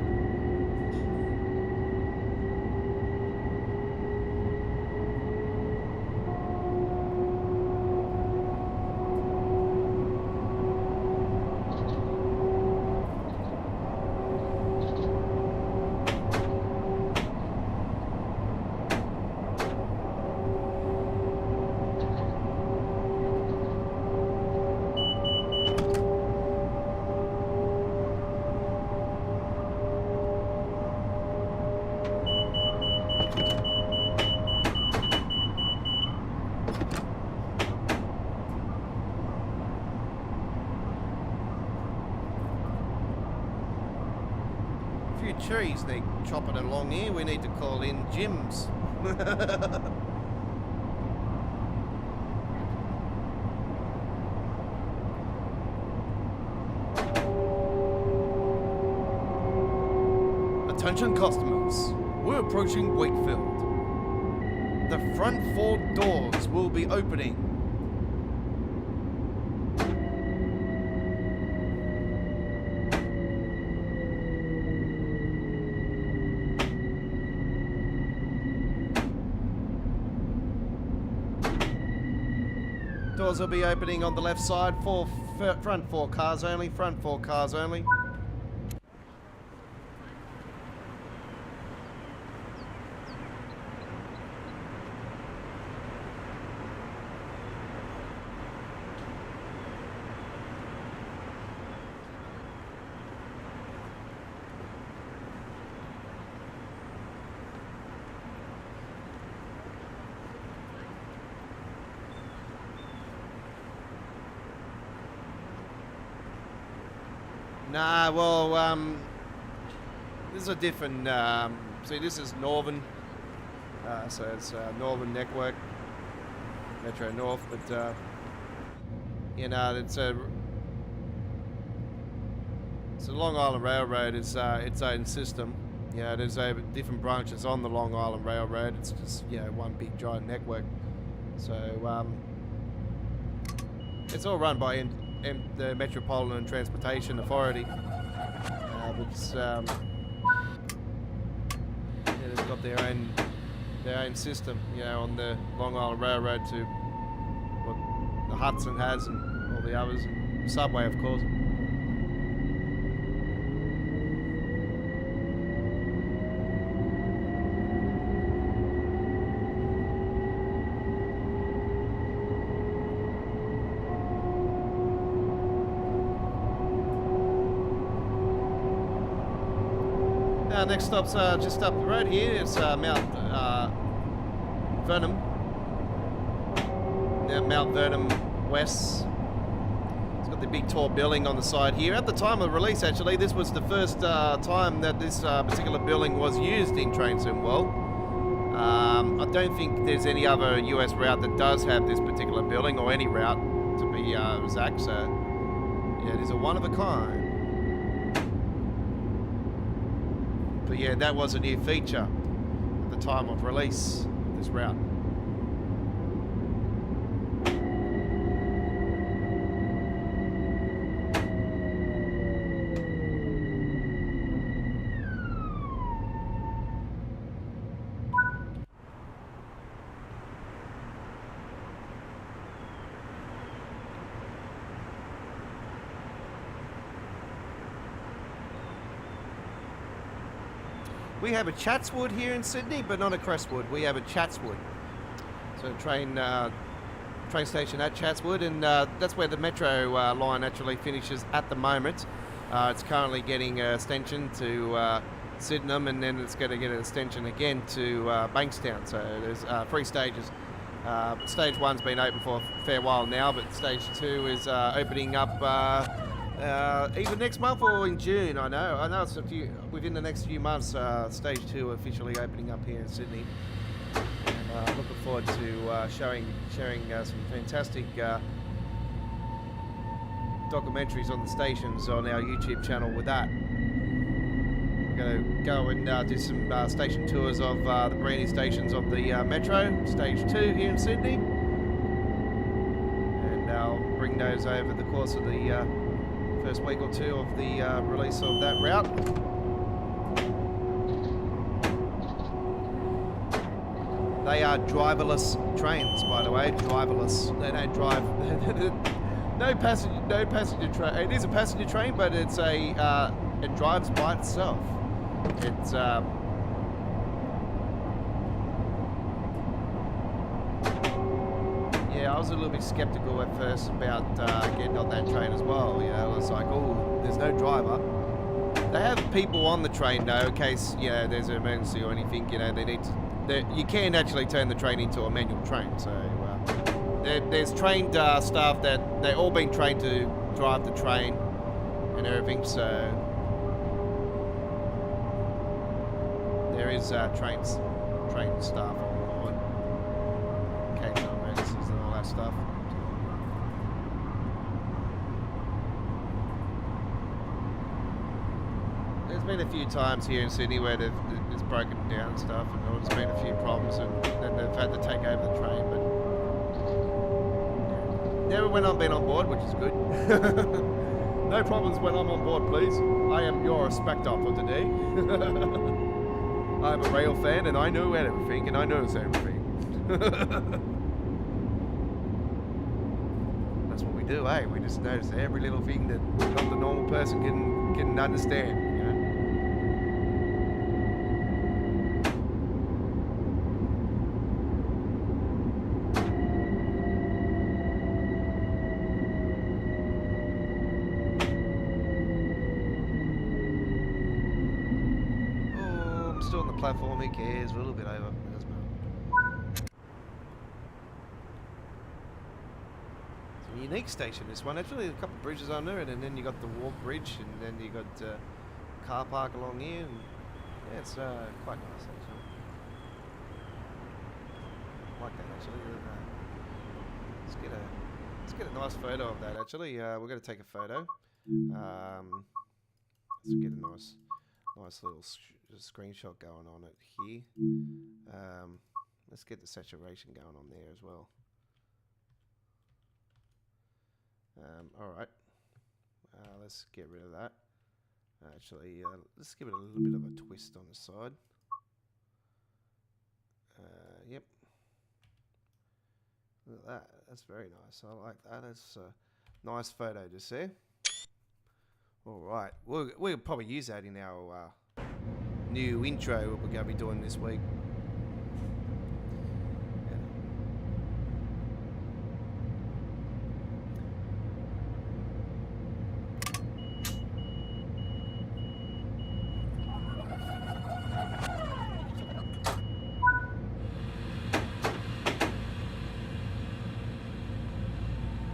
[SPEAKER 1] Trees, they're chopping along here. We need to call in Jim's. Attention customers, we're approaching Wakefield. The front 4 doors will be opening. Doors will be opening on the left side for front 4 cars only, front 4 cars only. Nah, well, this is a different, see, this is Northern, so it's Northern Network, Metro North, but, you know, it's a Long Island Railroad, it's its own system. Yeah, there's different branches on the Long Island Railroad, it's just, you know, one big giant network. So, it's all run by the Metropolitan Transportation Authority, which yeah, they've got their own system, you know, on the Long Island Railroad to what the Hudson has and all the others, and Subway, of course. Next stop's just up the road here. It's Mount Vernon. Now Mount Vernon West. It's got the big tall building on the side here. At the time of release, actually, this was the first time that this particular building was used in Train Sim World. I don't think there's any other US route that does have this particular building, or any route to be exact. So yeah, it is a one of a kind. But yeah, that was a new feature at the time of release of this route. We have a Chatswood here in Sydney, but not a Crestwood. We have a Chatswood. So train station at Chatswood, and that's where the Metro line actually finishes at the moment. It's currently getting an extension to Sydenham, and then it's going to get an extension again to Bankstown. So there's 3 stages. Stage 1's been open for a fair while now, but stage 2 is opening up either next month or in June. I know it's within the next few months. Stage 2 officially opening up here in Sydney. And looking forward to sharing some fantastic documentaries on the stations on our YouTube channel with that. we're going to go and do some station tours of the brand new stations of the Metro, Stage 2 here in Sydney. And I'll bring those over the course of the first week or two of the release of that route. They are driverless trains, by the way. Driverless. They don't drive. No passenger train. It is a passenger train, but it's a. It drives by itself. It's. Yeah, I was a little bit skeptical at first about getting on that train as well. You know, it's like, oh, there's no driver. They have people on the train though, in case there's an emergency or anything. You know, they need to. You can actually turn the train into a manual train, so there's trained staff that they've all been trained to drive the train and everything, so there is trained staff on board, occasional emergencies and all that stuff. There's been a few times here in Sydney where it's broken down and stuff, and there's been a few problems, and then they've had to take over the train, but never when I've been on board, which is good. No problems when I'm on board, please. I am your spectre for today. I'm a rail fan, and I know everything, and I notice everything. That's what we do, eh? We just notice every little thing that not the normal person can understand. Platform, who cares? We're a little bit over. It's a unique station, this one. Actually, a couple of bridges under it, and then you got the Wharf Bridge, and then you got car park along here. And yeah, it's quite nice actually. I like that actually. Let's get a nice photo of that actually. We're going to take a photo. Let's get a nice little screenshot going on it here. Let's get the saturation going on there as well. Alright, let's get rid of that. Actually, let's give it a little bit of a twist on the side. Yep. Look at that, that's very nice. I like that. That's a nice photo to see. Alright, we'll probably use that in our new intro we're going to be doing this week.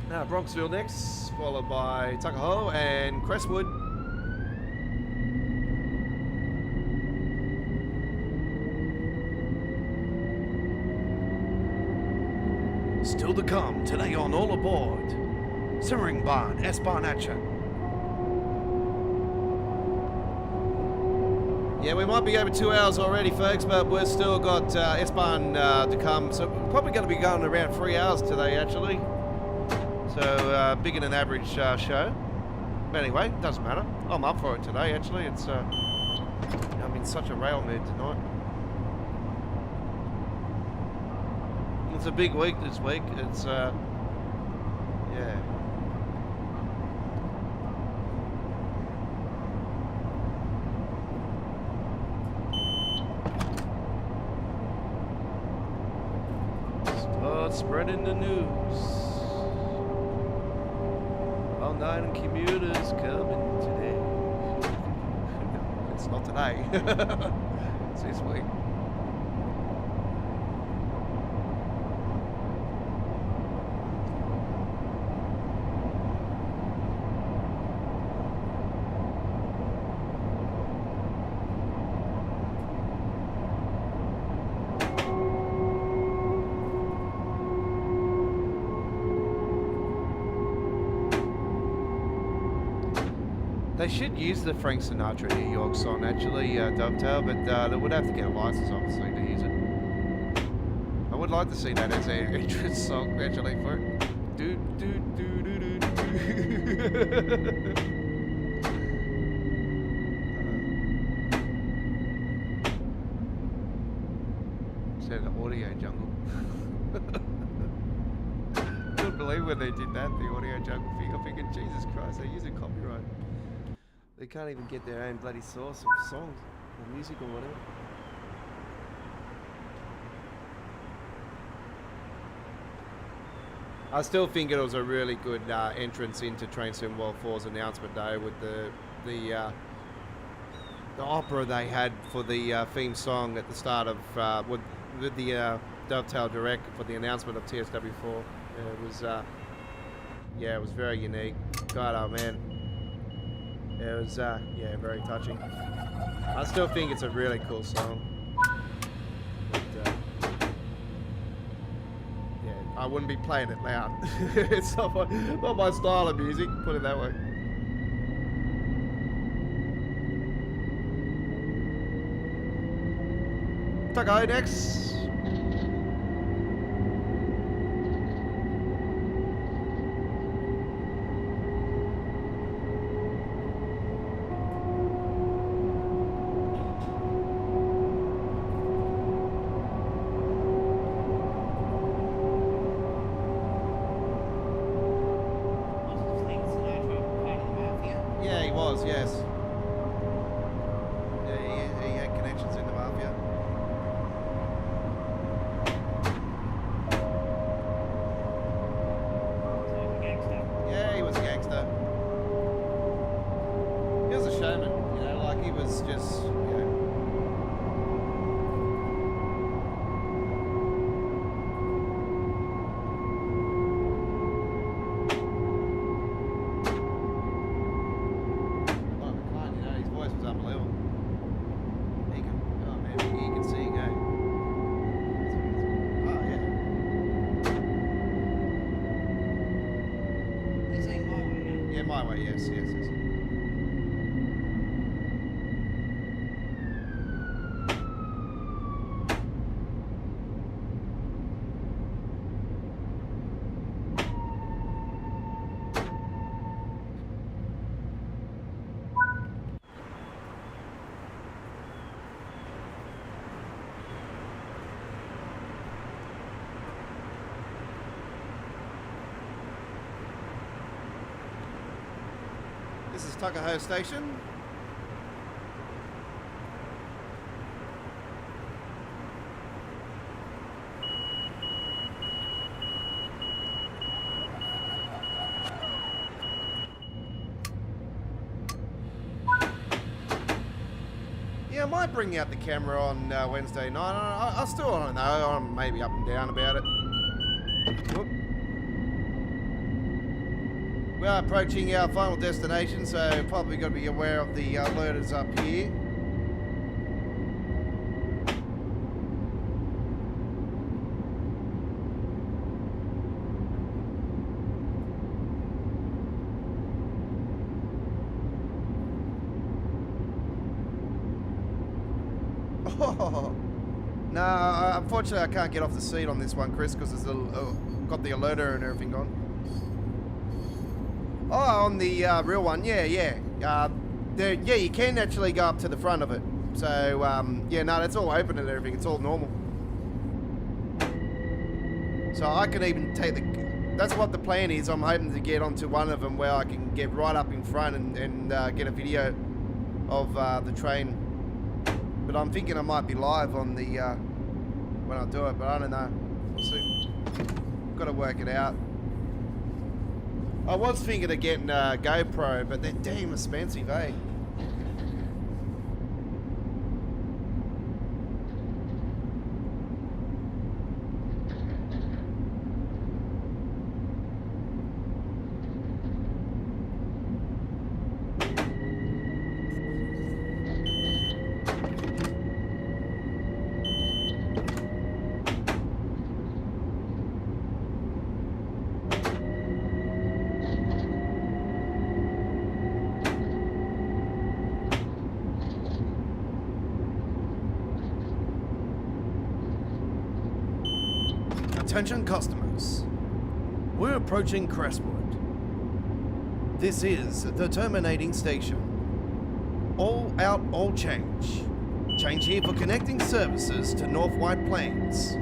[SPEAKER 1] Now Bronxville next, followed by Tuckahoe and Crestwood. Still to come today on All Aboard. Semmeringbahn, S-Bahn action. Yeah, we might be over 2 hours already, folks, but we've still got S-Bahn to come. So we're probably going to be going around 3 hours today, actually. So bigger than average show. But anyway, doesn't matter. I'm up for it today, actually. It's I'm in such a rail mood tonight. It's a big week this week. It's yeah. Start spreading the news. All night and commuters coming today. It's not today. It's this week. They should use the Frank Sinatra New York song, actually, Dovetail, but they would have to get a license, obviously, to use it. I would like to see that as an entrance song, actually, for it. Do, do, do, do, do, do. Said the audio jungle. Couldn't believe when they did that, the audio jungle thing. I'm thinking, Jesus Christ, they're using copyright. They can't even get their own bloody source of songs or music or whatever. I still think it was a really good entrance into Train Sim World 4's announcement day with the opera they had for the theme song at the start of with the Dovetail Direct for the announcement of TSW4. It was it was very unique. God, oh man, it was very touching. I still think it's a really cool song. But, I wouldn't be playing it loud. It's not my style of music, put it that way. Taco next. Yes. Yeah, he had connections in the mafia. Yeah, he was a gangster. He was a showman, you know, like he was just, you know. My way, yes. This is Tuckahoe Station. Yeah, I might bring out the camera on Wednesday night. I still don't know. I'm maybe up and down about it. Whoop. We are approaching our final destination, so probably got to be aware of the alerters up here. Oh, no, unfortunately I can't get off the seat on this one, Chris, because it's got the alerter and everything on. Oh, on the real one, yeah. You can actually go up to the front of it. So, yeah, no, it's all open and everything. It's all normal. So I can even take that's what the plan is. I'm hoping to get onto one of them where I can get right up in front and get a video of the train. But I'm thinking I might be live on the when I do it, but I don't know. We'll see. Got to work it out. I was thinking of getting a GoPro, but they're damn expensive, eh? Attention customers, we're approaching Crestwood. This is the terminating station. All out, all change. Change here for connecting services to North White Plains.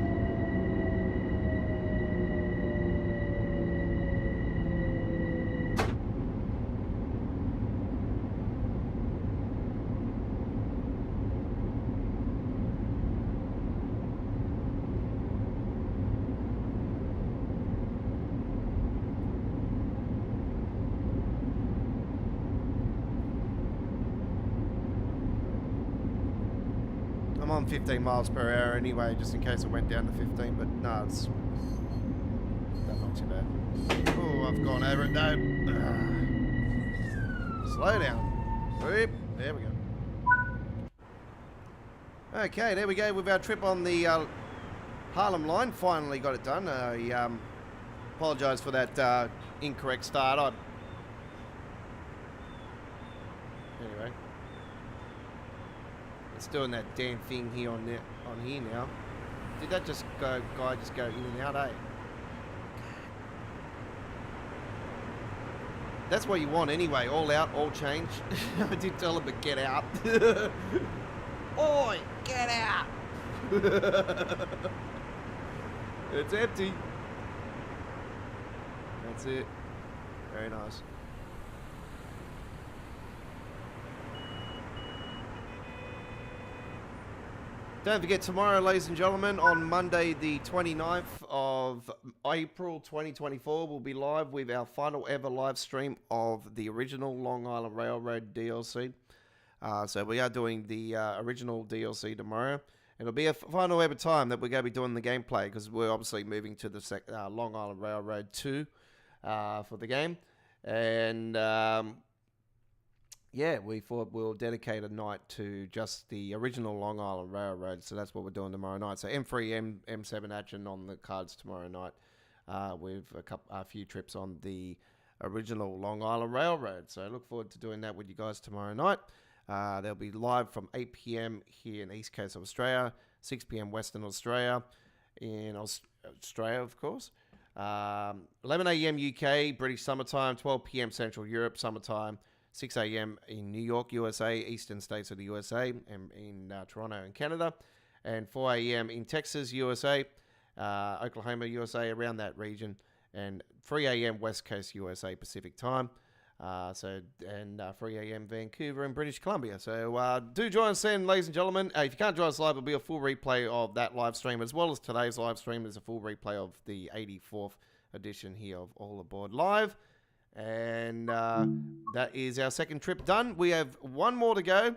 [SPEAKER 1] I'm on 15 miles per hour anyway, just in case it went down to 15, but no, it's not too bad. Oh, I've gone over it, no. Slow down. Whoop. There we go. Okay, there we go with our trip on the Harlem Line. Finally got it done. I apologise for that incorrect start. Anyway. It's doing that damn thing here on here now. Did that guy just go in and out, eh? That's what you want anyway. All out, all change. I did tell him to get out. Oi, get out! It's empty. That's it. Very nice. Don't forget, tomorrow, ladies and gentlemen, on Monday the 29th of April 2024, we'll be live with our final ever live stream of the original Long Island Railroad DLC. So we are doing the original DLC tomorrow. It'll be a final ever time that we're going to be doing the gameplay, because we're obviously moving to the Long Island Railroad 2 for the game. And yeah, we thought we'll dedicate a night to just the original Long Island Railroad, so that's what we're doing tomorrow night. So M3, M7 action on the cards tomorrow night, with a few trips on the original Long Island Railroad. So I look forward to doing that with you guys tomorrow night. They'll be live from 8 p.m. here in the East Coast of Australia, 6 p.m. Western Australia, in Australia, of course. 11 a.m. UK, British summertime, 12 p.m. Central Europe summertime, 6 a.m. in New York, USA, eastern states of the USA, and in Toronto and Canada, and 4 a.m. in Texas, USA, Oklahoma, USA, around that region, and 3 a.m. West Coast, USA, Pacific time. 3 a.m. Vancouver and British Columbia. So do join us then, ladies and gentlemen. If you can't join us live, it'll be a full replay of that live stream, as well as today's live stream. There's a full replay of the 84th edition here of All Aboard Live. And that is our second trip done. We have one more to go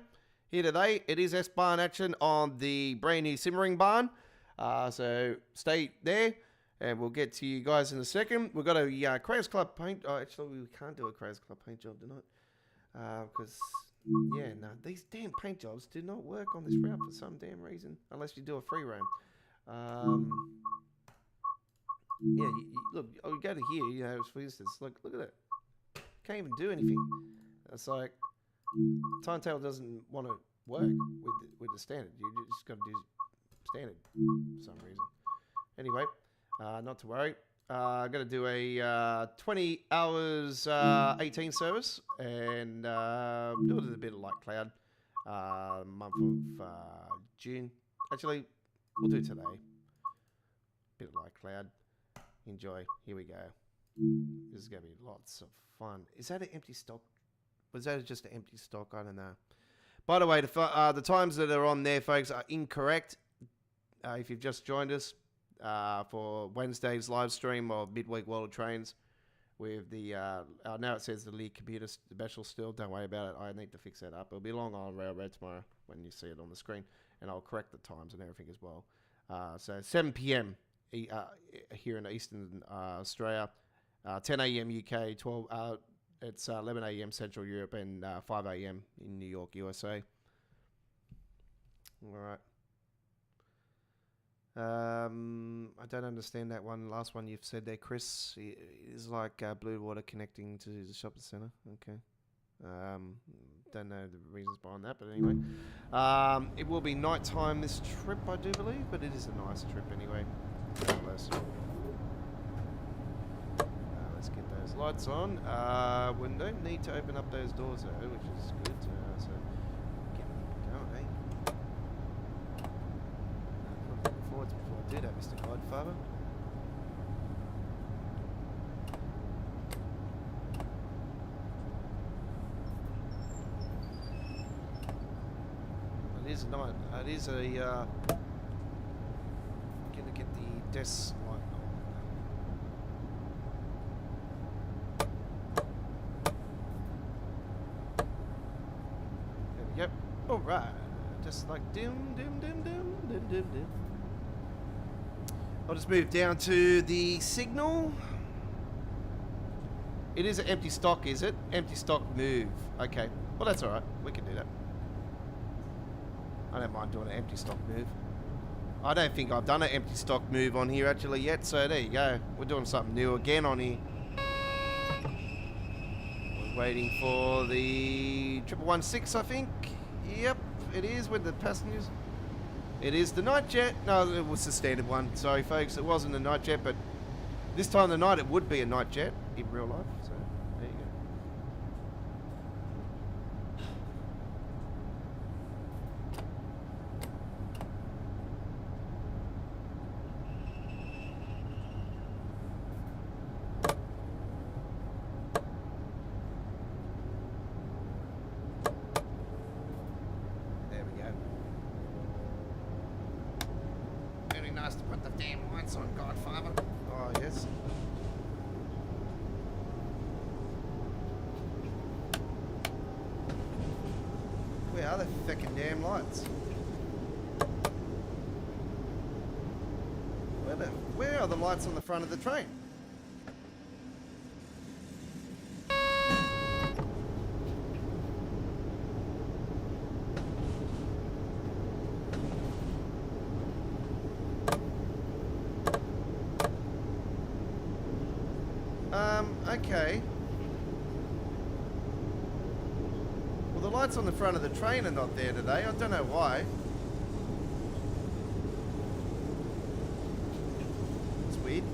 [SPEAKER 1] here today. It is S-Bahn action on the brand new Semmeringbahn. So stay there, and we'll get to you guys in a second. We've got a Craze Club paint. Oh, actually, we can't do a Craze Club paint job tonight. Because, yeah, no, these damn paint jobs do not work on this route for some damn reason. Unless you do a free roam. Yeah, look, you go to here, you know, for instance, look at that. Can't even do anything. It's like Timetable doesn't want to work with the standard. You just got to do standard for some reason. Anyway, not to worry. I'm going to do a 20 hours 18 service, and do a little bit of light cloud month of June. Actually, we'll do today. Bit of light cloud. Enjoy. Here we go. This is going to be lots of fun. Is that an empty stock? Was that just an empty stock? I don't know. By the way, the times that are on there, folks, are incorrect. If you've just joined us for Wednesday's live stream of Midweek World of Trains with the... now it says the Lead Computer Special still. Don't worry about it. I need to fix that up. It'll be Long Island Railroad tomorrow when you see it on the screen. And I'll correct the times and everything as well. So 7 p.m. Here in Eastern Australia, 10 a.m. UK, 12. It's 11 a.m. Central Europe, and 5 a.m. in New York, USA. All right. I don't understand that one. Last one you've said there, Chris, is like blue water connecting to the shopping centre. Okay. Don't know the reasons behind that, but anyway. It will be night time this trip, I do believe, but it is a nice trip anyway. Nonetheless. lights on. We don't need to open up those doors though, which is good. So get going, eh? Looking forwards before I do that, Mr. Godfather. It is a night. It is a. Gonna get the desk light on. There we go. All right. Just like doom, doom, doom, doom, doom, doom, doom. I'll just move down to the signal. It is an empty stock, is it? Empty stock move. Okay. Well, that's all right. We can do that. I don't mind doing an empty stock move. I don't think I've done an empty stock move on here actually yet, so there you go. We're doing something new again on here. We're waiting for the 1116, I think. Yep, it is with the passengers. It is the night jet. No, it was the standard one. Sorry, folks, it wasn't a night jet, but this time of the night it would be a night jet in real life. So there you go. There we go.
[SPEAKER 3] Very nice to put the damn lights on, Godfather.
[SPEAKER 1] Oh, yes. Where are the fucking damn lights? Where are the lights on the front of the train? Okay. Well, the lights on the front of the train are not there today. I don't know why. It's weird.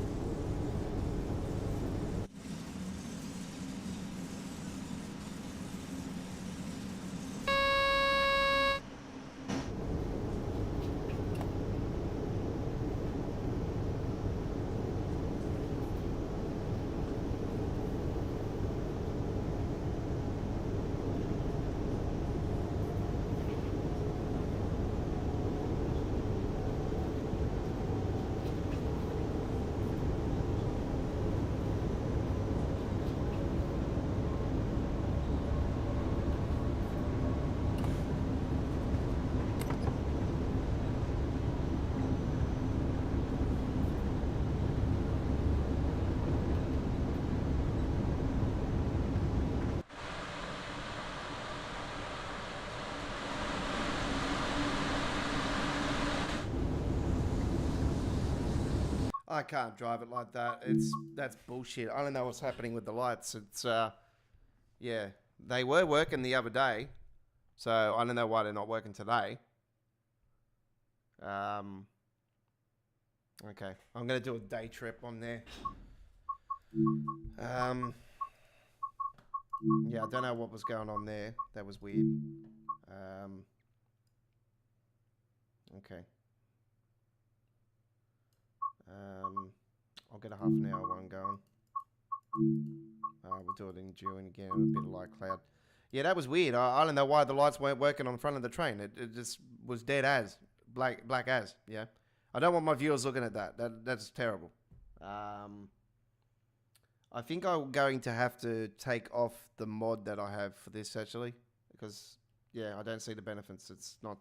[SPEAKER 1] I can't drive it like that. That's bullshit. I don't know what's happening with the lights. It's yeah, they were working the other day, so I don't know why they're not working today. Okay, I'm gonna do a day trip on there. Yeah, I don't know what was going on there. That was weird. Okay. I'll get a half an hour one going. We'll do it in June again, a bit of light cloud. Yeah, that was weird. I don't know why the lights weren't working on the front of the train. It just was dead as, black as, yeah. I don't want my viewers looking at that. That's terrible. I think I'm going to have to take off the mod that I have for this actually, because yeah, I don't see the benefits. It's not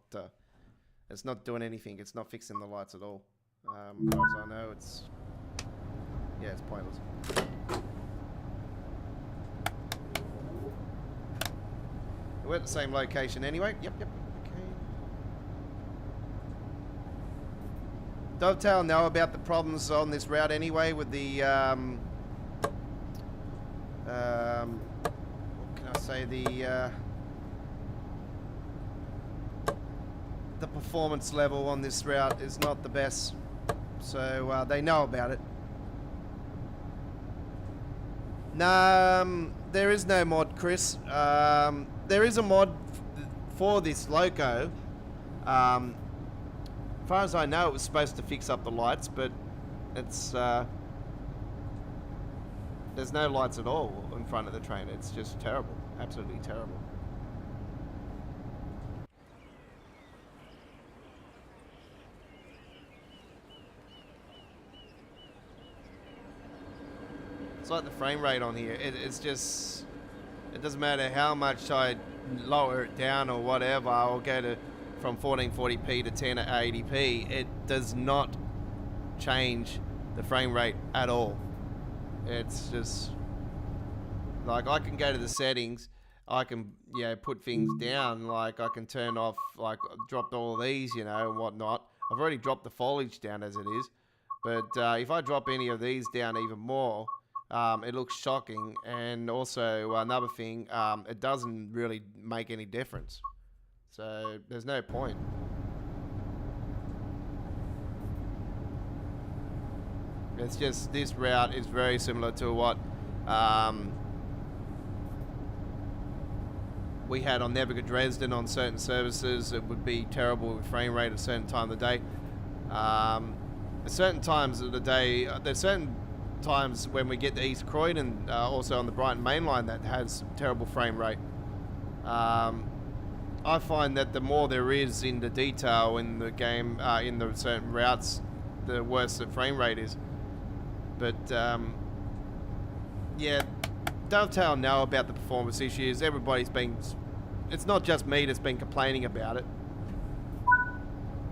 [SPEAKER 1] doing anything. It's not fixing the lights at all. As far as I know, it's pointless. We're at the same location anyway. Yep. Okay. Dovetail know about the problems on this route anyway with the what can I say, the performance level on this route is not the best, so they know about it. No, there is no mod, Chris. There is a mod for this loco. As far as I know, it was supposed to fix up the lights, but it's there's no lights at all in front of the train. It's just terrible, absolutely terrible. It's like the frame rate on here. It's just, it doesn't matter how much I lower it down or whatever. I'll go to from 1440p to 1080p. It does not change the frame rate at all. It's just like I can go to the settings. I can, you know, put things down. Like I can turn off, like dropped all these, you know, and whatnot. I've already dropped the foliage down as it is, but if I drop any of these down even more, it looks shocking. And also another thing, it doesn't really make any difference. So there's no point. It's just this route is very similar to what we had on Nebuga Dresden on certain services. It would be terrible with frame rate at a certain time of the day. At certain times of the day, there's certain times when we get to East Croydon, also on the Brighton Mainline, that has terrible frame rate. I find that the more there is in the detail in the game, in the certain routes, the worse the frame rate is. But yeah, Dovetail know about the performance issues. Everybody's been, it's not just me that's been complaining about it.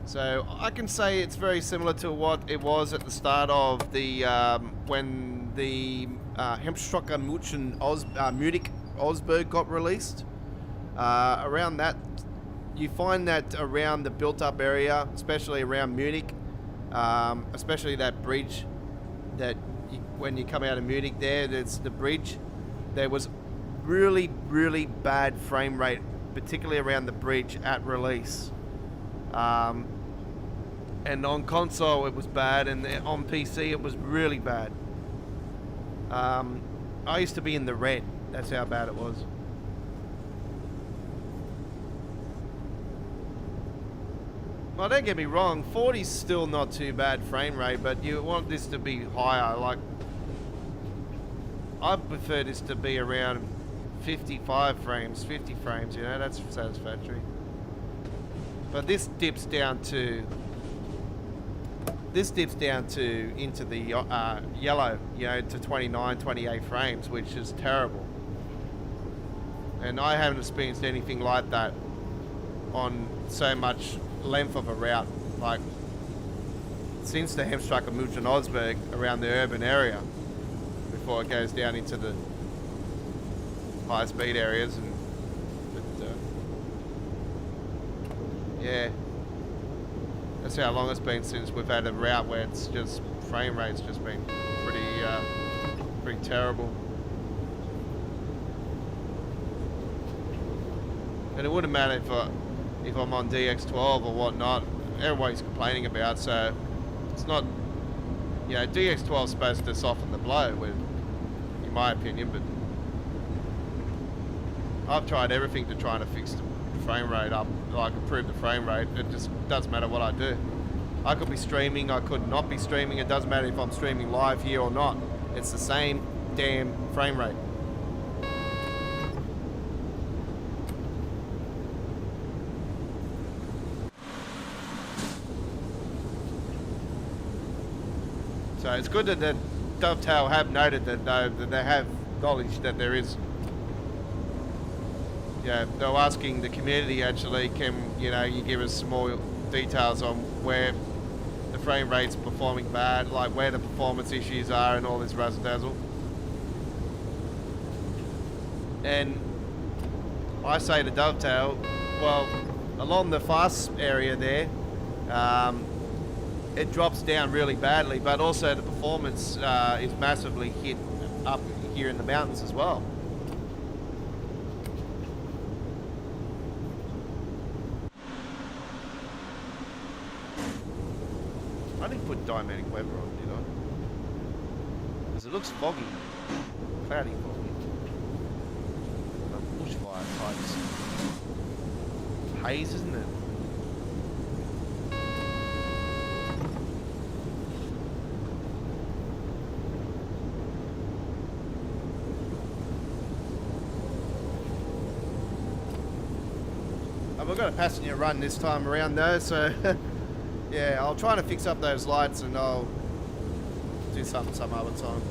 [SPEAKER 1] So I can say it's very similar to what it was at the start of the when the Hemstrocker Munich Osberg got released. Around that, you find that around the built-up area, especially around Munich, especially that bridge that when you come out of Munich there's the bridge. There was really, really bad frame rate, particularly around the bridge at release. And on console it was bad, and on PC it was really bad. I used to be in the red. That's how bad it was. Well, don't get me wrong, 40's still not too bad frame rate, but you want this to be higher. Like, I prefer this to be around 55 frames, 50 frames, you know, that's satisfactory. But this dips down to into the yellow, you know, to 29, 28 frames, which is terrible. And I haven't experienced anything like that on so much length of a route, like since the Hemstrocker München Osberg around the urban area, before it goes down into the high speed areas. And yeah, that's how long it's been since we've had a route where it's just frame rate's just been pretty terrible. And it wouldn't matter if I'm on DX12 or whatnot. Everybody's complaining about, so it's not, you know, DX12 is supposed to soften the blow, with, in my opinion, but I've tried everything to try to fix the frame rate up, like improve the frame rate. It just doesn't matter what I do. I could be streaming, I could not be streaming. It doesn't matter if I'm streaming live here or not. It's the same damn frame rate. So it's good that Dovetail have noted that they have knowledge that there is. Yeah, they were asking the community actually, can you give us some more details on where the frame rate's performing bad, like where the performance issues are and all this razzle dazzle. And I say to Dovetail, well, along the fast area there, it drops down really badly, but also the performance is massively hit up here in the mountains as well. I didn't put dynamic weather on, did I? Because it looks foggy. cloudy for me. The bushfire types. Haze, isn't it? We've got a passenger run this time around though, so yeah, I'll try to fix up those lights and I'll do something some other time.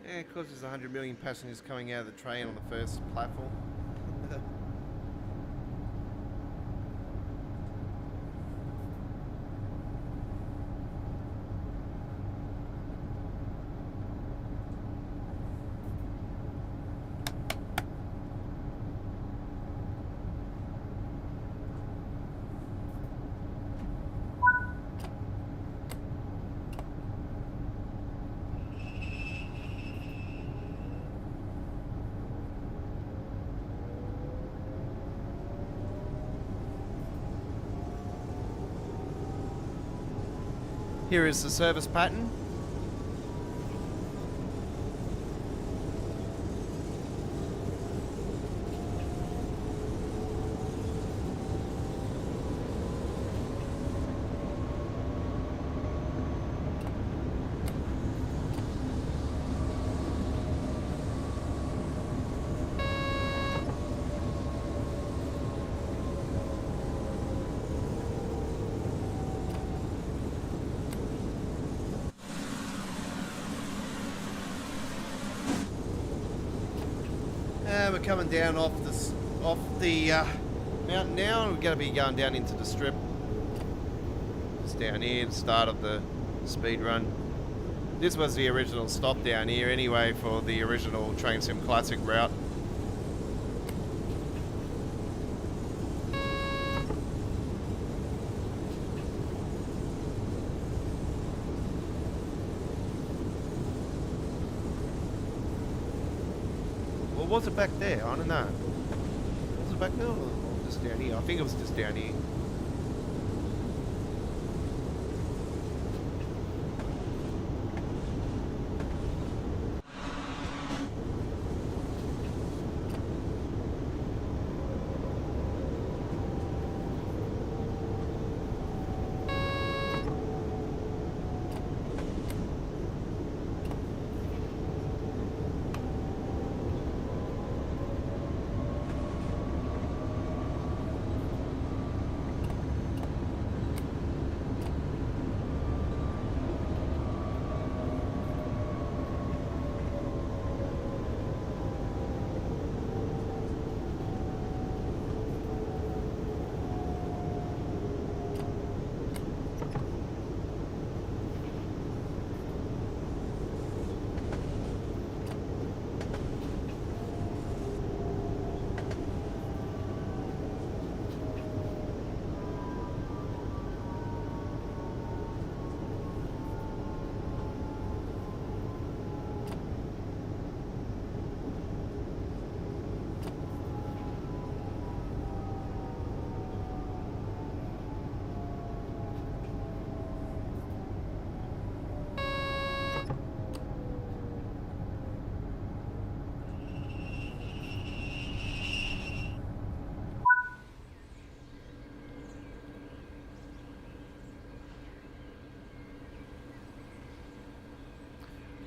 [SPEAKER 1] Yeah, because there's 100 million passengers coming out of the train on the first platform. Here is the service pattern. We're coming down off the mountain now, and we're going to be going down into the strip. It's down here, the start of the speed run. This was the original stop down here anyway for the original Train Sim Classic route. Was it back there? I don't know. Was it back there or just down here? I think it was just down here.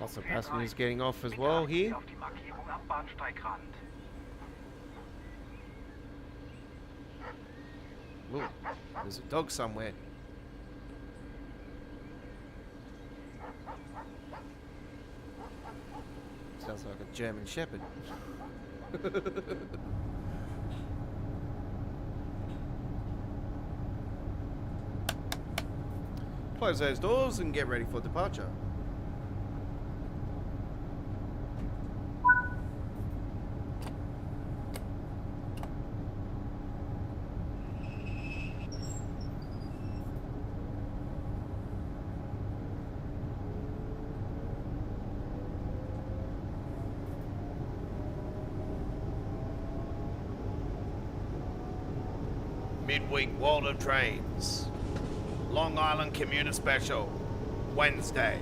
[SPEAKER 1] Lots of passengers getting off as well here. Ooh, there's a dog somewhere. Sounds like a German Shepherd. Close those doors and get ready for departure. Midweek World of Trains. Long Island Commuter Special. Wednesday.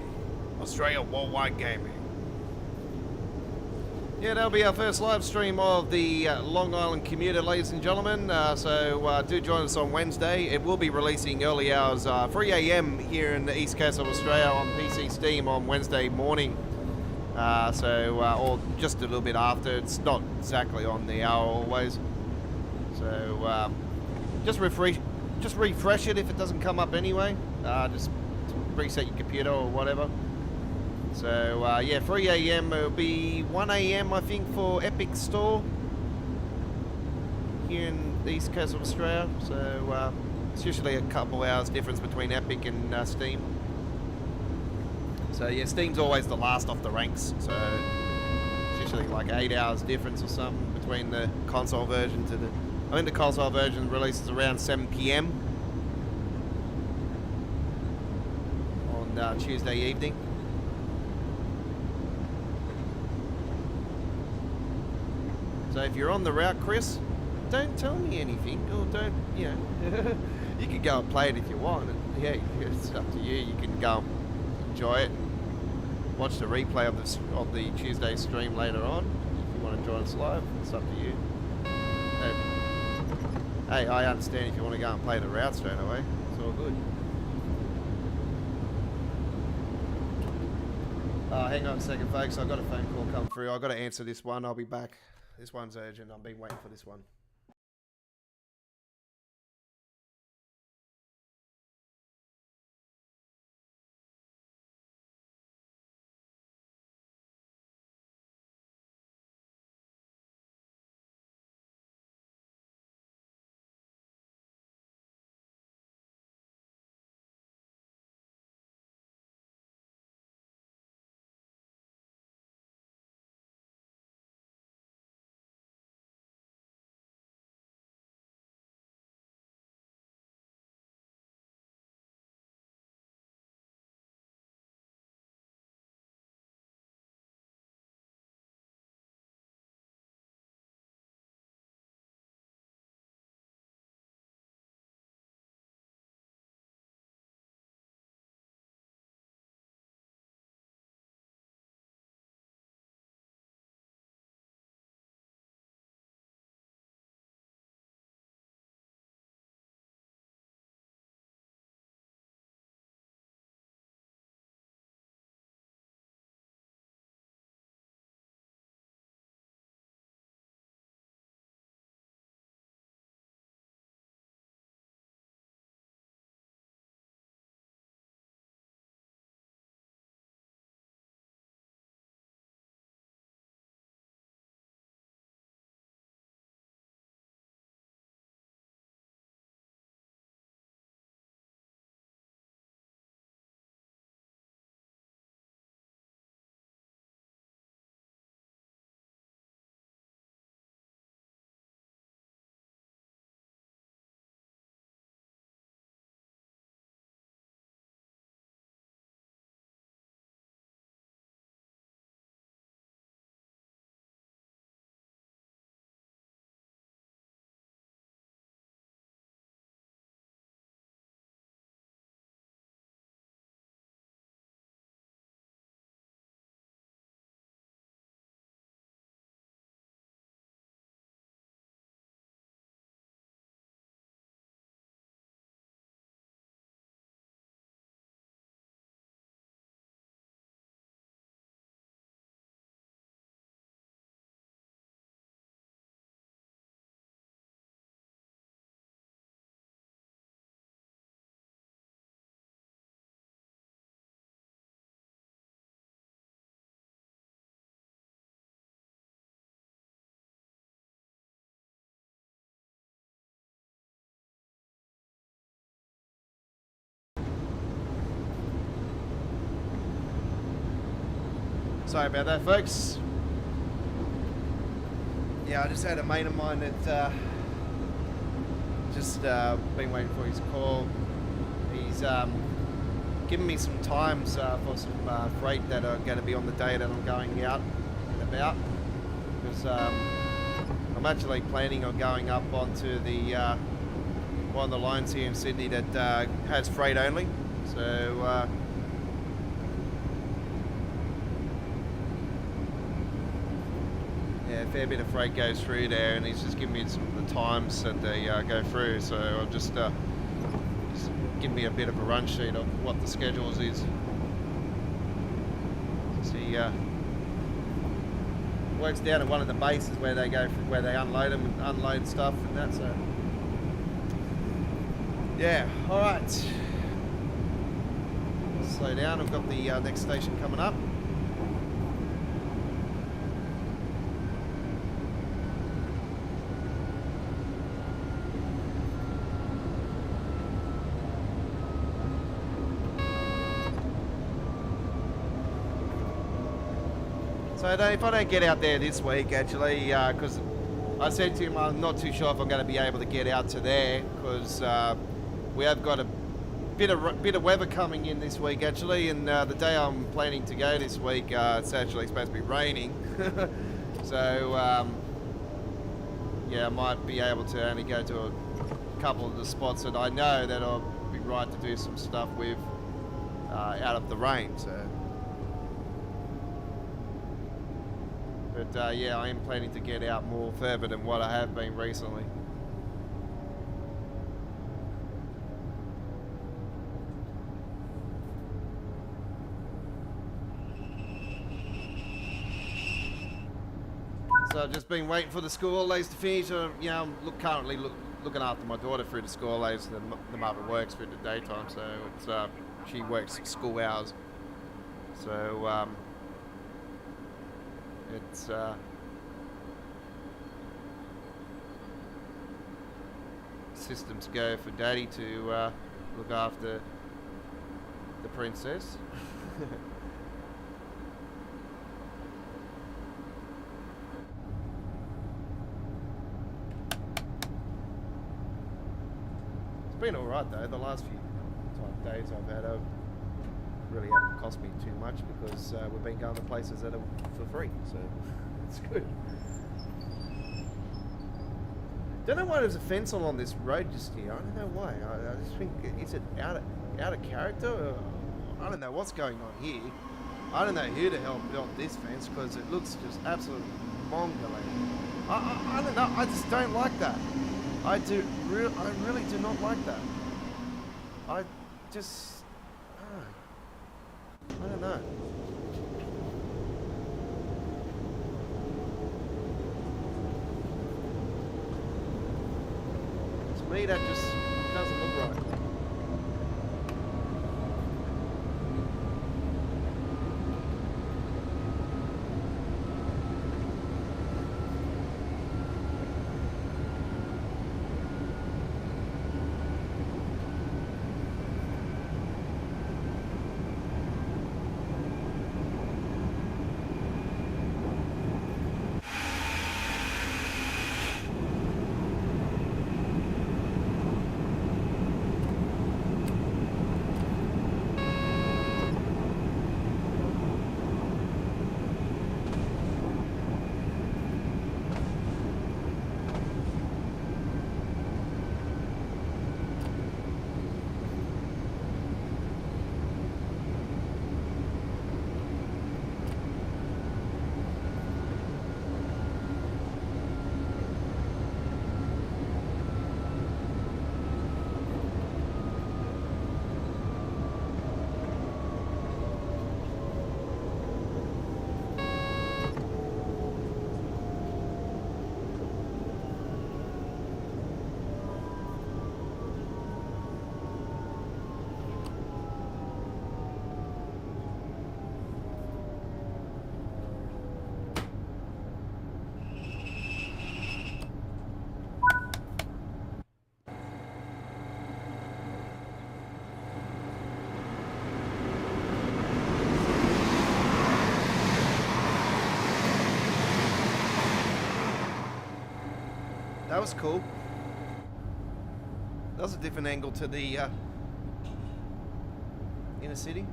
[SPEAKER 1] Australia Worldwide Gaming. Yeah, that'll be our first live stream of the Long Island Commuter, ladies and gentlemen. So do join us on Wednesday. It will be releasing early hours, 3 a.m. here in the east coast of Australia on PC Steam on Wednesday morning. Or just a little bit after. It's not exactly on the hour always. So just refresh it if it doesn't come up anyway. Just reset your computer or whatever. So yeah, 3 a.m. It'll be 1 a.m. I think for Epic Store here in the east coast of Australia. So it's usually a couple hours difference between Epic and Steam. So yeah, Steam's always the last off the ranks. So it's usually like 8 hours difference or something between the console version to the. I think the console version releases around 7 p.m. on Tuesday evening. So if you're on the route, Chris, don't tell me anything, or don't, you know, you can go and play it if you want. And yeah, it's up to you. You can go and enjoy it and watch the replay of the Tuesday stream later on. If you want to join us live, it's up to you. Hey, I understand if you want to go and play the route straight away. It's all good. Hang on a second, folks. I've got a phone call come through. I've got to answer this one. I'll be back. This one's urgent. I've been waiting for this one. Sorry about that, folks. Yeah, I just had a mate of mine that just been waiting for his call. He's given me some times for some freight that are going to be on the day that I'm going out and about. Because I'm actually planning on going up onto the one of the lines here in Sydney that has freight only. So yeah, a fair bit of freight goes through there, and he's just giving me some of the times that they go through. So I'll just give me a bit of a run sheet of what the schedules is. See, works down at one of the bases where they go, where they unload them and unload stuff and that. So yeah, all right. Slow down. I've got the next station coming up. So if I don't get out there this week, actually, because I said to him I'm not too sure if I'm going to be able to get out to there, because we have got a bit of weather coming in this week, actually, and the day I'm planning to go this week, it's actually supposed to be raining. So yeah, I might be able to only go to a couple of the spots that I know that I'll be right to do some stuff with out of the rain. So. But yeah, I am planning to get out more further than what I have been recently. So I've just been waiting for the school holidays to finish. You know, I'm currently looking after my daughter through the school holidays. The mother works through the daytime, so it's she works school hours. So it's systems go for Daddy to look after the princess. It's been alright though. The last few days I've had really haven't cost me too much because we've been going to places that are for free, so it's good. Don't know why there's a fence along this road just here. I don't know why. I just think, is it out of character? Or, I don't know what's going on here. I don't know who the hell built this fence because it looks just absolutely mongoloid. I don't know. I just don't like that. I really do not like that. I just. I don't know. To me, that just doesn't look right. was cool. That was a different angle to the inner city.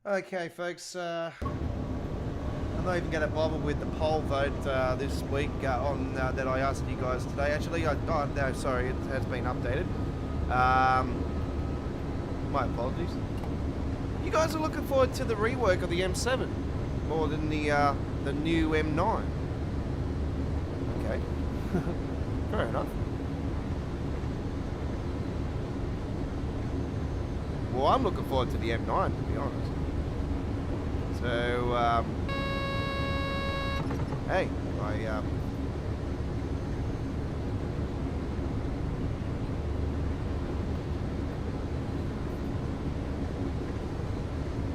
[SPEAKER 1] Okay, folks, I'm not even going to bother with the poll vote this week on that I asked you guys today. Actually, oh no, sorry, it has been updated. My apologies. You guys are looking forward to the rework of the M7 more than the new M9. Okay, fair enough. Well, I'm looking forward to the M9, to be honest. So, hey,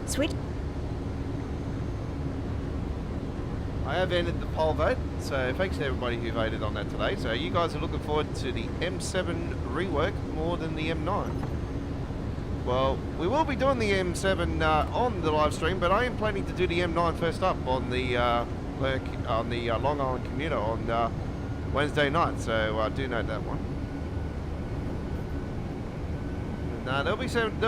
[SPEAKER 2] Switch.
[SPEAKER 1] I have ended the poll vote, so thanks to everybody who voted on that today. So you guys are looking forward to the M7 rework more than the M9. Well, we will be doing the M7 on the live stream, but I am planning to do the M9 first up on the Long Island commuter on Wednesday night. So do note that one. There'll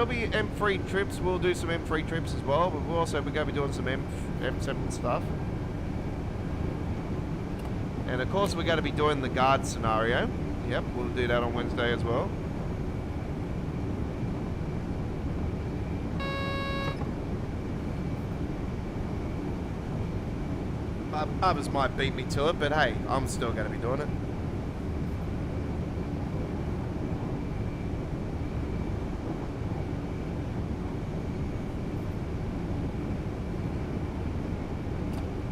[SPEAKER 1] be M3 trips. We'll do some M3 trips as well, but we're going to be doing some M7 stuff. And of course, we're going to be doing the guard scenario. Yep, we'll do that on Wednesday as well. Others might beat me to it, but hey, I'm still going to be doing it.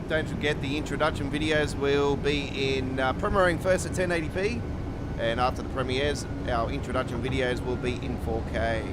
[SPEAKER 1] Don't forget the introduction videos will be in premiering first at 1080p, and after the premieres, our introduction videos will be in 4K.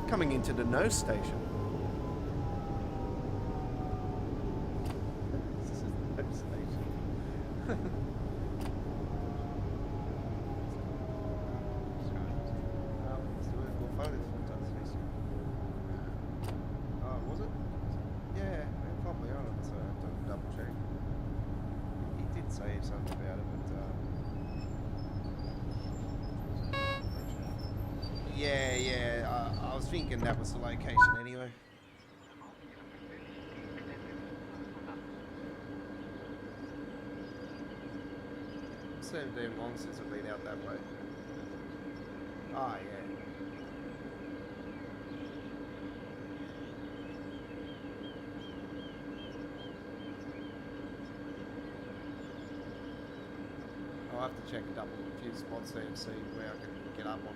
[SPEAKER 1] Coming into the nose station. This is the nose station. Oh, was it? Yeah, probably on it, so I have to double check. He did say something about it, but yeah, I was thinking that was the location anyway. so damn long since I've been out that way. Oh, yeah. I'll have to check a few spots there and see where I can get up on.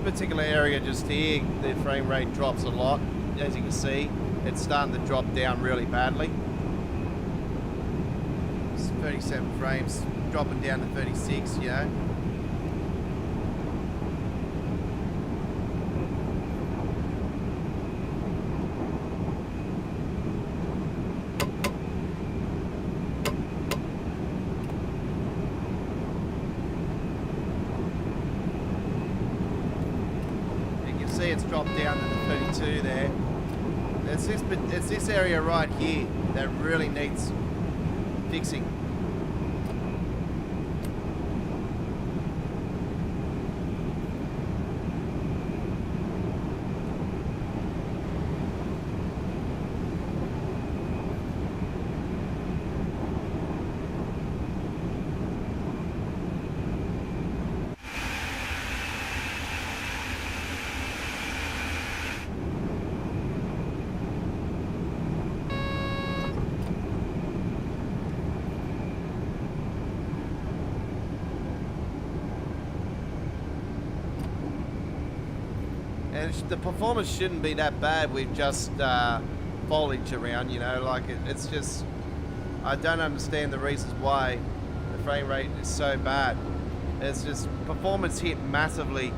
[SPEAKER 1] Particular area just here, the frame rate drops a lot. As you can see, it's starting to drop down really badly. It's 37 frames, dropping down to 36, you know. It's dropped down to the 32 there. It's this area right here that really needs fixing. And the performance shouldn't be that bad with just foliage around, you know, like it's just, I don't understand the reasons why the frame rate is so bad. It's just performance hit massively.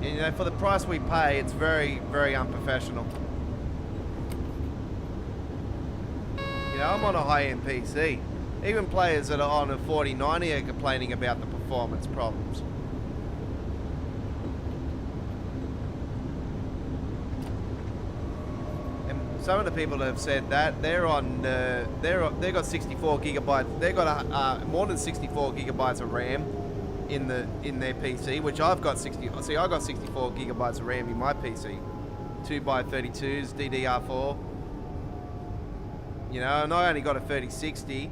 [SPEAKER 1] And, you know, for the price we pay, it's very, very unprofessional. You know, I'm on a high-end PC. Even players that are on a 4090 are complaining about the performance problems. Some of the people that have said that they're on, they've got 64 gigabytes. They've got more than 64 gigabytes of RAM in their PC, which I've got 60. See, I got 64 gigabytes of RAM in my PC, 2x32s, DDR4. You know, and I only got a 3060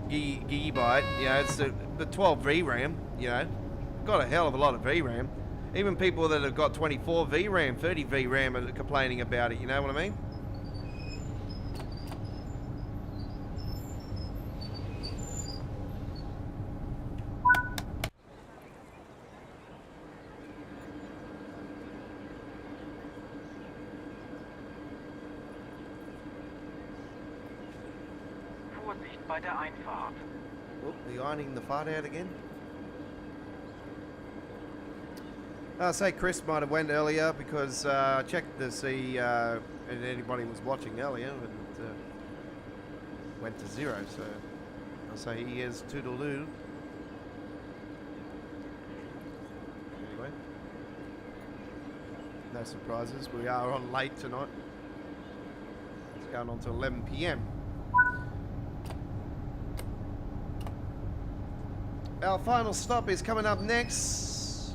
[SPEAKER 1] gigabyte. You know, it's the 12 VRAM. You know, got a hell of a lot of VRAM. Even people that have got 24 VRAM, 30 VRAM are complaining about it. You know what I mean?
[SPEAKER 5] Bei der Einfahrt.
[SPEAKER 1] Oh, they're ironing the fart out again. Say Chris might have went earlier because I checked to see if anybody was watching earlier and went to 0. So I'll say he is toodaloo. Anyway, no surprises. We are on late tonight. It's going on to 11 p.m. Our final stop is coming up next.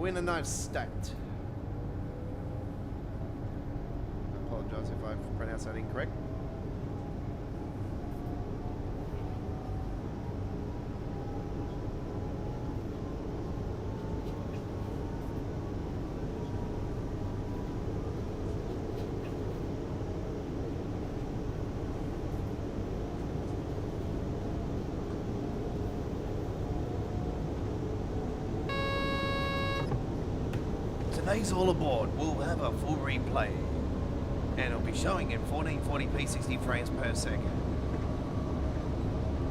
[SPEAKER 1] We're in a nice state. I apologise if I've pronounced that incorrect.
[SPEAKER 6] Today's All Aboard will have a full replay, and it'll be showing in 1440p 60 frames per second.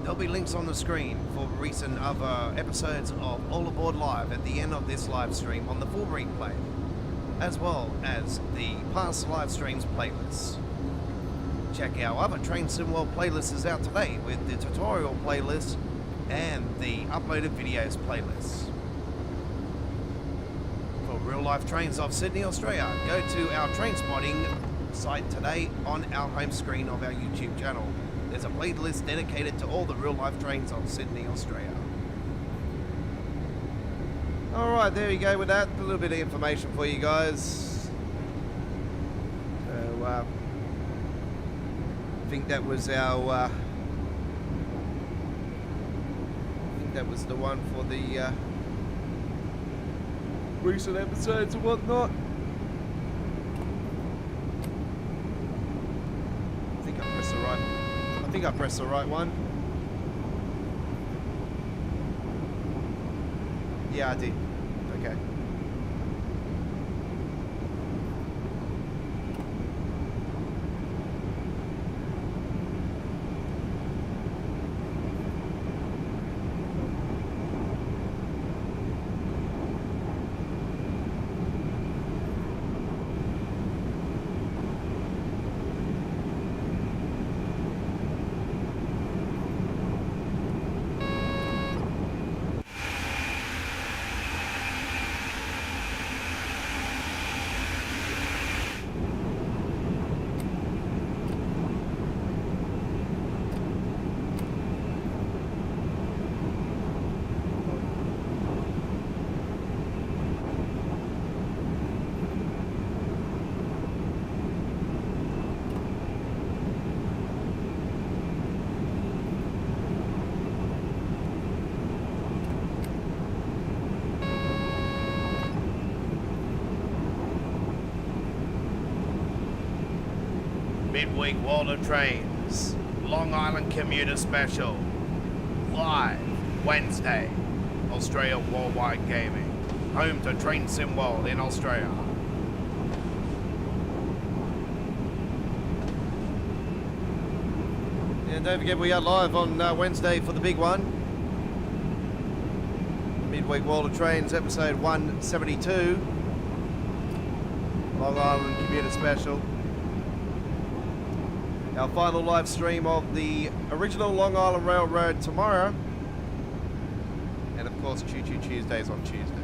[SPEAKER 6] There'll be links on the screen for recent other episodes of All Aboard Live at the end of this live stream on the full replay, as well as the past live streams playlists. Check our other Train Sim World playlists out today with the tutorial playlist and the uploaded videos playlists. Real life trains of Sydney, Australia. Go to our train spotting site today on our home screen of our YouTube channel. There's a playlist dedicated to all the real life trains of Sydney, Australia.
[SPEAKER 1] Alright, there you go with that. A little bit of information for you guys. So, I think that was our... I think that was the one for the... recent episodes and whatnot. I think I pressed the right one. Yeah, I did. Okay.
[SPEAKER 6] Midweek World of Trains, Long Island Commuter Special, live Wednesday, Australia Worldwide Gaming, home to Train Sim World in Australia.
[SPEAKER 1] And don't forget we are live on Wednesday for the big one. Midweek World of Trains episode 172. Long Island Commuter Special. Our final live stream of the original Long Island Railroad tomorrow. And of course, Choo Choo Tuesdays on Tuesday.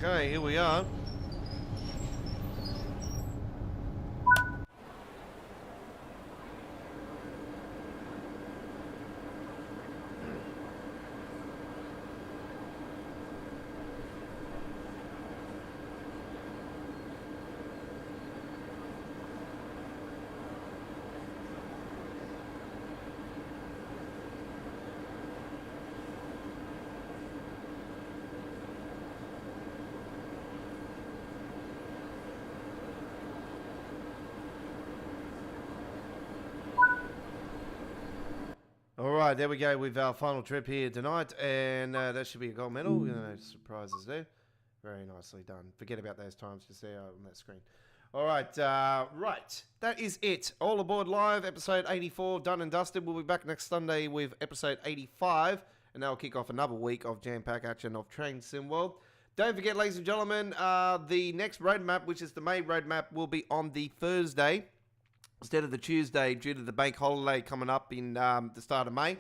[SPEAKER 6] Okay, here we are. All right, there we go with our final trip here tonight, and that should be a gold medal. No surprises there. Very nicely done. Forget about those times just there on that screen. All right, right. That is it. All Aboard Live, episode 84, done and dusted. We'll be back next Sunday with episode 85, and that'll kick off another week of jam-pack action of Train Sim World. Don't forget, ladies and gentlemen, the next roadmap, which is the May roadmap, will be on the Thursday instead of the Tuesday, due to the bank holiday coming up in the start of May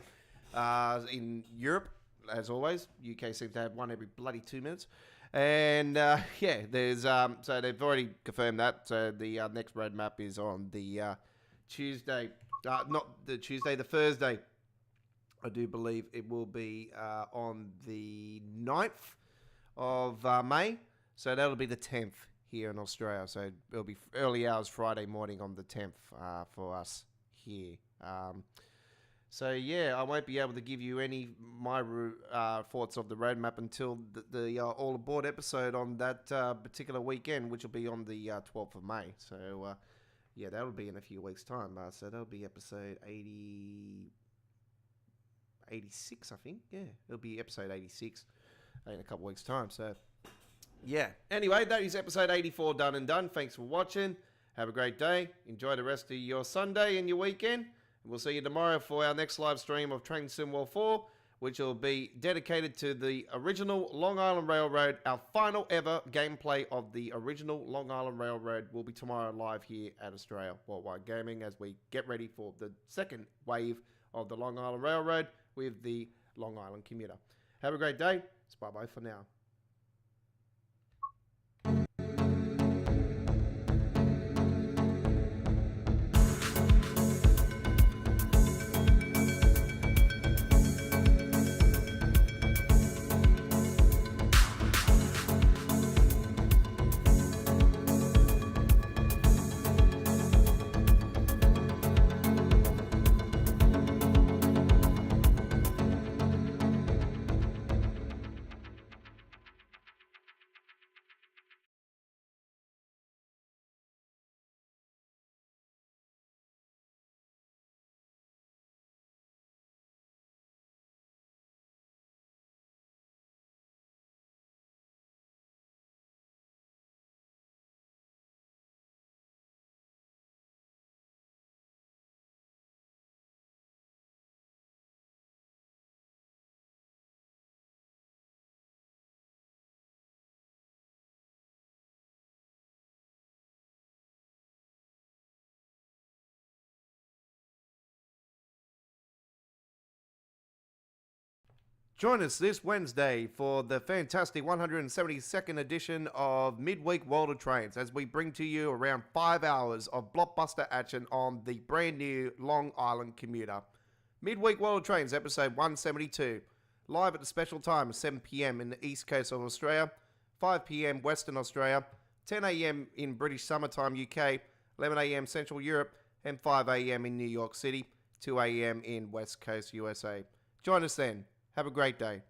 [SPEAKER 6] in Europe, as always. UK seems to have one every bloody 2 minutes. And yeah, there's so they've already confirmed that. So the next roadmap is on the Tuesday, not the Tuesday, the Thursday. I do believe it will be on the 9th of May. So that'll be the 10th here in Australia. So it'll be early hours Friday morning on the 10th for us here. So yeah, I won't be able to give you any my thoughts of the roadmap until the All Aboard episode on that particular weekend, which will be on the 12th of May. So yeah, that'll be in a few weeks' time. So that'll be episode 86, I think. Yeah, it'll be episode 86 in a couple weeks' time. So yeah. Anyway, that is episode 84 done and done. Thanks for watching. Have a great day. Enjoy the rest of your Sunday and your weekend. We'll see you tomorrow for our next live stream of Train Sim World 4, which will be dedicated to the original Long Island Railroad. Our final ever gameplay of the original Long Island Railroad will be tomorrow live here at Australia Worldwide Gaming as we get ready for the second wave of the Long Island Railroad with the Long Island commuter. Have a great day. It's bye-bye for now. Join us this Wednesday for the fantastic 172nd edition of Midweek World of Trains as we bring to you around 5 hours of blockbuster action on the brand new Long Island commuter. Midweek World of Trains episode 172, live at the special time of 7 p.m. in the east coast of Australia, 5 p.m. Western Australia, 10 a.m. in British Summertime UK, 11 a.m. Central Europe, and 5 a.m. in New York City, 2 a.m. in West Coast USA. Join us then. Have a great day.